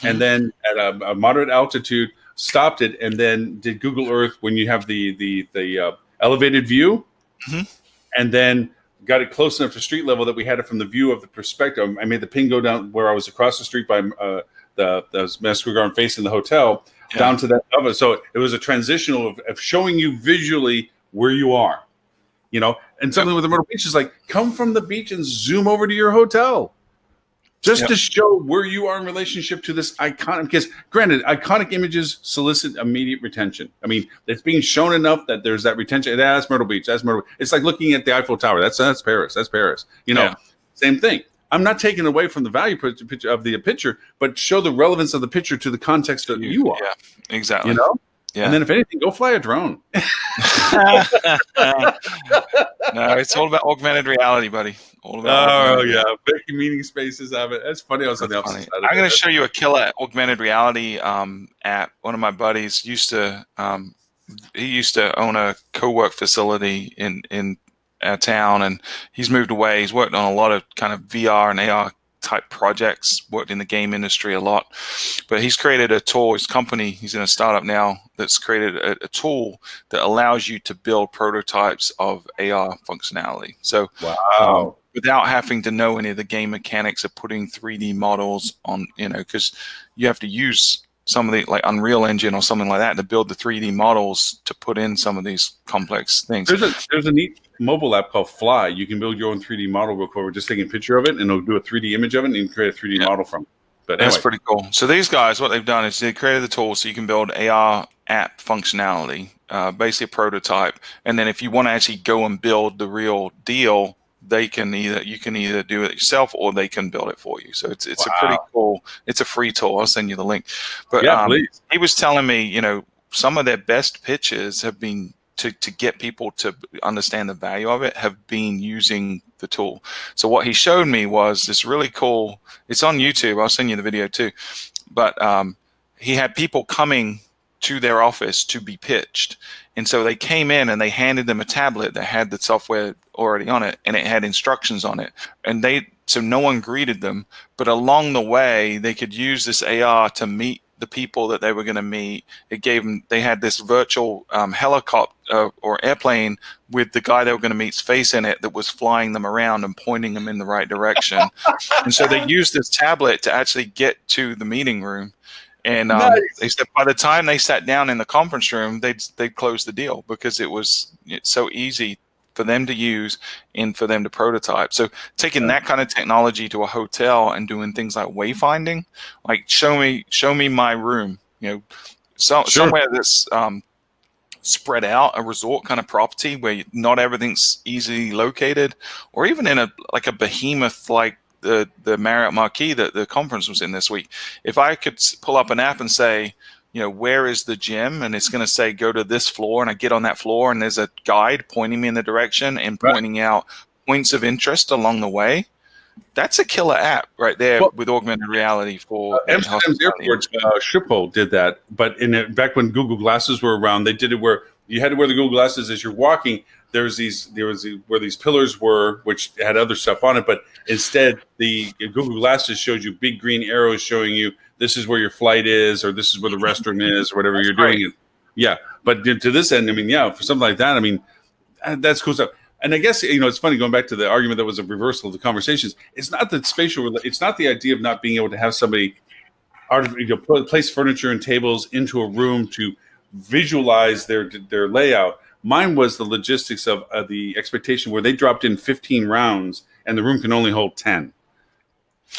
and then at a moderate altitude, stopped it, and then did Google Earth when you have the elevated view, and then got it close enough to street level that we had it from the view of the perspective. I made the ping go down where I was across the street by the Madison Garden facing the hotel, down to that other. So it was a transitional of showing you visually where you are, you know. And something with the Myrtle Beach is like, come from the beach and zoom over to your hotel, just to show where you are in relationship to this iconic. Because granted, iconic images solicit immediate retention. I mean, it's being shown enough that there's that retention. That's Myrtle Beach. That's Myrtle Beach. It's like looking at the Eiffel Tower. That's Paris. That's Paris. You know, same thing. I'm not taking away from the value picture of the picture, but show the relevance of the picture to the context that you are. Yeah, exactly. You know? And then if anything, go fly a drone. No, it's all about augmented reality, buddy. All about making meeting spaces of it. That's funny. I was on the opposite side. I'm going to show you a killer augmented reality app. One of my buddies used to own a co-work facility in our town, and he's moved away. He's worked on a lot of kind of VR and AR type projects, worked in the game industry a lot, but he's created a tool. His company, he's in a startup now, that's created a tool that allows you to build prototypes of AR functionality. So without having to know any of the game mechanics of putting 3D models on, you know, because you have to use some of the like Unreal Engine or something like that to build the 3D models to put in some of these complex things. There's a neat mobile app called Fly. You can build your own 3D model real quick. We're just taking a picture of it, and it'll do a 3D image of it, and you can create a 3D model from it. But anyway. That's pretty cool. So these guys, what they've done is they created the tool so you can build AR app functionality, basically a prototype. And then if you want to actually go and build the real deal, you can either do it yourself or they can build it for you. So it's a pretty cool. It's a free tool. I'll send you the link. But please. He was telling me, you know, some of their best pitches have been to get people to understand the value of it, have been using the tool. So what he showed me was this really cool. It's on YouTube. I'll send you the video too. But he had people coming to their office to be pitched. And so they came in and they handed them a tablet that had the software already on it, and it had instructions on it. And so no one greeted them, but along the way, they could use this AR to meet the people that they were going to meet. It gave them, they had this virtual helicopter or airplane with the guy they were going to meet's face in it that was flying them around and pointing them in the right direction. And so they used this tablet to actually get to the meeting room. And they said by the time they sat down in the conference room, they'd close the deal because it's so easy for them to use and for them to prototype. So taking that kind of technology to a hotel and doing things like wayfinding, like show me my room, you know, somewhere that's spread out, a resort kind of property where not everything's easily located, or even in a behemoth like the Marriott Marquis that the conference was in this week. If I could pull up an app and say, where is the gym? And it's going to say, go to this floor. And I get on that floor and there's a guide pointing me in the direction and pointing out points of interest along the way. That's a killer app right there with augmented reality for Amsterdam's airport. Schiphol did that, but back when Google Glasses were around, they did it where you had to wear the Google Glasses as you're walking. There was where these pillars were, which had other stuff on it, but instead the Google Glasses showed you big green arrows showing you this is where your flight is, or this is where the restroom is, or whatever you're doing. Yeah, but to this end, I mean, for something like that, I mean, that's cool stuff. And I guess, it's funny, going back to the argument that was a reversal of the conversations, it's not that it's not the idea of not being able to have somebody place furniture and tables into a room to visualize their layout. Mine was the logistics of the expectation where they dropped in 15 rounds and the room can only hold 10.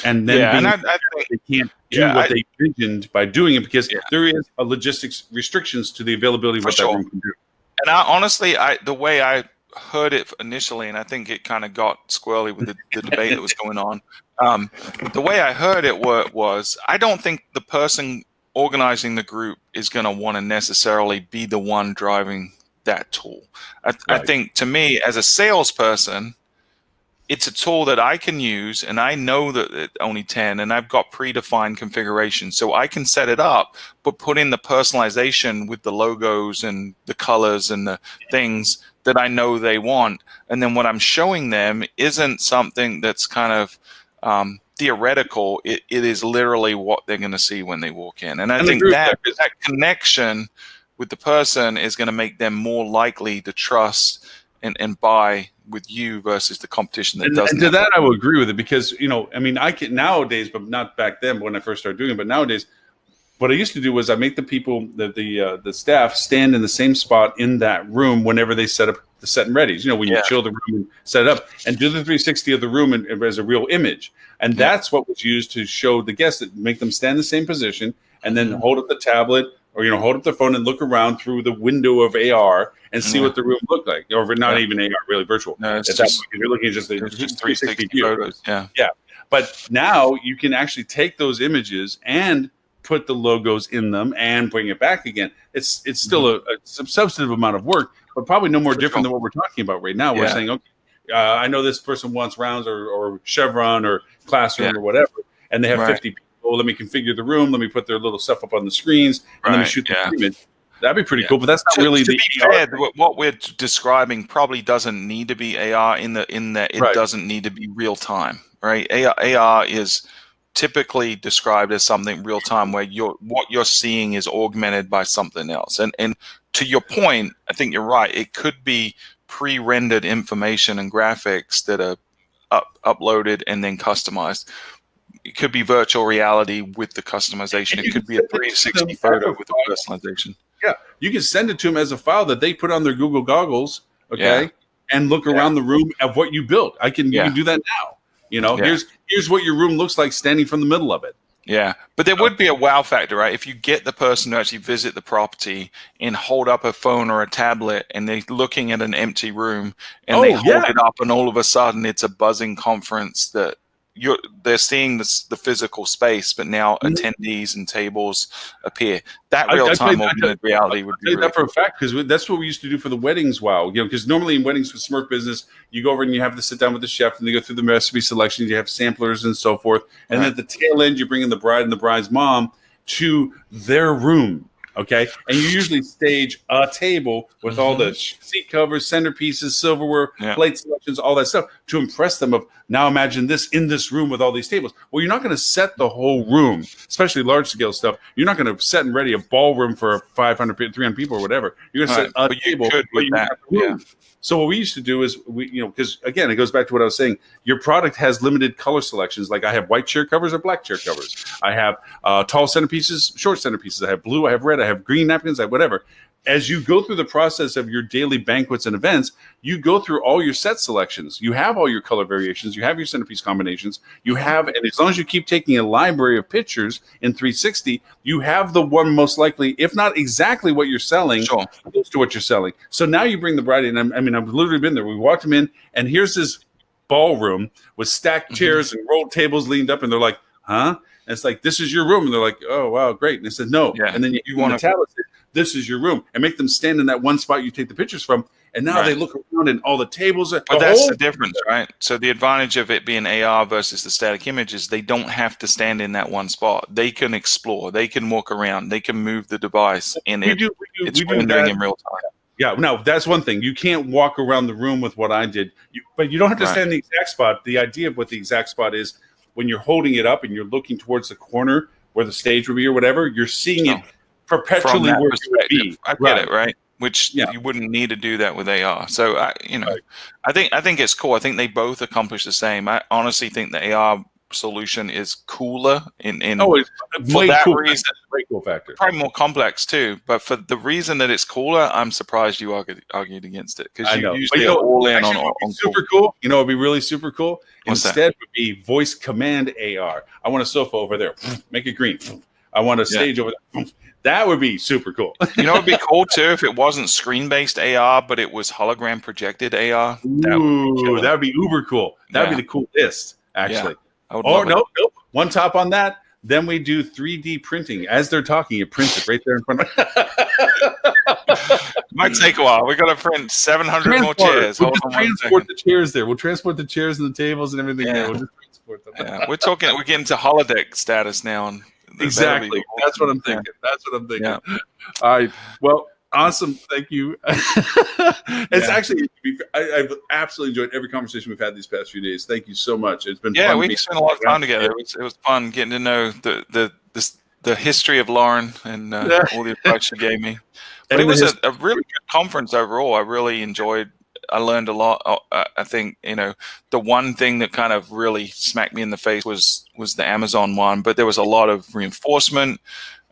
And then I think they can't do what they envisioned by doing it because there is a logistics restrictions to the availability of what that room can do. And honestly, the way I heard it initially, and I think it kind of got squirrely with the debate that was going on. The way I heard it was, I don't think the person organizing the group is going to want to necessarily be the one driving that tool. I think, to me, as a salesperson, it's a tool that I can use, and I know that it's only 10, and I've got predefined configuration, so I can set it up, but put in the personalization with the logos and the colors and the things that I know they want. And then what I'm showing them isn't something that's kind of theoretical. It is literally what they're going to see when they walk in. And I think that connection with the person is going to make them more likely to trust and buy with you versus the competition that doesn't. And to that, I will agree with it because, I can nowadays, but not back then when I first started doing it, but nowadays, what I used to do was I make the people, the staff, stand in the same spot in that room whenever they set up the set and readies. When you chill the room and set it up, and do the 360 of the room as a real image. And that's what was used to show the guests, that make them stand in the same position and then hold up the tablet or hold up the phone and look around through the window of AR and see what the room looked like, or not even AR, really virtual. No, it's just, you're looking at just 360 view. Photos. Yeah. But now you can actually take those images and put the logos in them and bring it back again. It's still a substantive amount of work, but probably no more different than what we're talking about right now. We're saying, okay, I know this person wants Rounds or Chevron or Classroom or whatever, and they have 50 people. Let me configure the room. Let me put their little stuff up on the screens, and let me shoot the image. That'd be pretty cool, but that's not really the fair, what we're describing probably doesn't need to be AR in that it doesn't need to be real time, right? AR is typically described as something real time where what you're seeing is augmented by something else. And to your point, I think you're right. It could be pre-rendered information and graphics that are uploaded and then customized. It could be virtual reality with the customization. It could be a 360 photo with the personalization. Yeah, you can send it to them as a file that they put on their Google goggles, and look around the room of what you built. You can do that now. Here's what your room looks like standing from the middle of it. Yeah, but there would be a wow factor, right? If you get the person to actually visit the property and hold up a phone or a tablet and they're looking at an empty room and they hold it up and all of a sudden it's a buzzing conference that they're seeing the physical space, but now attendees and tables appear. That real-time augmented reality would be that for a fact, because that's what we used to do for the weddings. Wow, because normally in weddings with Smurf Business, you go over and you have to sit down with the chef and they go through the recipe selections. You have samplers and so forth, and then at the tail end, you bring in the bride and the bride's mom to their room. Okay, and you usually stage a table with all the seat covers, centerpieces, silverware, plate selections, all that stuff to impress them. Of now, imagine this in this room with all these tables. Well, you're not going to set the whole room, especially large scale stuff. You're not going to set and ready a ballroom for 500, 300 people or whatever. You're going to set a table. So what we used to do is because again, it goes back to what I was saying. Your product has limited color selections. Like I have white chair covers or black chair covers. I have tall centerpieces, short centerpieces. I have blue. I have red. I have green napkins. I have whatever. As you go through the process of your daily banquets and events, you go through all your set selections. You have all your color variations. You have your centerpiece combinations. You have, and as long as you keep taking a library of pictures in 360, you have the one most likely, if not exactly what you're selling, close to what you're selling. So now you bring the bride in. I mean, I've literally been there. We walked them in, and here's this ballroom with stacked chairs and rolled tables leaned up, and they're like, huh? And it's like, this is your room. And they're like, oh, wow, great. And I said, no. Yeah. And then you want to tablet, this is your room, and make them stand in that one spot you take the pictures from. And now they look around and all the tables are. But that's the difference, right? So the advantage of it being AR versus the static image is they don't have to stand in that one spot. They can explore. They can walk around. They can move the device, and it's rendering in real time. Yeah, no, that's one thing. You can't walk around the room with what I did, but you don't have to stand in the exact spot. The idea of what the exact spot is, when you're holding it up and you're looking towards the corner where the stage would be or whatever, you're seeing it perpetually where it would be. I get it, right? Which you wouldn't need to do that with AR. So I think it's cool. I think they both accomplish the same. I honestly think the AR solution is cooler for that reason. Great cool factor. Probably more complex too, but for the reason that it's cooler, I'm surprised you argued against it, because you usually are all in on super cool. You know, it'd be really super cool. Instead, would be voice command AR. I want a sofa over there. Make it green. I want a stage over there. That would be super cool. You know, it'd be cool too if it wasn't screen-based AR, but it was hologram projected AR. Ooh, that would be uber cool. That would be the coolest, actually. Yeah, nope. One top on that. Then we do 3D printing. As they're talking, you print it right there in front of Might take a while. We got to print 700 more chairs. We'll just transport the chairs there. We'll transport the chairs and the tables and everything there. We'll just transport them. We're getting to holodeck status now. Exactly. That's what I'm thinking. That's what I'm thinking. Yeah. All right. Well, awesome. Thank you. It's actually, I've absolutely enjoyed every conversation we've had these past few days. Thank you so much. It's been fun. We spent a lot of time together. It was fun getting to know the history of Lauren and all the advice she gave me. But it was a really good conference overall. I really enjoyed. I learned a lot. I think, the one thing that kind of really smacked me in the face was the Amazon one, but there was a lot of reinforcement,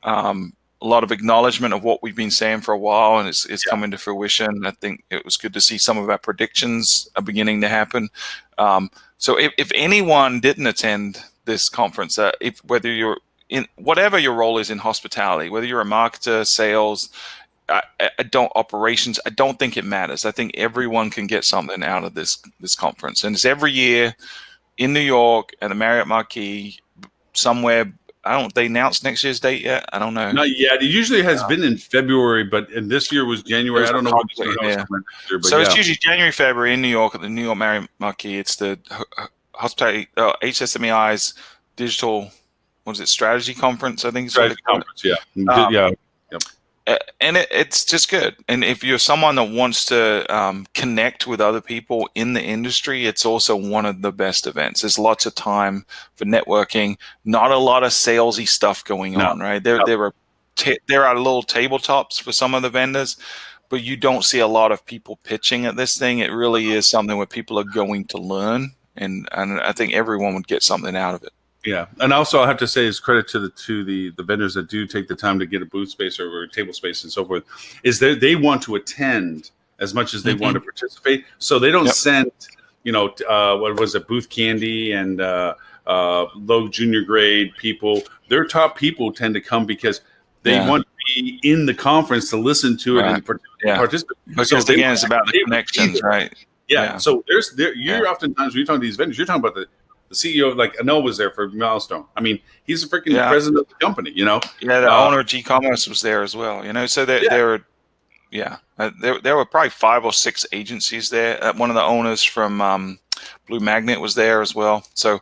a lot of acknowledgement of what we've been saying for a while, and it's coming to fruition. I think it was good to see some of our predictions are beginning to happen. So if anyone didn't attend this conference, whether you're in whatever your role is in hospitality, whether you're a marketer, sales, operations, I don't think it matters. I think everyone can get something out of this conference, and it's every year in New York at the Marriott Marquis somewhere. They announced next year's date yet? I don't know. Not yet. It usually has been in February, and this year was January. I don't know what So it's usually January, February in New York at the New York Marriott Marquis. It's the hospitality HSMAI's digital, strategy conference, I think. Strategy conference, And it's just good. And if you're someone that wants to connect with other people in the industry, it's also one of the best events. There's lots of time for networking, not a lot of salesy stuff going on, right? There are little tabletops for some of the vendors, but you don't see a lot of people pitching at this thing. It really is something where people are going to learn, and I think everyone would get something out of it. Yeah, and also I have to say, is credit to the vendors that do take the time to get a booth space or table space and so forth, is that they want to attend as much as they want to participate. So they don't send, what was it, booth candy and low junior grade people. Their top people tend to come because they want to be in the conference to listen to it and participate. Because again, it's about the connections, right? Yeah. So you're oftentimes when you're talking to these vendors, you're talking about the CEO, like Anil was there for Milestone. I mean, he's the freaking president of the company, Yeah, the owner of G-Commerce was there as well, So there were probably 5 or 6 agencies there. One of the owners from Blue Magnet was there as well. So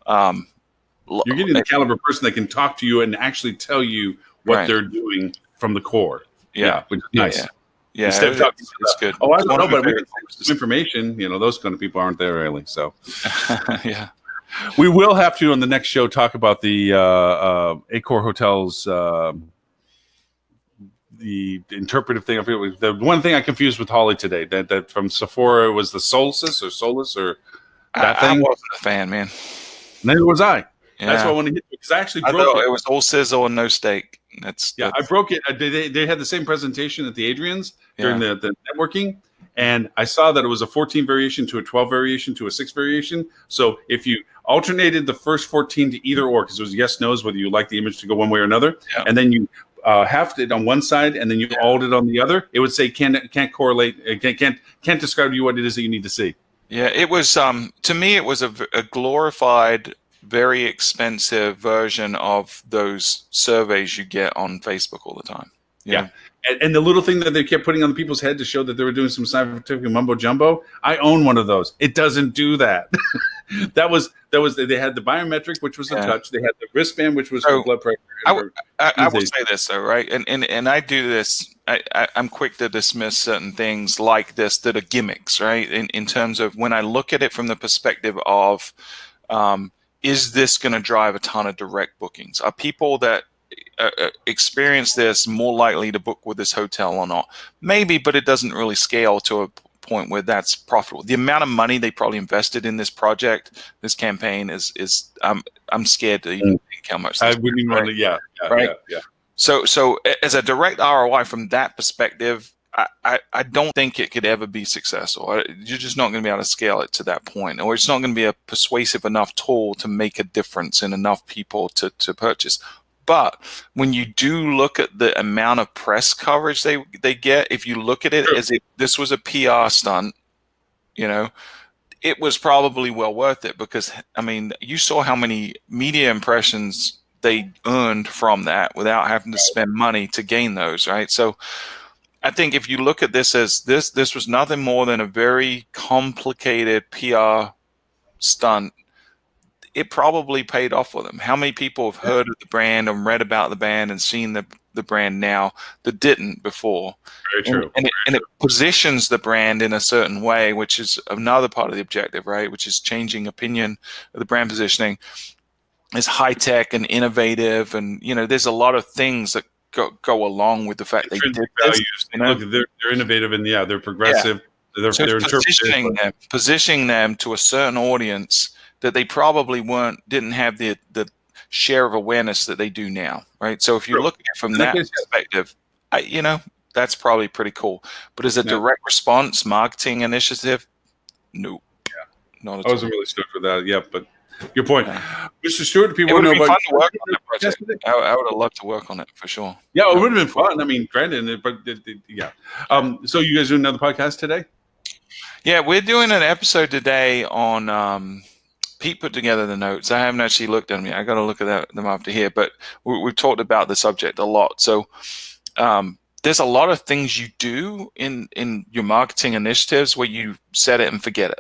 you're getting the caliber person that can talk to you and actually tell you what they're doing from the core. Yeah, which is nice. Yeah, instead of talking it's good. Oh, I don't know, but we can some information. Those kind of people aren't there really. So yeah. We will have to on the next show talk about the Accor Hotels, the interpretive thing. I forget the one thing I confused with Holly today. That from Sephora was the Solstice or that thing. I wasn't a fan, man. Neither was I. Yeah. That's why I want to hit because I actually broke it. It was all sizzle and no steak. I broke it. They had the same presentation at the Adrian's during the networking. And I saw that it was a 14 variation to a 12 variation to a 6 variation. So if you alternated the first 14 to either or, because it was yes, no's, whether you like the image to go one way or another, and then you halved it on one side and then you altered it on the other, it would say can't correlate, can't describe to you what it is that you need to see. Yeah, it was to me it was a glorified very expensive version of those surveys you get on Facebook all the time. Yeah. And the little thing that they kept putting on people's head to show that they were doing some scientific mumbo jumbo. I own one of those. It doesn't do that. that was they had the biometric, which was a touch. They had the wristband, which was for blood pressure. I will say this though, right? And I do this. I'm quick to dismiss certain things like this that are gimmicks, right? In terms of when I look at it from the perspective of, is this going to drive a ton of direct bookings? Are people that experience this more likely to book with this hotel or not? Maybe, but it doesn't really scale to a point where that's profitable. The amount of money they probably invested in this project, this campaign is I'm scared to even think how much. I wouldn't even want to. Yeah. So as a direct ROI from that perspective, I don't think it could ever be successful. You're just not going to be able to scale it to that point, or it's not going to be a persuasive enough tool to make a difference in enough people to purchase. But when you do look at the amount of press coverage they get, if you look at it as if this was a PR stunt, it was probably well worth it, because, I mean, you saw how many media impressions they earned from that without having to spend money to gain those, right? So I think if you look at this as this was nothing more than a very complicated PR stunt, it probably paid off for them. How many people have heard of the brand and read about the brand and seen the brand now that didn't before? Very true. And it positions the brand in a certain way, which is another part of the objective, right? Which is changing opinion of the brand positioning. It's high tech and innovative, and there's a lot of things that go along with the fact they did values. Look, they're innovative and they're progressive. Yeah. They're positioning them to a certain audience that they probably didn't have the share of awareness that they do now, right? So if you look at it from that perspective, that's probably pretty cool. But as a direct response marketing initiative, no. Not at all. I wasn't really stoked with that. Yeah, but your point. Mr. Stewart, people want to know about fun to work on that project. I would have loved to work on it for sure. Yeah, it would have been fun. I mean, granted, but yeah. So you guys doing another podcast today? Yeah, we're doing an episode today on Pete put together the notes. I haven't actually looked at them yet. I got to look at them after here, but we've talked about the subject a lot. So there's a lot of things you do in your marketing initiatives where you set it and forget it.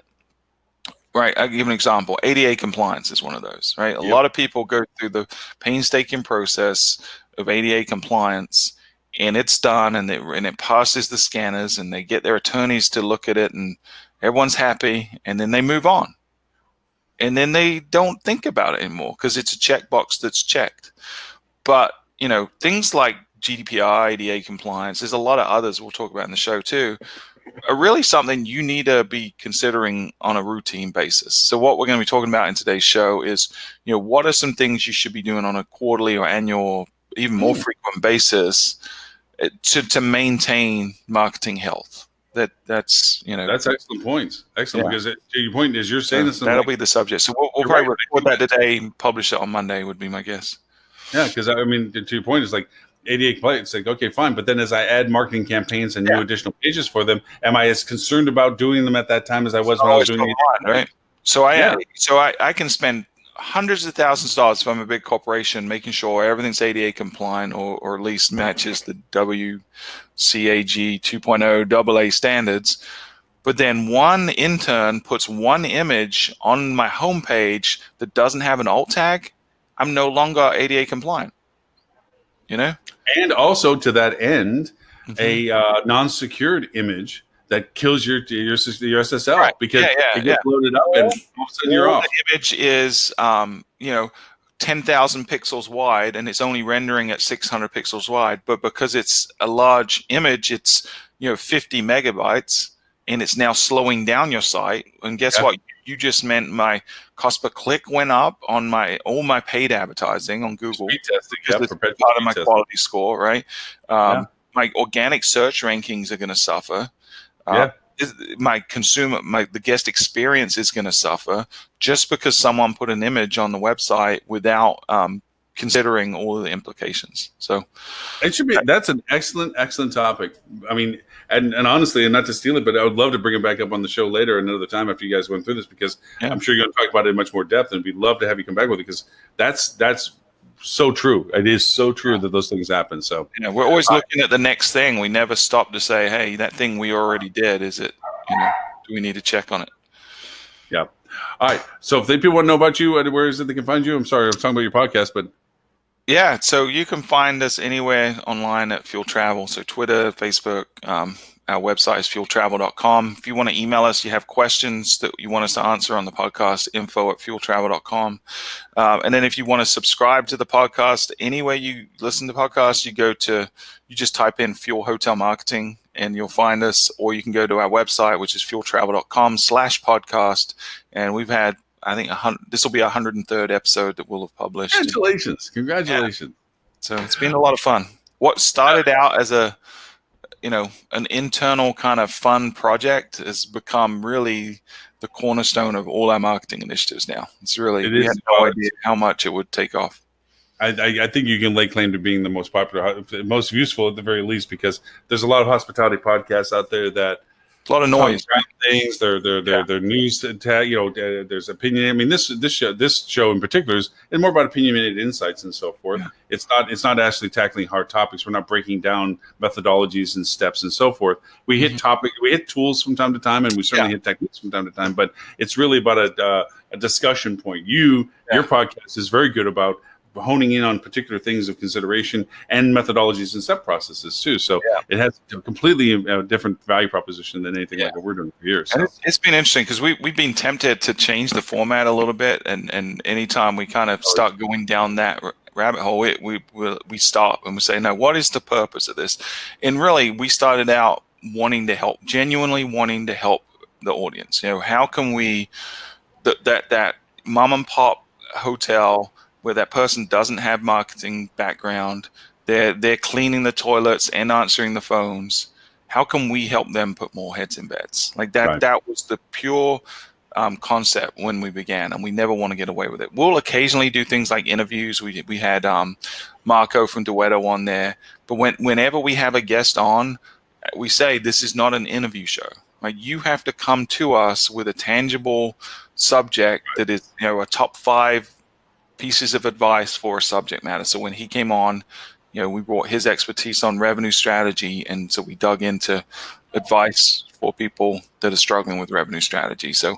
Right. I'll give an example. ADA compliance is one of those, right? A lot of people go through the painstaking process of ADA compliance, and it's done, and it passes the scanners, and they get their attorneys to look at it, and everyone's happy, and then they move on. And then they don't think about it anymore because it's a checkbox that's checked. But, things like GDPR, ADA compliance, there's a lot of others we'll talk about in the show too, are really something you need to be considering on a routine basis. So what we're going to be talking about in today's show is, what are some things you should be doing on a quarterly or annual, even more frequent basis to maintain marketing health. That's excellent points. Excellent, because to your point is you're saying this. That'll be the subject. So we'll probably record that today and publish it on Monday would be my guess. Yeah, because I mean, to your point, it's like ADA compliance. It's like, okay, fine, but then as I add marketing campaigns and new additional pages for them, am I as concerned about doing them at that time as I was when I was doing it? Right. So I can spend hundreds of thousands of dollars if I'm a big corporation making sure everything's ADA compliant or at least matches the WCAG 2.0 AA standards. But then one intern puts one image on my homepage that doesn't have an alt tag, I'm no longer ADA compliant. And also to that end, a non-secured image that kills your SSL because it gets loaded up and all of a sudden you're off. The image is 10,000 pixels wide and it's only rendering at 600 pixels wide, but because it's a large image, it's 50 megabytes, and it's now slowing down your site. And guess what? You just meant my cost per click went up on all my paid advertising on Google. Because it's part of my quality score, right? My organic search rankings are going to suffer. The guest experience is going to suffer just because someone put an image on the website without considering all of the implications. So it should be. That's an excellent topic. I mean, and honestly, and not to steal it, but I would love to bring it back up on the show later another time after you guys went through this, because I'm sure you're going to talk about it in much more depth, and we'd love to have you come back with it, because that's so true. It is so true that those things happen. So we're always looking at the next thing. We never stop to say, hey, that thing we already did, is it, do we need to check on it? Yeah. All right. So if people want to know about you, where is it they can find you? I'm sorry, I'm talking about your podcast, but yeah. So you can find us anywhere online at Fuel Travel. So Twitter, Facebook, our website is fueltravel.com. If you want to email us, you have questions that you want us to answer on the podcast, info@fueltravel.com. And then if you want to subscribe to the podcast, anywhere you listen to podcasts, you just type in Fuel Hotel Marketing and you'll find us, or you can go to our website, which is fueltravel.com/podcast. And we've had, I think, this will be our 103rd episode that we'll have published. Congratulations. Congratulations. Yeah. So it's been a lot of fun. What started out as an internal kind of fun project has become really the cornerstone of all our marketing initiatives now. We had no idea how much it would take off. I think you can lay claim to being the most popular, most useful at the very least, because there's a lot of hospitality podcasts out there that a lot of noise, things. They're news. There's opinion. I mean, this show in particular is more about opinionated insights and so forth. Yeah. It's not actually tackling hard topics. We're not breaking down methodologies and steps and so forth. We hit we hit tools from time to time, and we certainly hit techniques from time to time. But it's really about a discussion point. Your podcast is very good about honing in on particular things of consideration and methodologies and step processes too. So it has a completely different value proposition than anything like what we're doing for years. So. And it's been interesting because we've been tempted to change the format a little bit, and anytime we kind of start going down that rabbit hole, we stop and we say, no, what is the purpose of this? And really, we started out genuinely wanting to help the audience. How can we that mom and pop hotel where that person doesn't have marketing background, they're cleaning the toilets and answering the phones. How can we help them put more heads in beds? Like that, right. That was the pure concept when we began, and we never want to get away with it. We'll occasionally do things like interviews. We had Marco from Duetto on there, but whenever we have a guest on, we say this is not an interview show. Like, you have to come to us with a tangible subject that is, a top 5 pieces of advice for a subject matter. So when he came on, we brought his expertise on revenue strategy, and so we dug into advice for people that are struggling with revenue strategy. So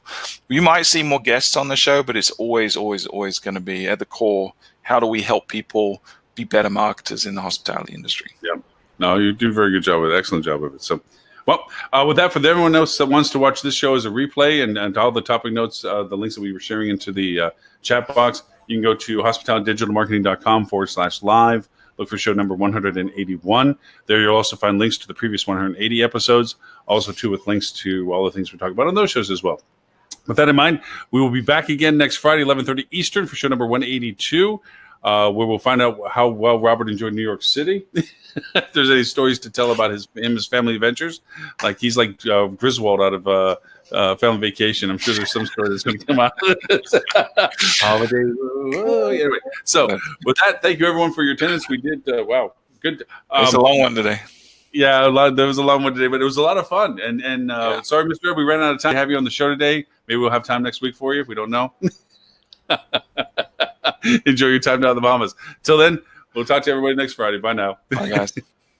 you might see more guests on the show, but it's always going to be at the core, how do we help people be better marketers in the hospitality industry? Yeah. No, you do a very good job with it. Excellent job of it. So, well, with that, for everyone else that wants to watch this show as a replay and all the topic notes, the links that we were sharing into the chat box, you can go to hospitalitydigitalmarketing.com/live. Look for show number 181. There you'll also find links to the previous 180 episodes, also too with links to all the things we talk about on those shows as well. With that in mind, we will be back again next Friday, 11:30 Eastern, for show number 182, where we'll find out how well Robert enjoyed New York City. If there's any stories to tell about his family adventures, like he's like Griswold out of Family Vacation. I'm sure there's some story that's going to come out of this. Holiday. Anyway, so with that, thank you everyone for your attendance. We did wow, good. It's a long one today. Yeah, there was a long one today, but it was a lot of fun. And sorry, Mr. Webb, we ran out of time to have you on the show today. Maybe we'll have time next week for you if we don't know. Enjoy your time down in the Bahamas. Till then, we'll talk to everybody next Friday. Bye now. Bye, guys.